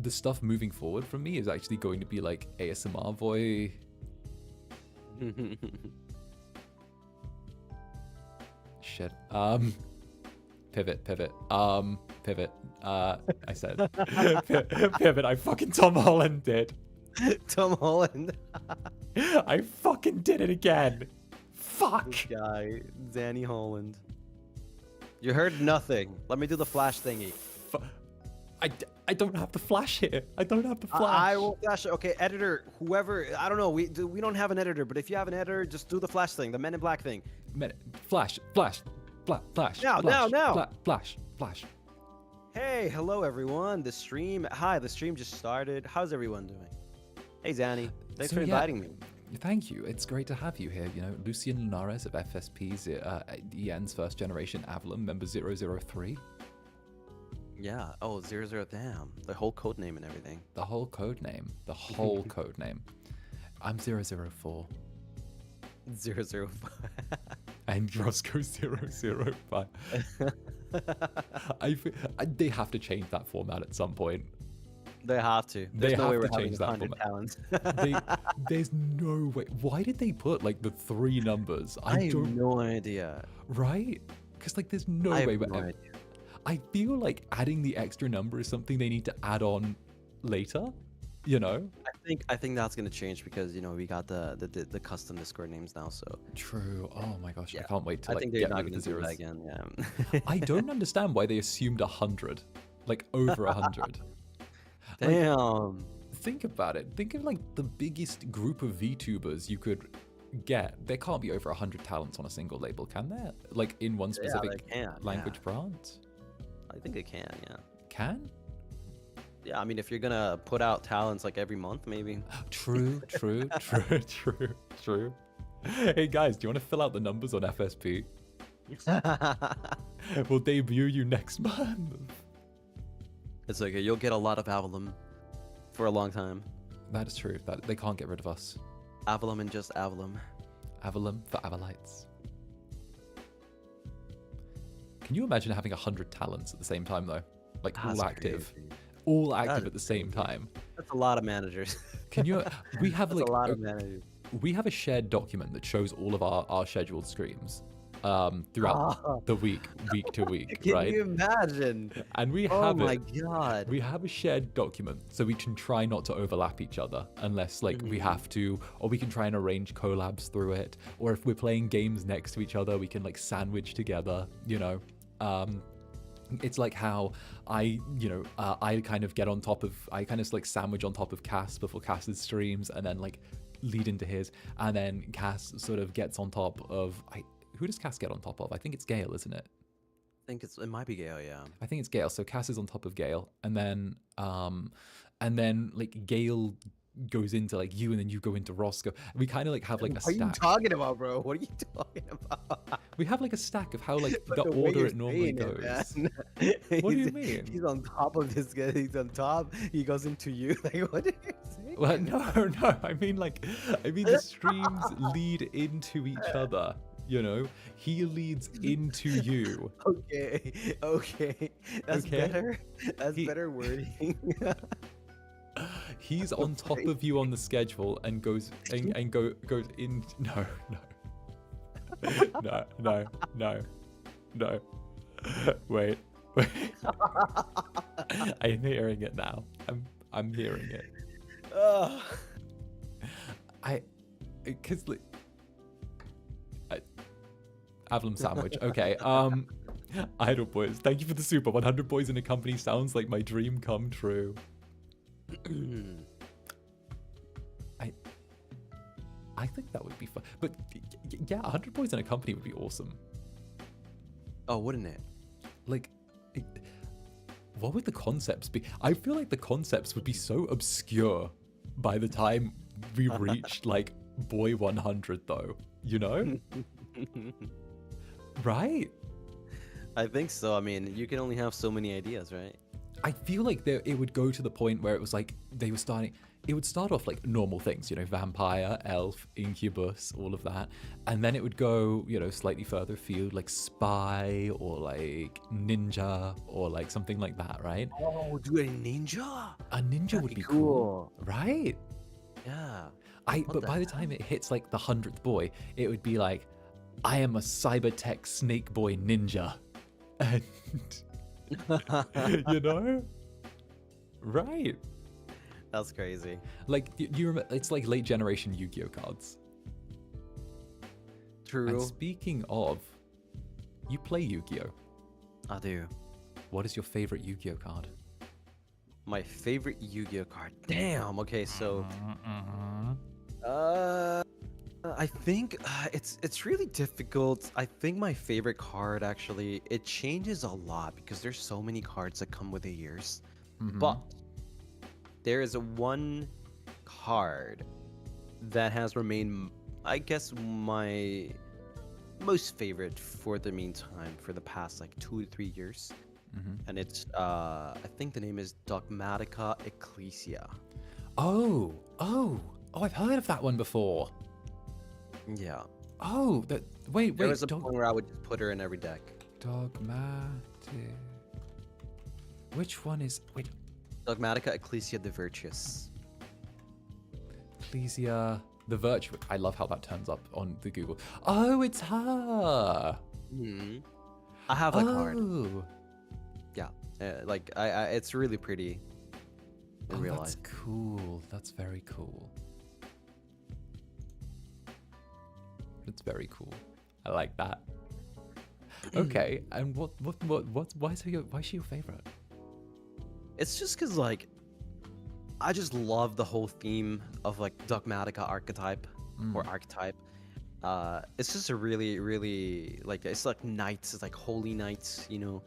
stuff moving forward from me is actually going to be like ASMR voice. Shit. Pivot. I said pivot. I fucking Tom Holland did. Tom Holland. I fucking did it again. Fuck. This guy, Danny Holland. You heard nothing. Let me do the flash thingy. I don't have the flash here. I don't have the flash. I will flash. Okay, editor, whoever. I don't know. We don't have an editor, but if you have an editor, just do the flash thing, the Men in Black thing. Flash. Now. Flash. Hey, hello everyone. The stream just started. How's everyone doing? Hey, Zanny. Thanks for inviting me. Thank you. It's great to have you here. You know, Luci and I of FSP's EN's first generation Avallum, member 003. Yeah. Oh, 00. Damn. The whole code name and everything. The whole code name. I'm 004. 005. And Roscoe 005. They have to change that format at some point. They have to. There's no way we're having 100 talents. There's no way. Why did they put like the 3 numbers? I have no idea. Right? Because like there's no way. I feel like adding the extra number is something they need to add on later. You know? I think that's gonna change because you know we got the custom Discord names now. So true. Oh my gosh, yeah. I can't wait to I like think they're get not rid gonna of the do zeros that again. Yeah. I don't understand why they assumed 100, like over 100. Damn. Like, think about it. Think of like the biggest group of VTubers you could get. There can't be over 100 talents on a single label, can there? Like in one specific language branch? I think it can, yeah. Can? Yeah, I mean, if you're gonna put out talents like every month, maybe. True. Hey guys, do you want to fill out the numbers on FSP? We'll debut you next month. It's okay. You'll get a lot of Avallum for a long time. That is true. That they can't get rid of us. Avallum and just Avallum. Avallum for Avallites. Can you imagine having 100 talents at the same time though? Like all active. Crazy. All active at the same time. That's a lot of managers. Can you? We have like a lot of managers. We have a shared document that shows all of our scheduled streams throughout the week to week. Can right? you imagine? And we have oh my god. We have a shared document so we can try not to overlap each other unless like we have to, or we can try and arrange collabs through it, or if we're playing games next to each other, we can like sandwich together. You know. It's like how I kind of get on top of, I kind of like sandwich on top of Cass before Cass's streams and then like lead into his, and then Cass sort of gets on top of, who does Cass get on top of? I think it's Gale, isn't it? I think it might be Gale, yeah. I think it's Gale. So Cass is on top of Gale, and then like Gale goes into like you, and then you go into Roscoe. We kind of like have like a stack. What are you talking about, bro? What are you talking about? We have like a stack of how like the order it normally goes. What do you mean? He's on top of this guy. He's on top. He goes into you. Like, what are you saying? Well, no. I mean the streams lead into each other. You know, he leads into you. Okay. That's better. That's better wording. He's on top of you on the schedule and goes goes in. No. Wait. I'm hearing it now. I'm hearing it. Because like, Avallum sandwich. Okay. Idle boys. Thank you for the super. 100 boys in a company sounds like my dream come true. I think that would be fun. But yeah, 100 boys in a company would be awesome. Oh, wouldn't it? Like, what would the concepts be? I feel like the concepts would be so obscure by the time we reached like boy 100 though, you know? Right? I think so. I mean, you can only have so many ideas, right? I feel like it would go to the point where it was like they were starting. It would start off like normal things, you know, vampire, elf, incubus, all of that, and then it would go, you know, slightly further afield, like spy or like ninja or like something like that, right? Oh, do a ninja. A ninja That'd would be cool, right? Yeah. But by the time it hits like the 100th boy, it would be like, I am a cybertech snake boy ninja, and you know, right? That's crazy. Like you remember, it's like late generation Yu-Gi-Oh cards. True. And speaking of, you play Yu-Gi-Oh. I do. What is your favorite Yu-Gi-Oh card? My favorite Yu-Gi-Oh card. Damn. Okay, so I think it's really difficult. I think my favorite card actually, it changes a lot because there's so many cards that come with the years. But there is one card that has remained, I guess, my most favorite for the meantime for the past like 2 to 3 years. And it's I think the name is 𝓂𝓸𝓾𝓻. Oh, I've heard of that one before. Yeah. Oh, wait. There was a point where I would just put her in every deck. Dogmatic. Which one is 𝓂𝓸𝓾𝓻 the Virtuous. Ecclesia the Virtuous? I love how that turns up on the Google. Oh, it's her. I have that card. Oh. Yeah, like it's really pretty in real life. That's cool. That's very cool. It's very cool. I like that. Okay, and why is she your favorite? It's just because like I just love the whole theme of like 𝓂𝓸𝓾 archetype or archetype. It's just a really like it's like knights, it's like holy knights, you know,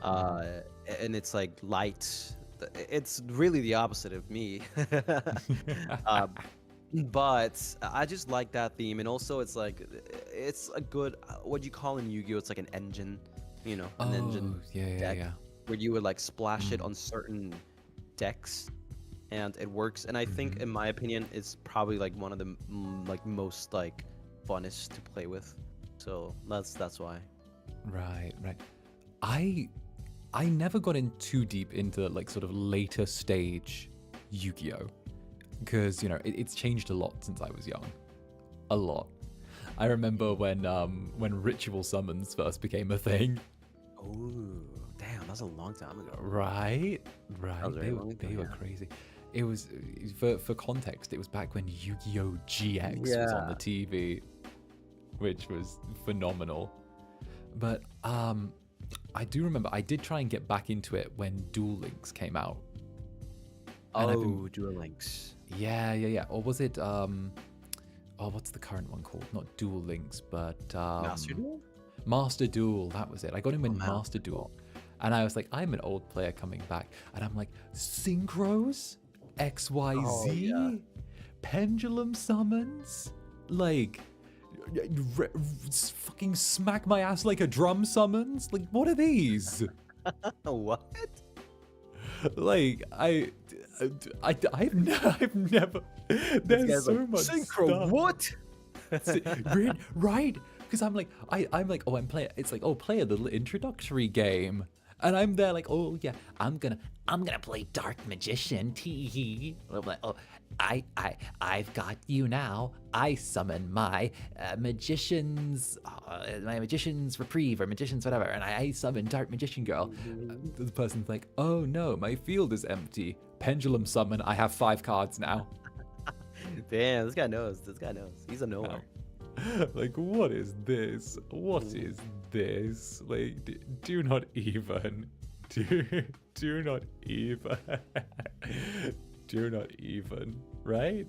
and it's like light. It's really the opposite of me. But I just like that theme, and also it's like it's a good what you call in Yu-Gi-Oh, it's like an engine, you know, an engine deck where you would like splash it on certain decks and it works. And I think in my opinion it's probably like one of the like most like funnest to play with, so that's why. Right. I never got in too deep into like sort of later stage Yu-Gi-Oh, because you know it's changed a lot since I was young, a lot. I remember when ritual summons first became a thing. Oh damn, that's a long time ago. Right. They were crazy. It was for context, it was back when Yu-Gi-Oh GX was on the TV, which was phenomenal. But I do remember I did try and get back into it when Duel Links came out. Duel Links. Yeah. Or was it what's the current one called? Not Duel Links, but Master Duel? Master Duel, that was it. I got him in Master Duel. And I was like, I'm an old player coming back. And I'm like, synchros? XYZ? Pendulum summons? Like, fucking smack my ass like a drum summons? Like, what are these? What? Like, I've never. There's so much synchro stuff. What? Right? Because I'm like, I'm playing. It's like, play a little introductory game, and I'm there like, I'm gonna play Dark Magician. Tee. I'm like, I've got you now. I summon my magician's reprieve or magician's whatever, and I summon Dark Magician Girl. The person's like, oh no, my field is empty. Pendulum summon. I have 5 cards now. Damn, this guy knows. He's a knower. Like, what is this? What is this? Like, do not even. Do not even. Do not even. Right?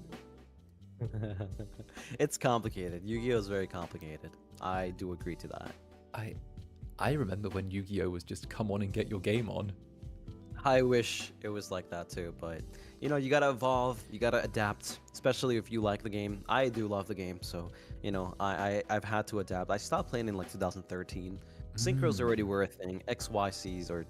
It's complicated. Yu-Gi-Oh is very complicated. I do agree to that. I remember when Yu-Gi-Oh was just come on and get your game on. I wish it was like that too, but you know, you gotta evolve, you gotta adapt, especially if you like the game. I do love the game, so you know, I've had to adapt. I stopped playing in like 2013. Synchros already were a thing. XYCs or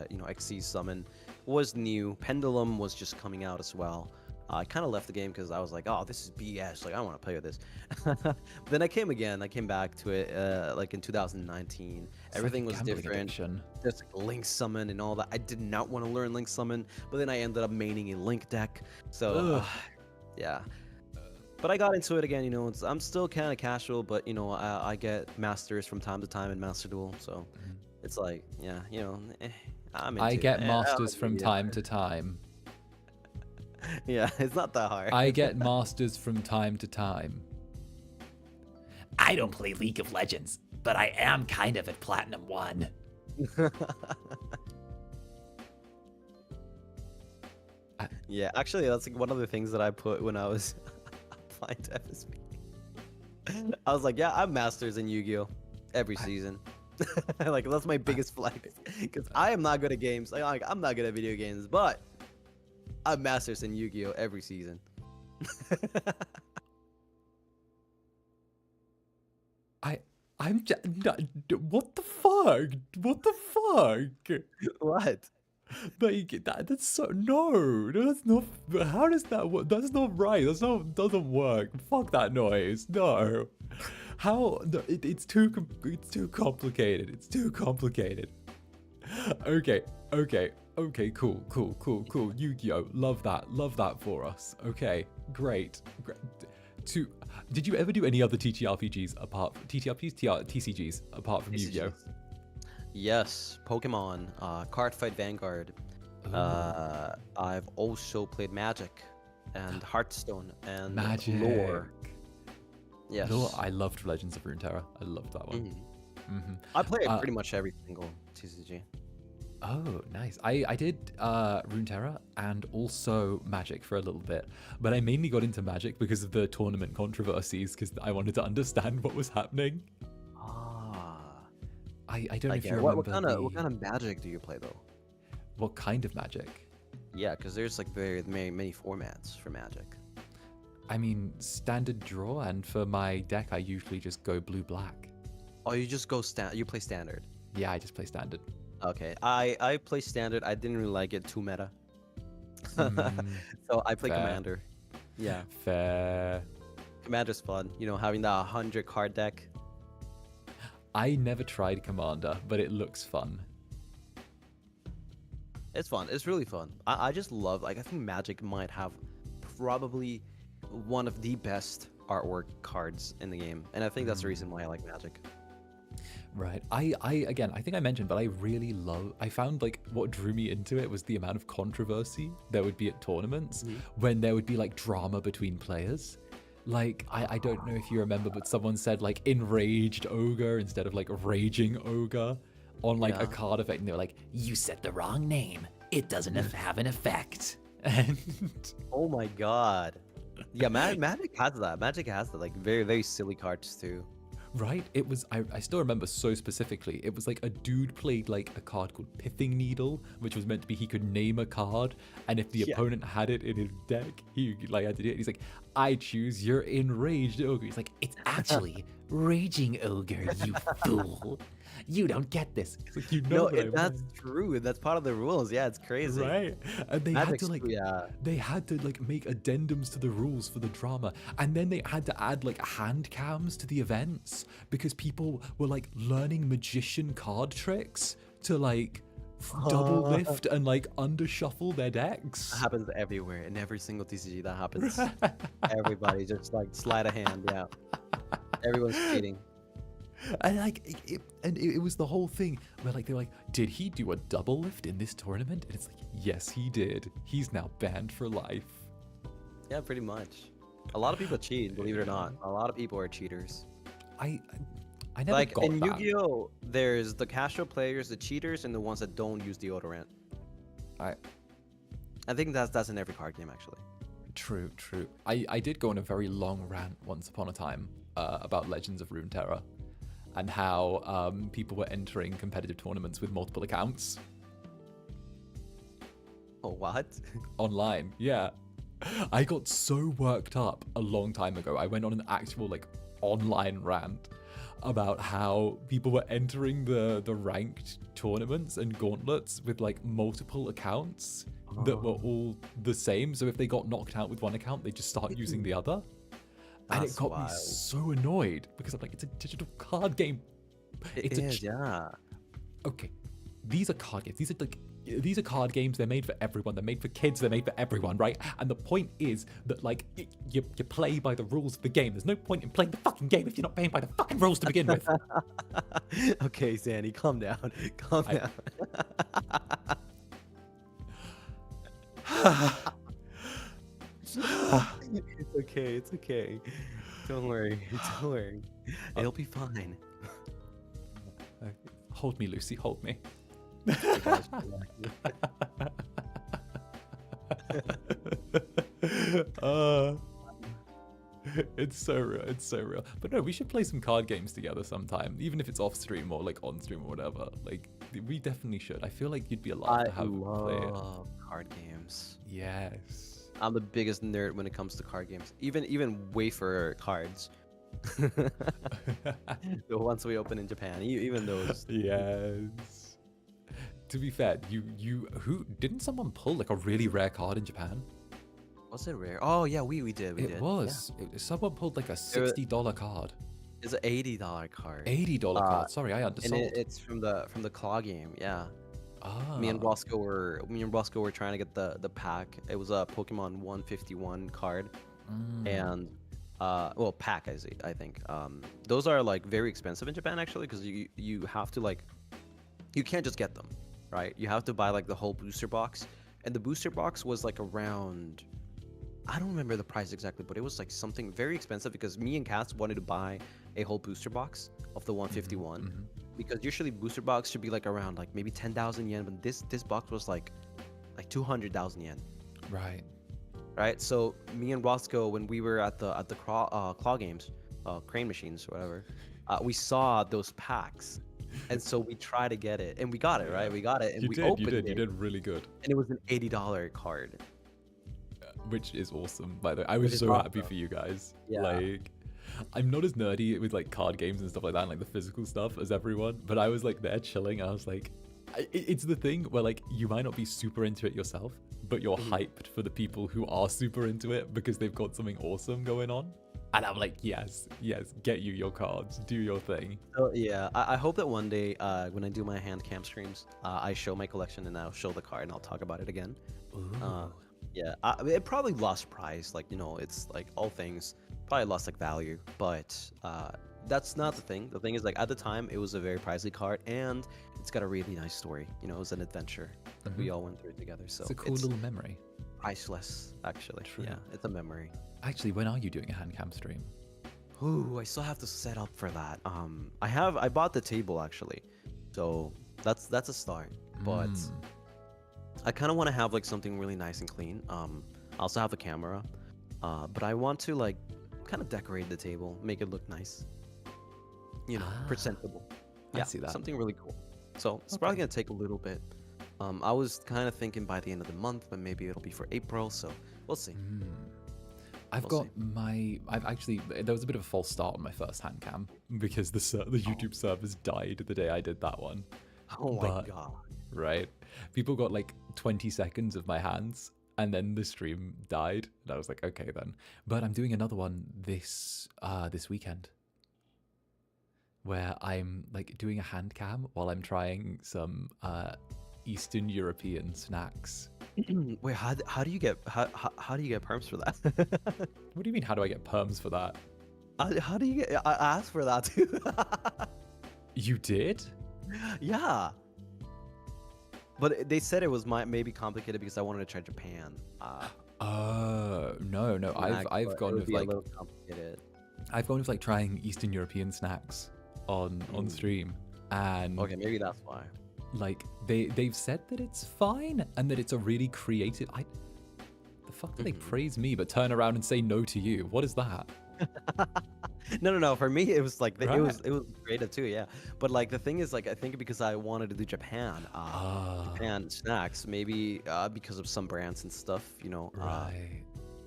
you know, XC summon was new. Pendulum was just coming out as well. I kind of left the game because I was like, oh, this is BS. Like, I don't want to play with this. But then I came again. I came back to it like in 2019. Everything was different. There's like Link Summon and all that. I did not want to learn Link Summon, but then I ended up maining a Link deck. So, yeah. But I got into it again, you know. I'm still kind of casual, but, you know, I get Masters from time to time in Master Duel. So, it's like, yeah, you know, I'm into I get it. Masters from time to time. Yeah, it's not that hard. I get Masters from time to time. I don't play League of Legends, but I am kind of at Platinum 1. Yeah, actually, that's like one of the things that I put when I was applying to FSP. I was like, yeah, I'm Masters in Yu-Gi-Oh! Every season. Like, that's my biggest flex. Because I am not good at games. Like, I'm not good at video games, but I'm Masters in Yu-Gi-Oh! Every season. I'm just, what the fuck? What the fuck? What? Like that's so no, that's not. How does that work? That's not right. That's not doesn't work. Fuck that noise. No. How? No, it's too complicated. It's too complicated. Okay. Cool. Yu-Gi-Oh, love that for us. Okay, great. Did you ever do any other TTRPGs apart from TCGs apart from Yu-Gi-Oh? Yes, Pokemon, Cardfight Vanguard. I've also played Magic and Hearthstone and Lore. Yes. Lore, I loved Legends of Runeterra. I loved that one. I played pretty much every single TCG. Oh, nice. I did Runeterra and also Magic for a little bit, but I mainly got into Magic because of the tournament controversies, because I wanted to understand what was happening. I don't know if you remember. What kind of Magic do you play though? What kind of Magic? Yeah, because there's like very many formats for Magic. I mean, standard draw, and for my deck, I usually just go blue-black. Oh, you just go you play standard? Yeah, I just play standard. Okay, I play standard. I didn't really like it, too meta. So I play Commander. Yeah. Fair. Commander's fun. You know, having that 100 card deck. I never tried Commander, but it looks fun. It's fun. It's really fun. I just love, like, I think Magic might have probably one of the best artwork cards in the game. And I think that's the reason why I like Magic. Right. I think I mentioned, but I found like what drew me into it was the amount of controversy there would be at tournaments when there would be like drama between players. Like, I don't know if you remember, but someone said like enraged ogre instead of like raging ogre on like a card effect, and they were like, you said the wrong name. It doesn't have an effect. And oh my god. Yeah, Magic has that. Magic has that, like very, very silly cards too. Right? It was, I still remember so specifically, it was like a dude played like a card called Pithing Needle, which was meant to be he could name a card, and if the opponent had it in his deck, he like had to do it. He's like, I choose your enraged ogre. He's like, it's actually raging ogre, you fool. You don't get this. It's like, you know, that's true. That's part of the rules. Yeah, it's crazy. Right? And they had to like, they had to like make addendums to the rules for the drama, and then they had to add like hand cams to the events because people were like learning magician card tricks to like double lift and like undershuffle their decks. That happens everywhere in every single TCG. That happens. Everybody just like sleight of hand. Yeah, everyone's cheating. And like it was the whole thing where like they were like, did he do a double lift in this tournament? And it's like, yes, he did. He's now banned for life. Yeah, pretty much. A lot of people cheat, believe it or not. A lot of people are cheaters. I I never Like got in that. Yu-Gi-Oh, there's the casual players, the cheaters, and the ones that don't use deodorant. I I think that's in every card game actually. True, true. I did go on a very long rant once upon a time about Legends of Runeterra and how people were entering competitive tournaments with multiple accounts Oh, what? online. Yeah. I got so worked up a long time ago. I went on an actual like online rant about how people were entering the ranked tournaments and gauntlets with like multiple accounts that were all the same. So if they got knocked out with one account, they just start using the other. And it That's got me wild. so annoyed because I'm like, it's a digital card game. It It's a is, yeah. Okay, these are card games. These are card games. They're made for everyone. They're made for kids. They're made for everyone, right? And the point is that like you play by the rules of the game. There's no point in playing the fucking game if you're not playing by the fucking rules to begin with. Okay, Sandy, calm down. Calm down. It's okay. It's okay. Don't worry. Don't worry. It'll be fine. Hold me, Lucy. Hold me. I got you. It's so real. It's so real. But no, we should play some card games together sometime, even if it's off stream or like on stream or whatever. Like we definitely should. I feel like you'd be allowed I to have play it. love card games. Yes. I'm the biggest nerd when it comes to card games. Even wafer cards. The ones we open in Japan, even those. Yes. To be fair, who didn't someone pull like a really rare card in Japan? Was it rare? Oh yeah, we did. We It did. was. Someone pulled like a $60 card. It's an $80 card. $80 card. Sorry, I And undersold. it's from the claw game. Yeah. Ah. Me and Roscoe were trying to get the pack. It was a Pokemon 151 card, and well, pack I think. Those are like very expensive in Japan actually, because you have to like, you can't just get them, right? You have to buy like the whole booster box, and the booster box was like around, I don't remember the price exactly, but it was like something very expensive because me and Cass wanted to buy a whole booster box of the 151. Because usually booster box should be like around like maybe 10,000 yen, but this box was like 200,000 yen. Right. Right. So me and Roscoe, when we were at the claw games, crane machines or whatever, we saw those packs, and so we tried to get it, and we got it. Right. We got it, and we opened it. You did really good. And it was an $80 card. Which is awesome, by the way. I was so happy for you guys. Yeah. Like, I'm not as nerdy with like card games and stuff like that, and like the physical stuff as everyone, but I was like there chilling. I was like, it's the thing where like you might not be super into it yourself, but you're hyped for the people who are super into it because they've got something awesome going on. And I'm like, yes, get you your cards, do your thing. So yeah, I hope that one day when I do my hand cam streams, I show my collection and I'll show the card and I'll talk about it again. Yeah, it probably lost price, like, you know, it's like all things probably lost like value, but that's not the thing. The thing is, like, at the time it was a very pricey card and it's got a really nice story. You know, it was an adventure that we all went through together, so It's a cool little memory. priceless actually. True. Yeah, it's a memory. Actually, when are you doing a hand cam stream? Ooh, I still have to set up for that. I bought the table actually, so that's a start, but I kind of want to have like something really nice and clean. I also have a camera, but I want to like kind of decorate the table, make it look nice, you know, presentable. I see that. Something really cool. So it's probably gonna take a little bit. I was kind of thinking by the end of the month, but maybe it'll be for April. So we'll see. I've actually, there was a bit of a false start on my first hand cam because the YouTube servers died the day I did that one. Oh my god. Right? People got like 20 seconds of my hands and then the stream died. And I was like, okay then. But I'm doing another one this weekend where I'm like doing a hand cam while I'm trying some Eastern European snacks. Wait, how do you get perms for that? What do you mean, how do I get perms for that? How do you get? I asked for that too. You did? Yeah. But they said it was maybe complicated because I wanted to try Japan. No. I've but it gone would with be a like little complicated. I've gone with like trying Eastern European snacks on stream, and Okay, maybe that's why. like they've said that it's fine and that it's a really creative. The fuck do they praise me but turn around and say no to you? What is that? No. For me, it was like Right. it was creative too, yeah. But like the thing is, like I think because I wanted to do Japan, Japan snacks, maybe because of some brands and stuff, you know, Right.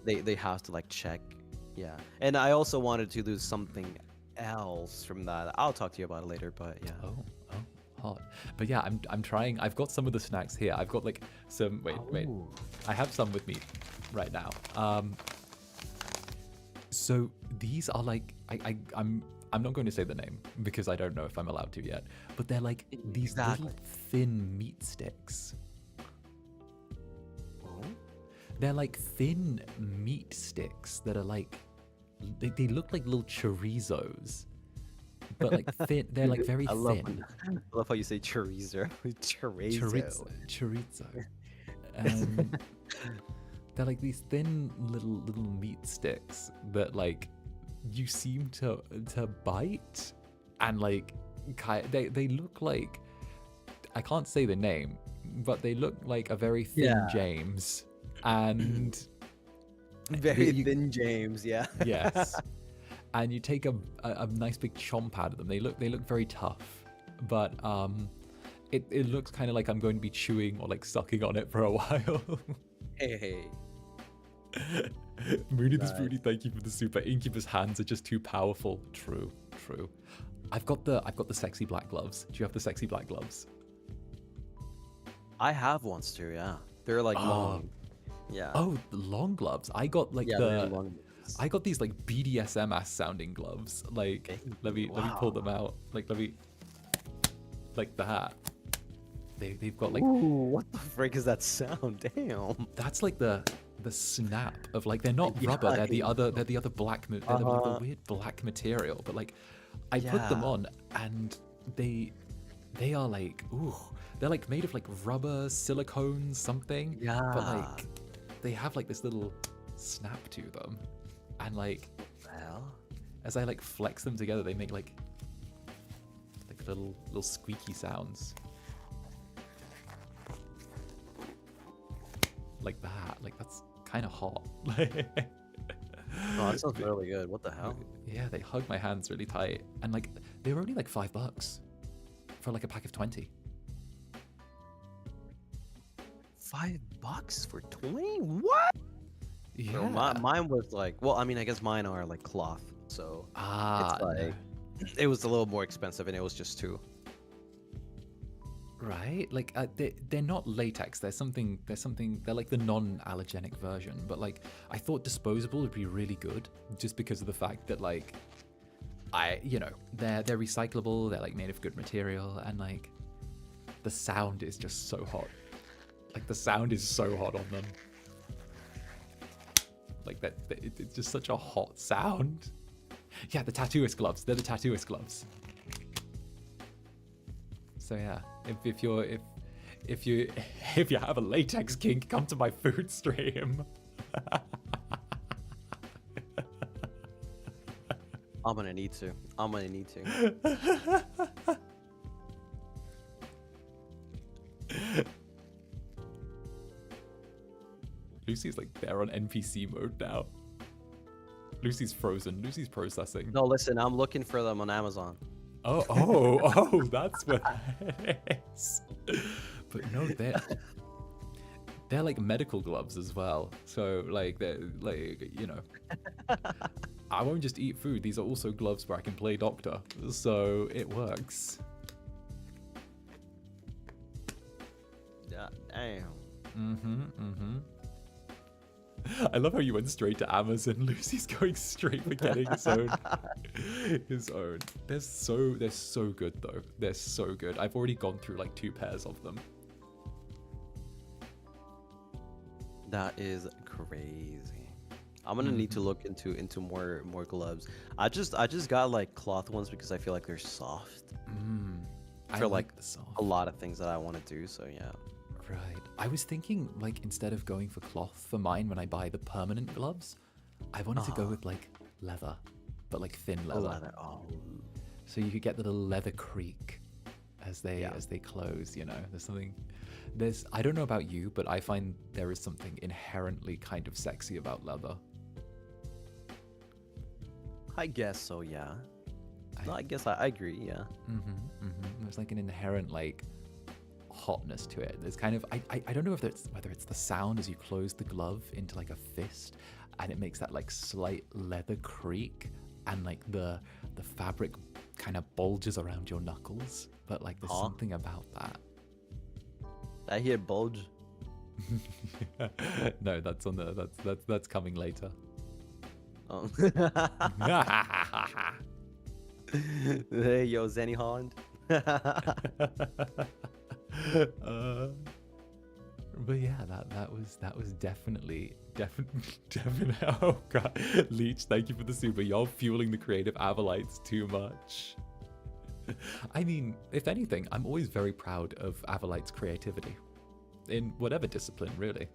they have to like check, yeah. And I also wanted to do something else from that. I'll talk to you about it later, but yeah. Oh, hot. But yeah, I'm trying. I've got some of the snacks here. I've got like some. Wait. Ooh. I have some with me right now. So these are like I'm not going to say the name because I don't know if I'm allowed to yet. But they're like these little thin meat sticks. Oh? They're like thin meat sticks that are like they look like little chorizos, but like thin. They're like very I thin. love how you say chorizo. Chorizo. Chorizo. They're like these thin little meat sticks that like you seem to bite, and like they look like, I can't say the name, but they look like a very thin James, and Very thin James, yeah. yes, and you take a nice big chomp out of them. They look very tough, but it looks kind of like I'm going to be chewing or like sucking on it for a while. Hey. Moody the Spoony, thank you for the super. Incubus hands are just too powerful. True. I've got the sexy black gloves. Do you have the sexy black gloves? I have ones too, yeah. They're like long. Yeah. Oh, the long gloves. I got like they're long. I got these like BDSM ass sounding gloves. Like let me pull them out. Like like that. They've got like, ooh, what the frick is that sound? Damn. That's like the snap of like, they're not rubber, they're the other black they're the weird black material, but like I put them on and they are like, ooh, they're like made of like rubber, silicone, something. Yeah. But like they have like this little snap to them, and like, Well, as I like flex them together, they make like little squeaky sounds. Like that. Like that's kind of hot. oh, that sounds really good. What the hell? Yeah, they hug my hands really tight, and like they were only like $5 for like a pack of 20. $5 for 20? What? Yeah. So mine was like, well, I mean, I guess mine are like cloth, so it's like it was a little more expensive, and it was just 2. Right, like they're not latex. They're like the non-allergenic version. But like I thought disposable would be really good, just because of the fact that like they're recyclable. They're like made of good material, and like the sound is just so hot. Like the sound is so hot on them. Like it's just such a hot sound. Yeah, the tattooist gloves. They're the tattooist gloves. So yeah, if you have a latex kink, come to my food stream. I'm gonna need to. Lucy's like there on NPC mode now. Lucy's frozen. Lucy's processing. No, listen, I'm looking for them on Amazon. Oh, that's what it is. But no, they're like medical gloves as well. So like they're like, I won't just eat food. These are also gloves where I can play doctor. So it works. Yeah, damn. I love how you went straight to Amazon. Lucy's going straight for getting his own. They're so good though. They're so good. I've already gone through like 2 pairs of them. That is crazy. I'm gonna need to look into more gloves. I just got like cloth ones because I feel like they're soft. For like the soft. a lot of things that I want to do. So yeah. Right. I was thinking, like, instead of going for cloth for mine when I buy the permanent gloves, I wanted to go with, like, leather, but, like, thin leather. Leather. Oh. So you could get the little leather creak as they close, you know? I don't know about you, but I find there is something inherently kind of sexy about leather. I guess so, yeah. I guess I agree, yeah. There's like an inherent like hotness to it. There's kind of I don't know whether it's the sound as you close the glove into like a fist, and it makes that like slight leather creak, and like the fabric kind of bulges around your knuckles. But like there's something about that. I hear bulge. No, that's coming later. Oh. Hey, yo, Zenny Holland. But yeah, that was definitely. Oh god, Leech, thank you for the super. Y'all fueling the creative Avalites too much. I mean, if anything, I'm always very proud of Avalites' creativity in whatever discipline, really.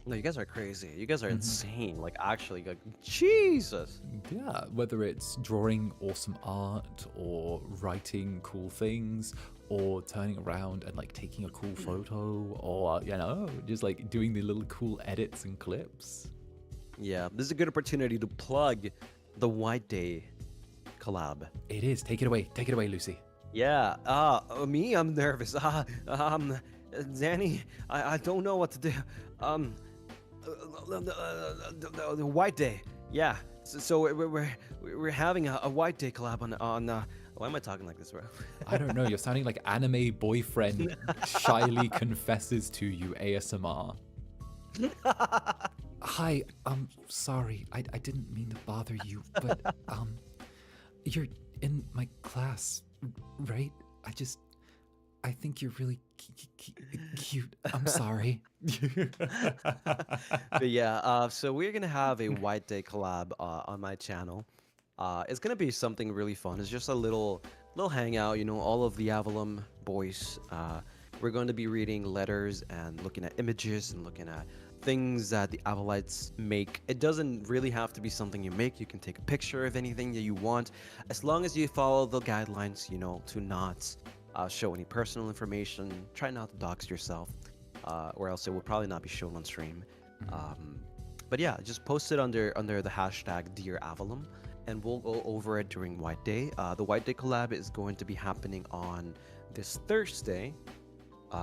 No, you guys are crazy. You guys are insane. Like, actually, like, Jesus. Yeah, whether it's drawing awesome art or writing cool things or turning around and like taking a cool photo or, you know, just like doing the little cool edits and clips. Yeah, this is a good opportunity to plug the White Day collab. It is. Take it away, Lucy. Yeah, me, I'm nervous. Danny, I don't know what to do. The White Day, yeah. So we're having a White Day collab on. Why am I talking like this, bro? I don't know. You're sounding like anime boyfriend shyly confesses to you ASMR. Hi, I'm sorry. I didn't mean to bother you, but you're in my class, right? I think you're really cute. I'm sorry. But yeah, so we're gonna have a White Day collab on my channel. It's gonna be something really fun. It's just a little hangout, you know, all of the Avallum boys. We're going to be reading letters and looking at images and looking at things that the Avalites make. It doesn't really have to be something you make. You can take a picture of anything that you want, as long as you follow the guidelines, you know, to not show any personal information. Try not to dox yourself, or else it will probably not be shown on stream. But yeah, just post it under the hashtag Dear Avallum, and we'll go over it during White Day. The White Day collab is going to be happening on this Thursday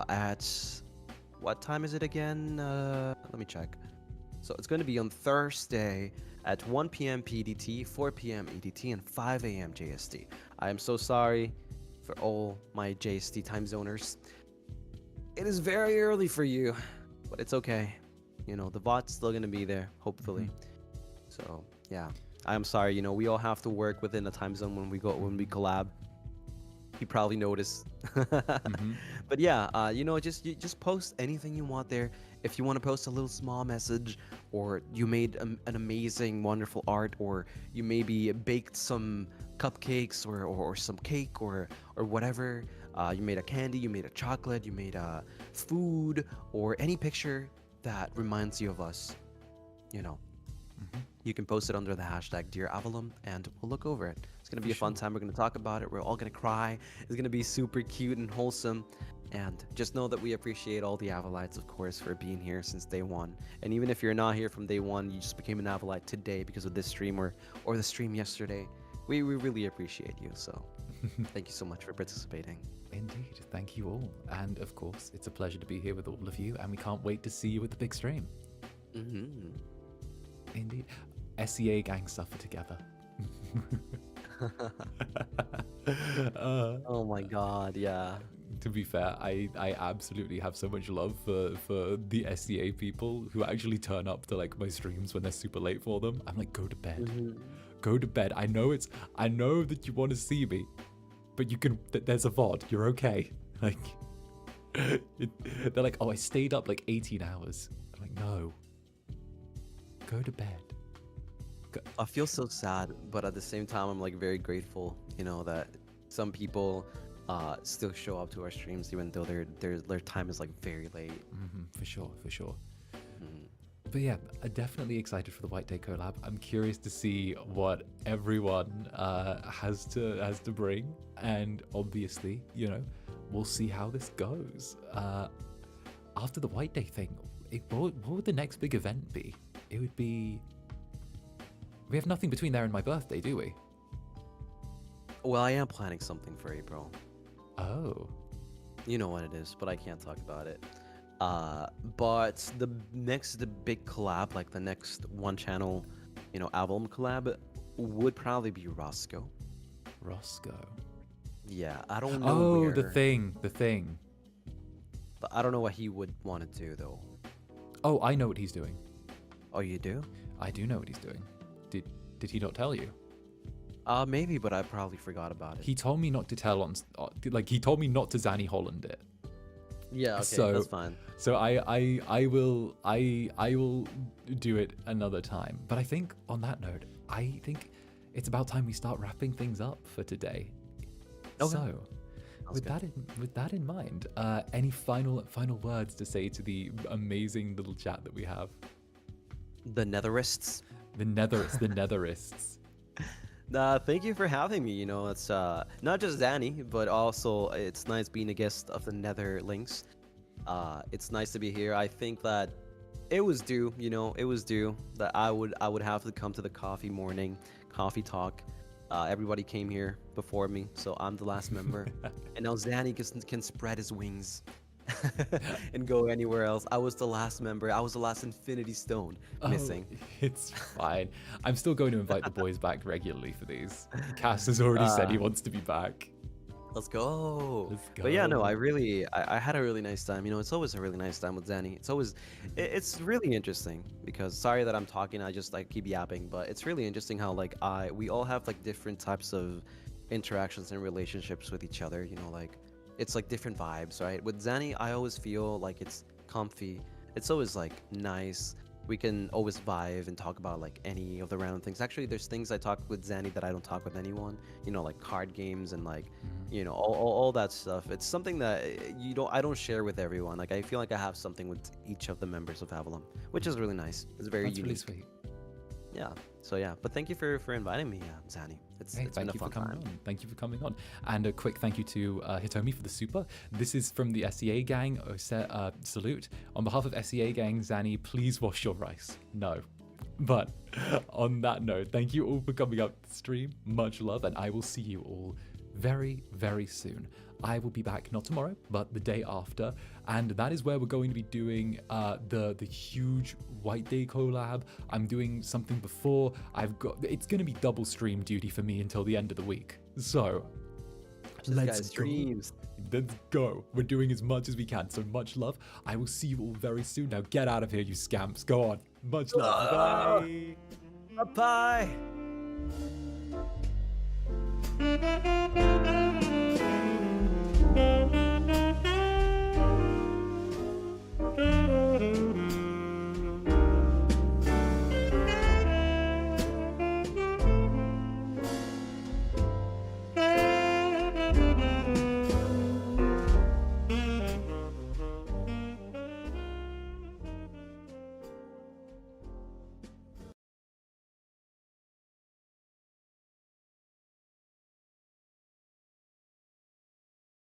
at what time is it again? Let me check. So it's going to be on Thursday at 1 p.m. PDT, 4 p.m. EDT, and 5 a.m. JST. I am so sorry for all my JST time zoners. It is very early for you, but it's okay. You know, the bot's still gonna be there, hopefully. So yeah, I'm sorry. You know, we all have to work within the time zone when we collab. You probably noticed. But yeah, you know, just post anything you want there. If you want to post a little small message, or you made an amazing, wonderful art, or you maybe baked some cupcakes or some cake or whatever. You made a candy, you made a chocolate, you made a food, or any picture that reminds you of us, you know. You can post it under the hashtag Dear Avallum, and we'll look over it. It's gonna be a fun time. We're gonna talk about it. We're all gonna cry. It's gonna be super cute and wholesome. And just know that we appreciate all the Avalites, of course, for being here since day one. And even if you're not here from day one, you just became an Avalite today because of this stream or the stream yesterday. We really appreciate you. So thank you so much for participating. Indeed. Thank you all. And of course, it's a pleasure to be here with all of you. And we can't wait to see you at the big stream. Indeed. SEA gang suffer together. Oh my god, yeah. To be fair, I absolutely have so much love for the SEA people who actually turn up to like my streams when they're super late for them. I'm like, go to bed. Go to bed. I know that you want to see me, but you can. There's a VOD. You're okay. Like, they're like, oh, I stayed up like 18 hours. I'm like, no. Go to bed. I feel so sad, but at the same time, I'm like very grateful, you know, that some people still show up to our streams even though their time is like very late. For sure, for sure. Mhm. But yeah, I'm definitely excited for the White Day collab. I'm curious to see what everyone has to bring, and obviously, you know, we'll see how this goes. After the White Day thing, what would the next big event be? It would be. We have nothing between there and my birthday, do we? Well, I am planning something for April. Oh. You know what it is, but I can't talk about it. But the big collab, like the next one channel, you know, Avallum collab, would probably be Roscoe. Roscoe. Yeah, I don't know. Oh, where, the thing. But I don't know what he would want to do though. Oh, I know what he's doing. Oh, you do? I do know what he's doing. Did he not tell you? Maybe, but I probably forgot about it. He told me not to tell on, like he told me not to Zanny Holland it. Yeah, okay, So- that's fine. So I will do it another time. But I think on that note, I think it's about time we start wrapping things up for today. Okay. So Sounds with good. that in mind, any final words to say to the amazing little chat that we have? The Netherists. The Netherists. Thank you for having me. You know, it's not just Zanny, but also it's nice being a guest of the Netherlinks. It's nice to be here. I think that it was due, you know, it was due that I would have to come to the coffee talk. Everybody came here before me, so I'm the last member. And now Zanny can spread his wings and go anywhere else. I was the last member. I was the last Infinity Stone missing. Oh, it's fine. I'm still going to invite the boys back regularly for these. Cass has already said he wants to be back. Let's go. Let's go. But yeah, no, I had a really nice time. You know, it's always a really nice time with Zanny. It's really interesting because sorry that I'm talking, I just like keep yapping, but it's really interesting how like we all have like different types of interactions and relationships with each other, you know, like it's like different vibes, right? With Zanny, I always feel like it's comfy. It's always like nice. We can always vibe and talk about like any of the random things. Actually, there's things I talk with Zanny that I don't talk with anyone. You know, like card games and like, you know, all that stuff. It's something that I don't share with everyone. Like I feel like I have something with each of the members of Avallum, which is really nice. It's very That's really unique. sweet. Yeah. So yeah, but thank you for inviting me, Zanny. It's been Thank a you for fun coming time. on. Thank you for coming on. And a quick thank you to Hitomi for the super. This is from the SEA gang. Salute. On behalf of SEA gang, Zanny, please wash your rice. No. But on that note, thank you all for coming up to the stream. Much love, and I will see you all very, very soon. I will be back not tomorrow, but the day after, and that is where we're going to be doing the huge White Day collab. I'm doing something before. It's going to be double stream duty for me until the end of the week. So This let's guy's go. dreams. Let's go. We're doing as much as we can. So much love. I will see you all very soon. Now get out of here, you scamps. Go on. Much love. Bye. Bye.